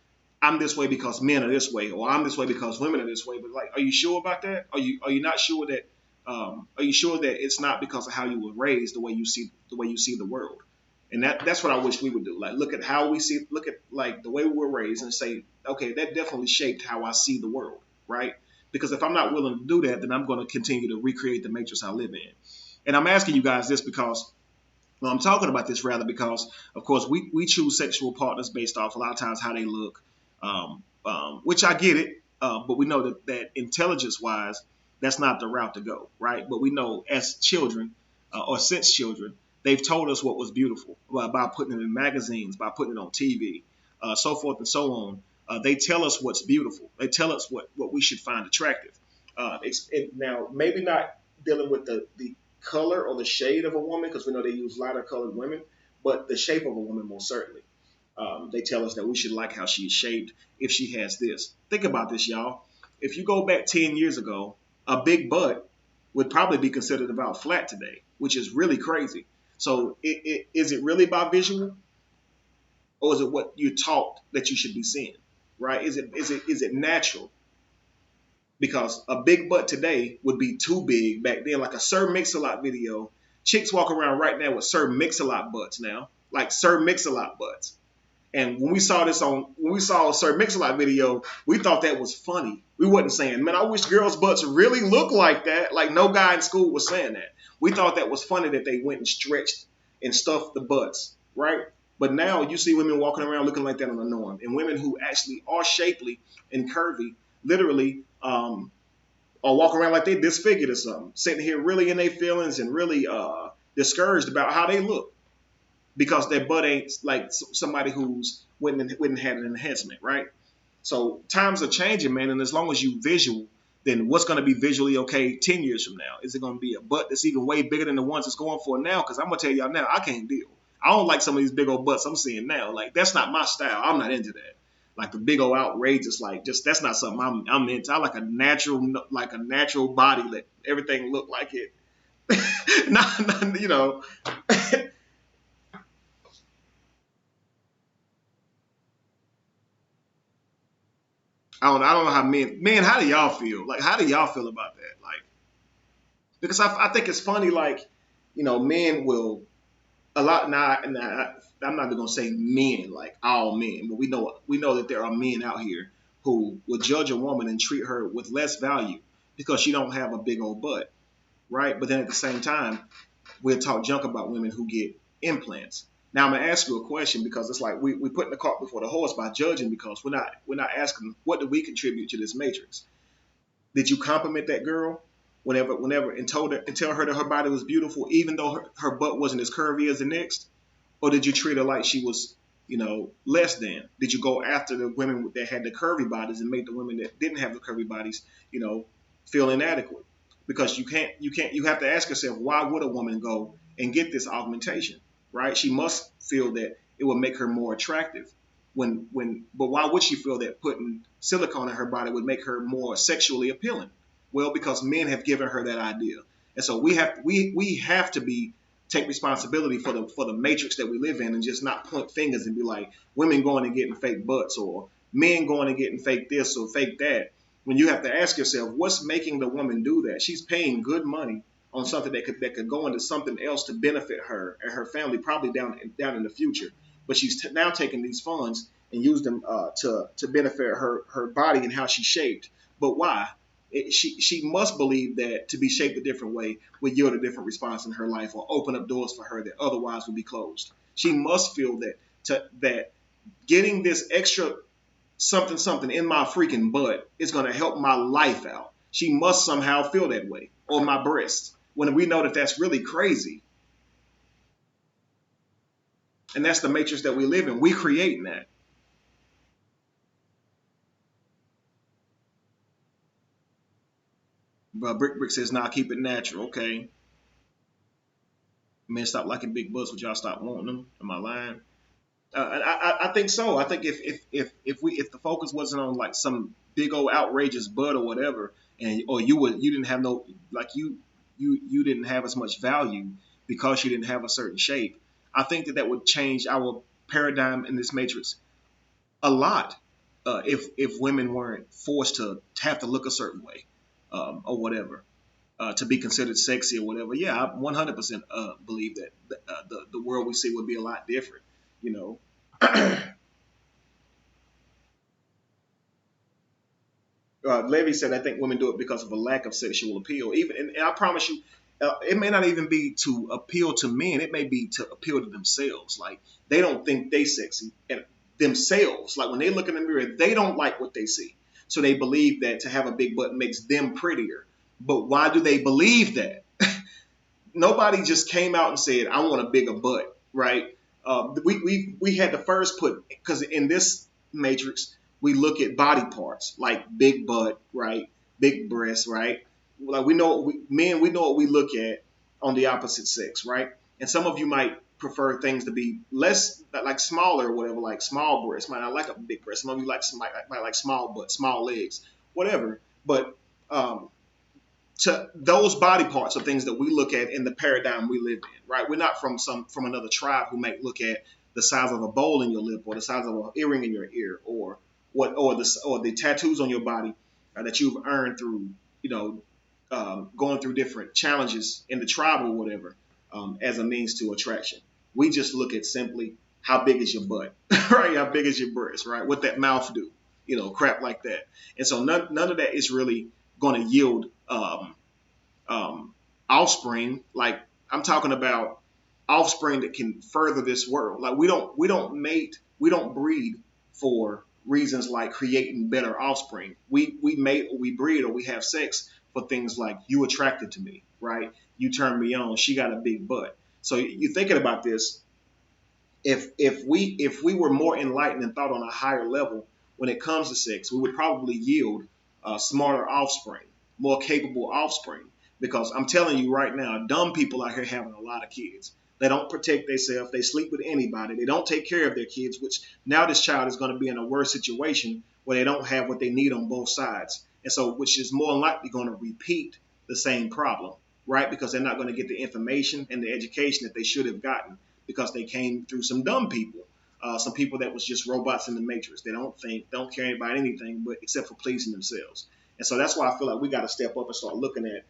I'm this way because men are this way, or I'm this way because women are this way. But like, are you sure about that? Are you not sure that? Are you sure that it's not because of how you were raised, the way you see the world? And that's what I wish we would do. Like, look at how we see, look at like the way we were raised, and say, okay, that definitely shaped how I see the world, right? Because if I'm not willing to do that, then I'm going to continue to recreate the matrix I live in. And I'm asking you guys this because. Well, I'm talking about this rather because, of course, we choose sexual partners based off a lot of times how they look, which I get it, but we know that intelligence-wise, that's not the route to go, right? But we know as children, or since children, they've told us what was beautiful by putting it in magazines, by putting it on TV, so forth and so on. They tell us what's beautiful. They tell us what we should find attractive. Now, maybe not dealing with the color or the shade of a woman, because we know they use lighter colored women, but the shape of a woman most certainly. They tell us that we should like how she is shaped if she has this. Think about this, y'all. If you go back 10 years ago, a big butt would probably be considered about flat today, which is really crazy. So is it really by visual, or is it what you're taught that you should be seeing, right? Is it natural? Because a big butt today would be too big back then, like a Sir Mix-a-Lot video. Chicks walk around right now with Sir Mix-a-Lot butts now, like Sir Mix-a-Lot butts. And when we saw a Sir Mix-a-Lot video, we thought that was funny. We wasn't saying, man, I wish girls' butts really look like that. Like no guy in school was saying that. We thought that was funny that they went and stretched and stuffed the butts, right? But now you see women walking around looking like that on the norm, and women who actually are shapely and curvy, literally, or walk around like they disfigured or something, sitting here really in their feelings and really discouraged about how they look because their butt ain't like somebody who's went and had an enhancement, right? So times are changing, man, and as long as you visual, then what's going to be visually okay 10 years from now? Is it going to be a butt that's even way bigger than the ones it's going for now? Because I'm going to tell y'all now, I can't deal. I don't like some of these big old butts I'm seeing now. Like, that's not my style. I'm not into that. Like the big old outrageous, like just that's not something I'm into. I like a natural body, let everything look like it. not, you know. I don't know how men, how do y'all feel? Like, how do y'all feel about that? Like, because I think it's funny, like, you know, men will a lot now. I'm not going to say men, like all men, but we know that there are men out here who will judge a woman and treat her with less value because she don't have a big old butt, right? But then at the same time, we'll talk junk about women who get implants. Now I'm gonna ask you a question because it's like we putting the cart before the horse by judging because we're not asking what do we contribute to this matrix. Did you compliment that girl whenever and tell her that her body was beautiful even though her butt wasn't as curvy as the next? Or did you treat her like she was, you know, less than? Did you go after the women that had the curvy bodies and make the women that didn't have the curvy bodies, you know, feel inadequate? Because you have to ask yourself, why would a woman go and get this augmentation, right? She must feel that it will make her more attractive. But why would she feel that putting silicone in her body would make her more sexually appealing? Well, because men have given her that idea. And so we have to take responsibility for the matrix that we live in and just not point fingers and be like women going and getting fake butts or men going and getting fake this or fake that. When you have to ask yourself, what's making the woman do that? She's paying good money on something that could go into something else to benefit her and her family, probably down in the future. But she's now taking these funds and use them to benefit her body and how she's shaped. But why? She must believe that to be shaped a different way would yield a different response in her life or open up doors for her that otherwise would be closed. She must feel that getting this extra something in my freaking butt is going to help my life out. She must somehow feel that way, or my breasts. when we know that that's really crazy. And that's the matrix that we live in. We creating that. But Brick says, nah, keep it natural. Okay. Men stop liking big butts, would y'all stop wanting them? Am I lying? I think so. I think if the focus wasn't on like some big old outrageous butt or whatever, or you didn't have no, like you didn't have as much value because you didn't have a certain shape, I think that would change our paradigm in this matrix a lot. If women weren't forced to have to look a certain way, or whatever, to be considered sexy or whatever. Yeah, I 100% believe that the world we see would be a lot different. You know. Levy said, I think women do it because of a lack of sexual appeal. And I promise you, it may not even be to appeal to men. It may be to appeal to themselves. Like, they don't think they sexy and themselves. Like, when they look in the mirror, they don't like what they see. So they believe that to have a big butt makes them prettier. But why do they believe that? Nobody just came out and said, I want a bigger butt, right? We had to first put, because in this matrix, we look at body parts like big butt, right? Big breasts, right? Like we know what we look at on the opposite sex, right? And some of you might prefer things to be less, like smaller or whatever, like small breasts. Might not like a big breast. Some of you might like small butt, small legs, whatever. But to those body parts are things that we look at in the paradigm we live in, right? We're not from another tribe who might look at the size of a bowl in your lip or the size of an earring in your ear or the tattoos on your body that you've earned through, going through different challenges in the tribe or whatever, as a means to attraction. We just look at simply how big is your butt, right? How big is your breast, right? What that mouth do, crap like that. And so none of that is really going to yield offspring. Like, I'm talking about offspring that can further this world. Like, we don't breed for reasons like creating better offspring. We mate or we breed or we have sex for things like, you attracted to me, right? You turned me on. She got a big butt. So you're thinking about this. If we were more enlightened and thought on a higher level when it comes to sex, we would probably yield smarter offspring, more capable offspring. Because I'm telling you right now, dumb people out here having a lot of kids. They don't protect themselves. They sleep with anybody. They don't take care of their kids, which now this child is going to be in a worse situation where they don't have what they need on both sides. And so, which is more likely going to repeat the same problem, right? Because they're not going to get the information and the education that they should have gotten because they came through some dumb people, some people that was just robots in the matrix. They don't think, don't care about anything but except for pleasing themselves. And so that's why I feel like we got to step up and start looking at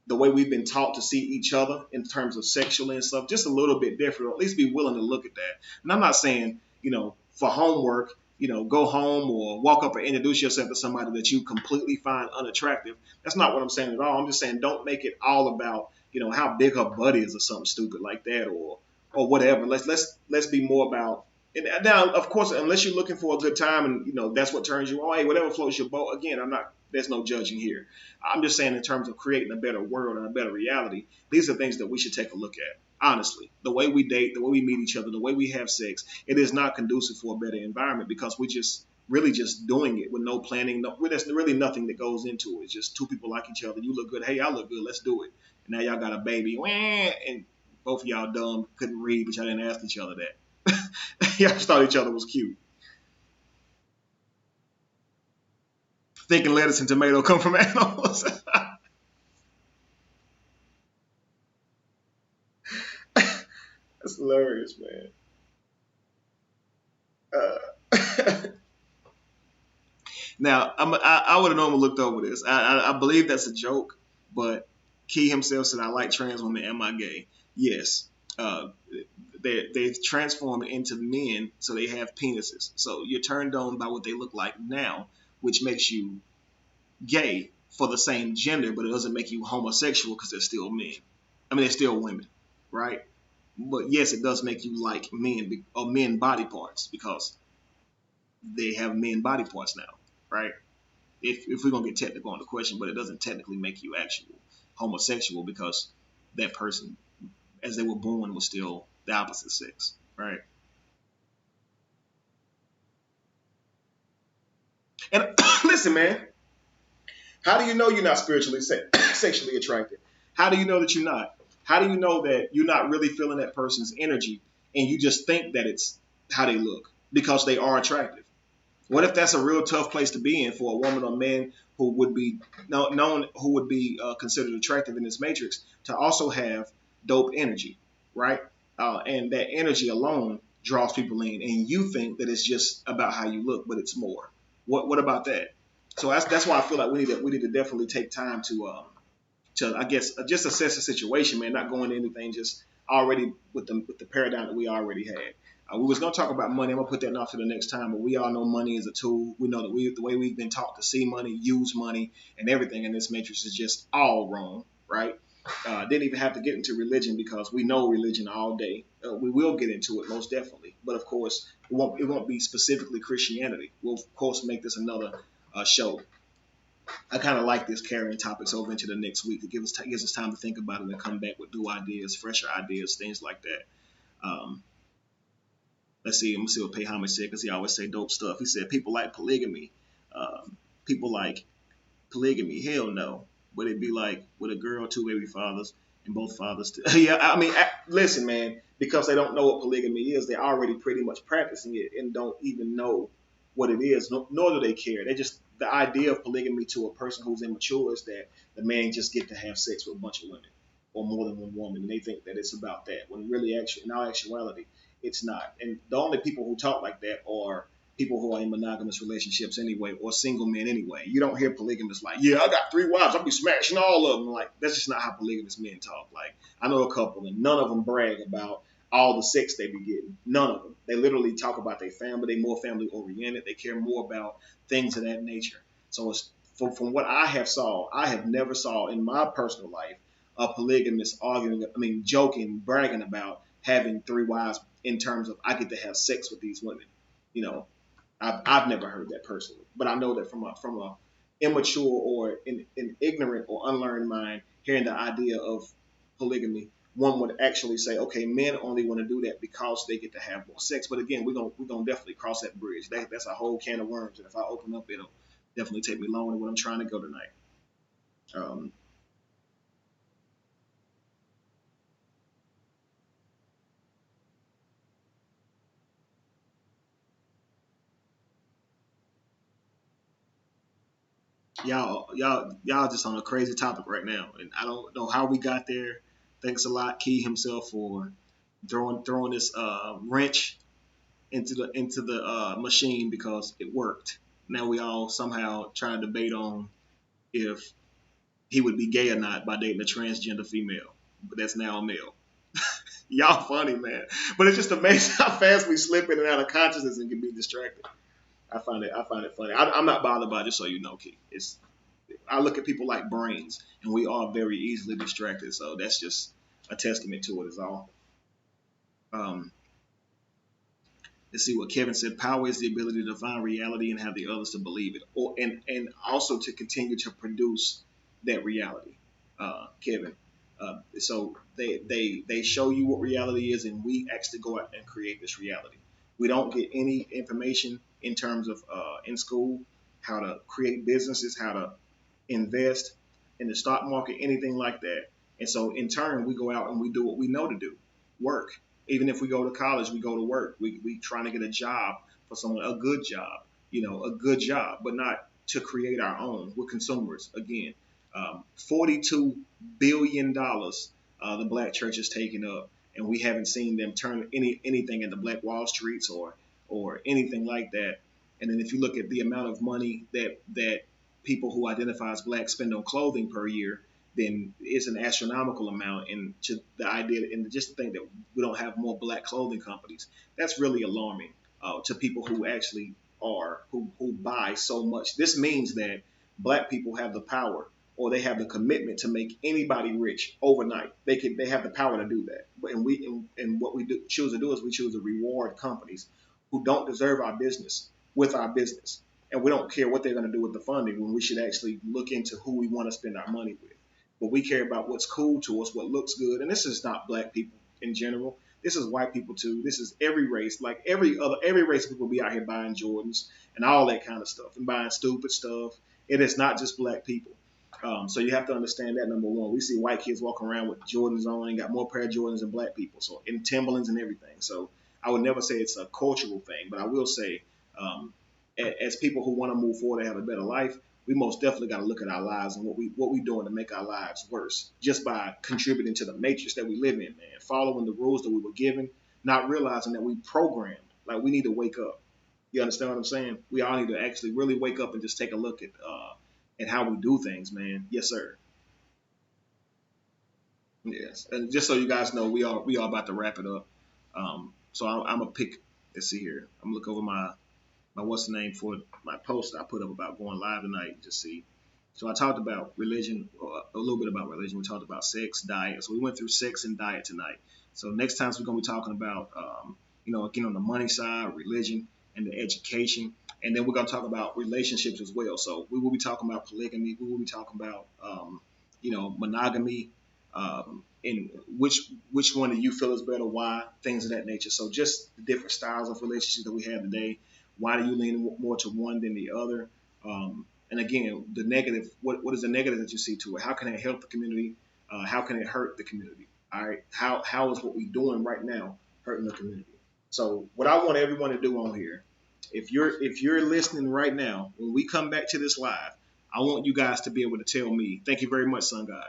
the way we've been taught to see each other in terms of sexually and stuff, just a little bit different, or at least be willing to look at that. And I'm not saying, for homework, go home or walk up and introduce yourself to somebody that you completely find unattractive. That's not what I'm saying at all. I'm just saying, don't make it all about, how big her butt is or something stupid like that or whatever. Let's be more about, and now, of course, unless you're looking for a good time and, that's what turns you on, hey, whatever floats your boat. Again, there's no judging here. I'm just saying in terms of creating a better world and a better reality, these are things that we should take a look at. Honestly, the way we date, the way we meet each other, the way we have sex, it is not conducive for a better environment because we just really just doing it with no planning. There's really nothing that goes into it. It's just two people like each other. You look good. Hey, I look good. Let's do it. And now y'all got a baby. And both of y'all dumb, couldn't read, but y'all didn't ask each other that. Y'all just thought each other was cute. Thinking lettuce and tomato come from animals. That's hilarious, man. Now, I would have normally looked over this. I believe that's a joke, but Key himself said, I like trans women. Am I gay? Yes. They've transformed into men, so they have penises. So you're turned on by what they look like now, which makes you gay for the same gender, but it doesn't make you homosexual because they're still men. I mean, they're still women, right? But yes, it does make you like men or men body parts because they have men body parts now, right? If we're going to get technical on the question, but it doesn't technically make you actual. homosexual because that person, as they were born, was still the opposite sex, right? And listen, man, how do you know you're not spiritually sexually attracted? How do you know that you're not? How do you know that you're not really feeling that person's energy and you just think that it's how they look because they are attractive? What if that's a real tough place to be in for a woman or man who would be known, who would be considered attractive in this matrix, to also have dope energy, right? And that energy alone draws people in, and you think that it's just about how you look, but it's more. What about that? So that's why I feel like we need to definitely take time to I guess just assess the situation, man. Not going to anything just already with the paradigm that we already had. We was gonna talk about money. I'm gonna put that off to the next time. But we all know money is a tool. We know that the way we've been taught to see money, use money, and everything in this matrix is just all wrong, right? Didn't even have to get into religion because we know religion all day. We will get into it most definitely, but of course it won't be specifically Christianity. We'll of course make this another show. I kind of like this carrying topics over into the next week. It gives us time to think about it and come back with new ideas, fresher ideas, things like that. Let's see. I'm gonna see what Pay Homage said because he always say dope stuff. He said people like polygamy. People like polygamy. Hell no. Would it be like with a girl, 2 baby fathers, and both fathers? Yeah, I mean, listen, man. Because they don't know what polygamy is, they're already pretty much practicing it and don't even know what it is, nor do they care. They just, the idea of polygamy to a person who's immature is that the man just get to have sex with a bunch of women or more than one woman, and they think that it's about that. When really, in all actuality, it's not. And the only people who talk like that are people who are in monogamous relationships anyway, or single men anyway. You don't hear polygamists like, yeah, I got 3 wives, I'll be smashing all of them. Like, that's just not how polygamous men talk. Like, I know a couple, and none of them brag about all the sex they be getting. None of them. They literally talk about their family. They more family oriented. They care more about things of that nature. So it's, from what I have never saw in my personal life a polygamist arguing, joking, bragging about having 3 wives in terms of I get to have sex with these women. You know, I've never heard that personally, but I know that from a immature or an ignorant or unlearned mind, hearing the idea of polygamy, one would actually say, okay, men only want to do that because they get to have more sex. But again, we're gonna definitely cross that bridge. That's a whole can of worms, and if I open up, it'll definitely take me longer than what I'm trying to go tonight. Y'all just on a crazy topic right now, and I don't know how we got there. Thanks a lot, Key himself, for throwing this wrench into the machine because it worked. Now we all somehow trying to debate on if he would be gay or not by dating a transgender female, but that's now a male. Y'all funny, man. But it's just amazing how fast we slip in and out of consciousness and can be distracted. I find it funny. I'm not bothered by it, just so you know, Key. I look at people like brains, and we are very easily distracted. So that's just a testament to it, is all. Let's see what Kevin said. Power is the ability to define reality and have the others to believe it, and also to continue to produce that reality, Kevin. So they show you what reality is, and we actually go out and create this reality. We don't get any information in terms of in school how to create businesses, how to invest in the stock market, anything like that. And so in turn, we go out and we do what we know to do, work. Even if we go to college, we go to work. We trying to get a job for someone, a good job, but not to create our own. We're consumers again. $42 billion the black church has taken up, and we haven't seen them turn anything into Black Wall Streets or anything like that. And then if you look at the amount of money that people who identify as black spend on clothing per year, then it's an astronomical amount. And to the idea, and just to think that we don't have more black clothing companies, that's really alarming to people who actually who buy so much. This means that black people have the power, or they have the commitment to make anybody rich overnight. They have the power to do that. And what we choose to do is we choose to reward companies who don't deserve our business with our business. And we don't care what they're going to do with the funding, when we should actually look into who we want to spend our money with. but we care about what's cool to us, what looks good. And this is not black people in general. This is white people too. This is every race. Like every race of people be out here buying Jordans and all that kind of stuff and buying stupid stuff. It is not just black people. So you have to understand that, number one. We see white kids walking around with Jordans on and got more pair of Jordans than black people. So in Timberlands and everything. So I would never say it's a cultural thing, but I will say, as people who want to move forward and have a better life, we most definitely got to look at our lives and what we doing to make our lives worse, just by contributing to the matrix that we live in, man. Following the rules that we were given, not realizing that we programmed. Like, we need to wake up. You understand what I'm saying? We all need to actually really wake up and just take a look at how we do things, man. Yes, sir. Yes, and just so you guys know, we are about to wrap it up. So I'm gonna pick. Let's see here. I'm gonna look over my what's the name for my post I put up about going live tonight. Just see. So I talked about religion, a little bit about religion. We talked about sex, diet. So we went through sex and diet tonight. So next time we're gonna be talking about, again, on the money side, religion and the education, and then we're gonna talk about relationships as well. So we will be talking about polygamy. We will be talking about, monogamy. And which one do you feel is better? Why? Things of that nature. So just the different styles of relationships that we have today. Why do you lean more to one than the other? And again, the negative. What is the negative that you see to it? How can it help the community? How can it hurt the community? All right. How is what we're doing right now hurting the community? So what I want everyone to do on here, if you're listening right now, when we come back to this live, I want you guys to be able to tell me. Thank you very much, Sun God.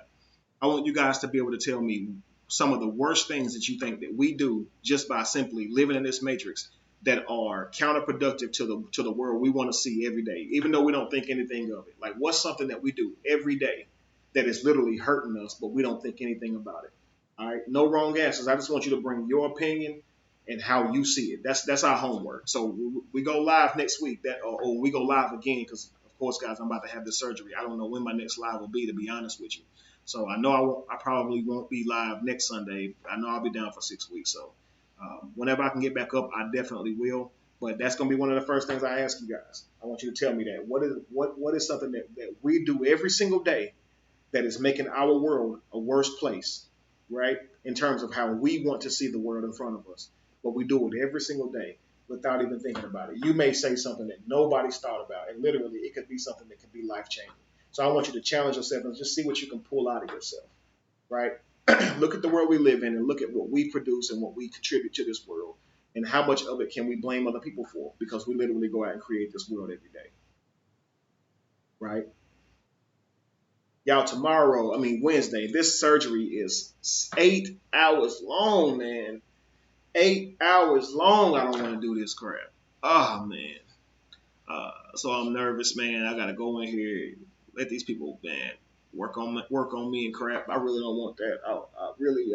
I want you guys to be able to tell me some of the worst things that you think that we do just by simply living in this matrix that are counterproductive to the world we want to see every day, even though we don't think anything of it. Like, what's something that we do every day that is literally hurting us, but we don't think anything about it? All right, no wrong answers. I just want you to bring your opinion and how you see it. That's our homework. So we go live next week, or we go live again, because of course, guys, I'm about to have this surgery. I don't know when my next live will be, to be honest with you. So I know I probably won't be live next Sunday. I know I'll be down for 6 weeks. So whenever I can get back up, I definitely will. But that's going to be one of the first things I ask you guys. I want you to tell me that. What is something that we do every single day that is making our world a worse place, right? In terms of how we want to see the world in front of us. But we do it every single day without even thinking about it. You may say something that nobody's thought about, and literally it could be something that could be life-changing. So I want you to challenge yourself and just see what you can pull out of yourself, right? Look at the world we live in and look at what we produce and what we contribute to this world, and how much of it can we blame other people for, because we literally go out and create this world every day, right? Y'all, Wednesday, this surgery is 8 hours long, man. 8 hours long. I don't want to do this crap. Oh, man. So I'm nervous, man. I got to go in here, let these people, man, work on me and crap. I really don't want that. I really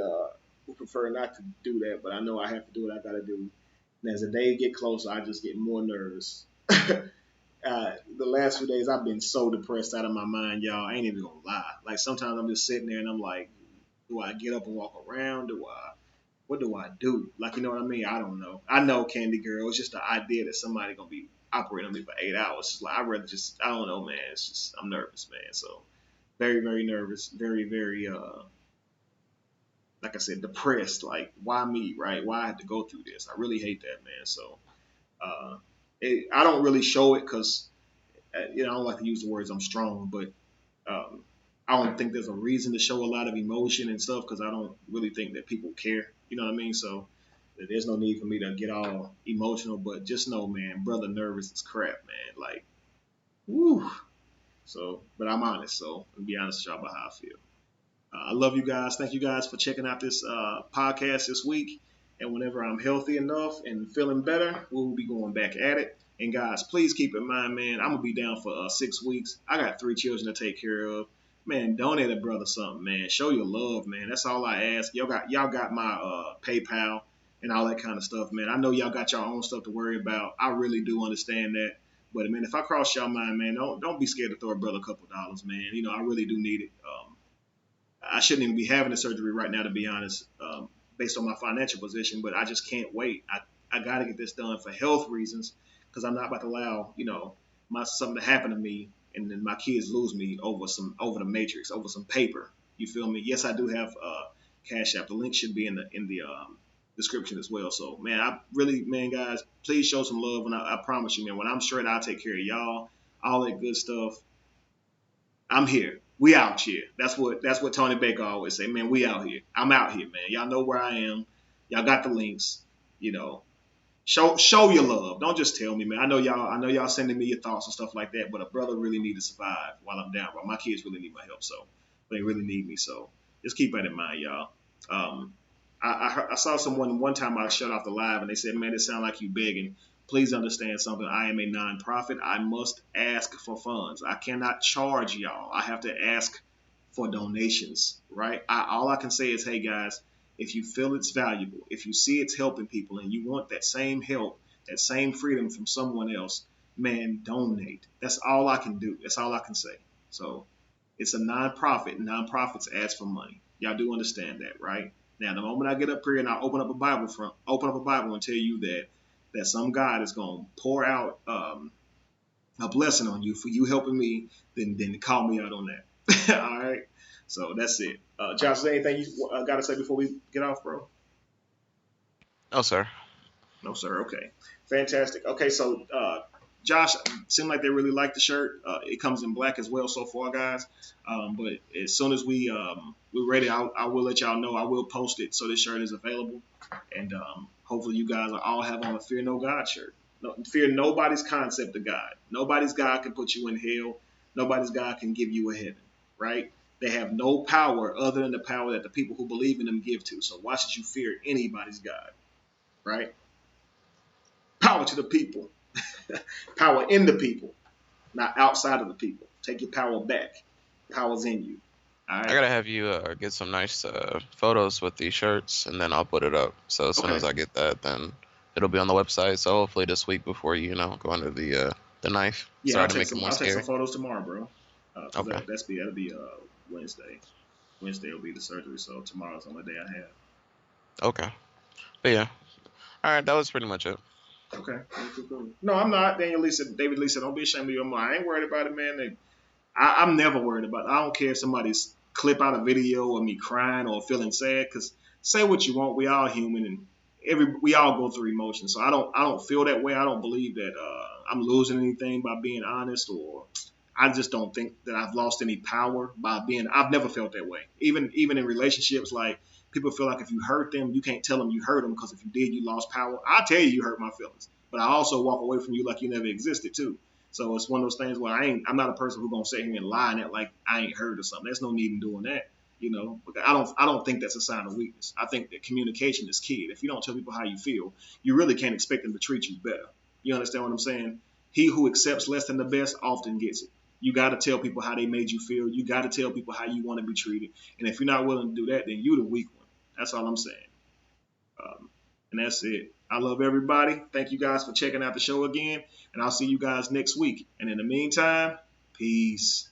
would prefer not to do that, but I know I have to do what I got to do. And as the days get closer, I just get more nervous. The last few days, I've been so depressed out of my mind, y'all. I ain't even gonna lie. Like, sometimes I'm just sitting there and I'm like, do I get up and walk around? What do I do? Like, you know what I mean? I don't know. I know, Candy Girl. It's just the idea that somebody gonna be operating on me for 8 hours. It's like, I'd rather just, I don't know, man. It's just, I'm nervous, man. So very, very nervous. Very, very, like I said, depressed. Like, why me, right? Why I have to go through this? I really hate that, man. So I don't really show it because, I don't like to use the words I'm strong, but I don't think there's a reason to show a lot of emotion and stuff, because I don't really think that people care. You know what I mean? So there's no need for me to get all emotional, but just know, man, brother, nervous as crap, man. Like, woo. So, but I'm honest, so I'll be honest with y'all about how I feel. I love you guys. Thank you guys for checking out this podcast this week. And whenever I'm healthy enough and feeling better, we'll be going back at it. And guys, please keep in mind, man, I'm going to be down for 6 weeks. I got 3 children to take care of. Man, donate a brother something, man. Show your love, man. That's all I ask. Y'all got my PayPal and all that kind of stuff, man. I know y'all got your own stuff to worry about. I really do understand that. But, man, if I cross y'all mind, man, don't be scared to throw a brother a couple dollars, man. I really do need it. I shouldn't even be having the surgery right now, to be honest, based on my financial position, but I just can't wait. I got to get this done for health reasons, because I'm not about to allow, something to happen to me and then my kids lose me over the matrix, over some paper. You feel me? Yes, I do have Cash App. The link should be in the description as well. So, man, guys, please show some love. And I promise you, man, when I'm straight, I'll take care of y'all. All that good stuff. I'm here. We out here. That's what Tony Baker always say, man. We out here. I'm out here, man. Y'all know where I am. Y'all got the links. You know, show your love. Don't just tell me, man. I know y'all sending me your thoughts and stuff like that. But a brother really need to survive while I'm down. Bro. My kids really need my help, so they really need me. So just keep that in mind, y'all. I saw someone one time I shut off the live and they said, man, it sounds like you begging. Please understand something. I am a nonprofit. I must ask for funds. I cannot charge y'all. I have to ask for donations, right? All I can say is, hey, guys, if you feel it's valuable, if you see it's helping people and you want that same help, that same freedom from someone else, man, donate. That's all I can do. That's all I can say. So it's a nonprofit. Nonprofits ask for money. Y'all do understand that, right? Now, the moment I get up here and I open up a Bible and tell you that some God is going to pour out a blessing on you for you helping me, then call me out on that. All right. So that's it. Josh, is there anything you got to say before we get off, bro? No, sir. No, sir. Okay. Fantastic. Okay. So, Josh, seemed like they really like the shirt. It comes in black as well so far, guys. But as soon as we're ready, I will let y'all know. I will post it so this shirt is available. And hopefully you guys will all have on a Fear No God shirt. No, fear nobody's concept of God. Nobody's God can put you in hell. Nobody's God can give you a heaven, right? They have no power other than the power that the people who believe in them give to. So why should you fear anybody's God, right? Power to the people. Power in the people, not outside of the people. Take your power back. Power's in you. All right. I gotta have you get some nice photos with these shirts, and then I'll put it up. So as soon as I get that, then it'll be on the website. So hopefully this week before go under the knife. Yeah, I'll take some photos tomorrow, bro. Okay. That'll be Wednesday. Wednesday will be the surgery, so tomorrow's the only day I have. Okay. But yeah. All right, that was pretty much it. Okay. Cool. No, I'm not. David Lee said, don't be ashamed of your mom. I ain't worried about it, man. I'm never worried about it. I don't care if somebody's clip out a video of me crying or feeling sad, because say what you want. We all human, and we all go through emotions. So I don't feel that way. I don't believe that I'm losing anything by being honest, or I just don't think that I've lost any power by being. I've never felt that way. Even in relationships, like, people feel like if you hurt them, you can't tell them you hurt them, because if you did, you lost power. I tell you hurt my feelings, but I also walk away from you like you never existed too. So it's one of those things where I'm not a person who's gonna sit here and lie and act like I ain't hurt or something. There's no need in doing that, you know. Because I don't think that's a sign of weakness. I think that communication is key. If you don't tell people how you feel, you really can't expect them to treat you better. You understand what I'm saying? He who accepts less than the best often gets it. You got to tell people how they made you feel. You got to tell people how you want to be treated. And if you're not willing to do that, then you're the weak one. That's all I'm saying. And that's it. I love everybody. Thank you guys for checking out the show again. And I'll see you guys next week. And in the meantime, peace.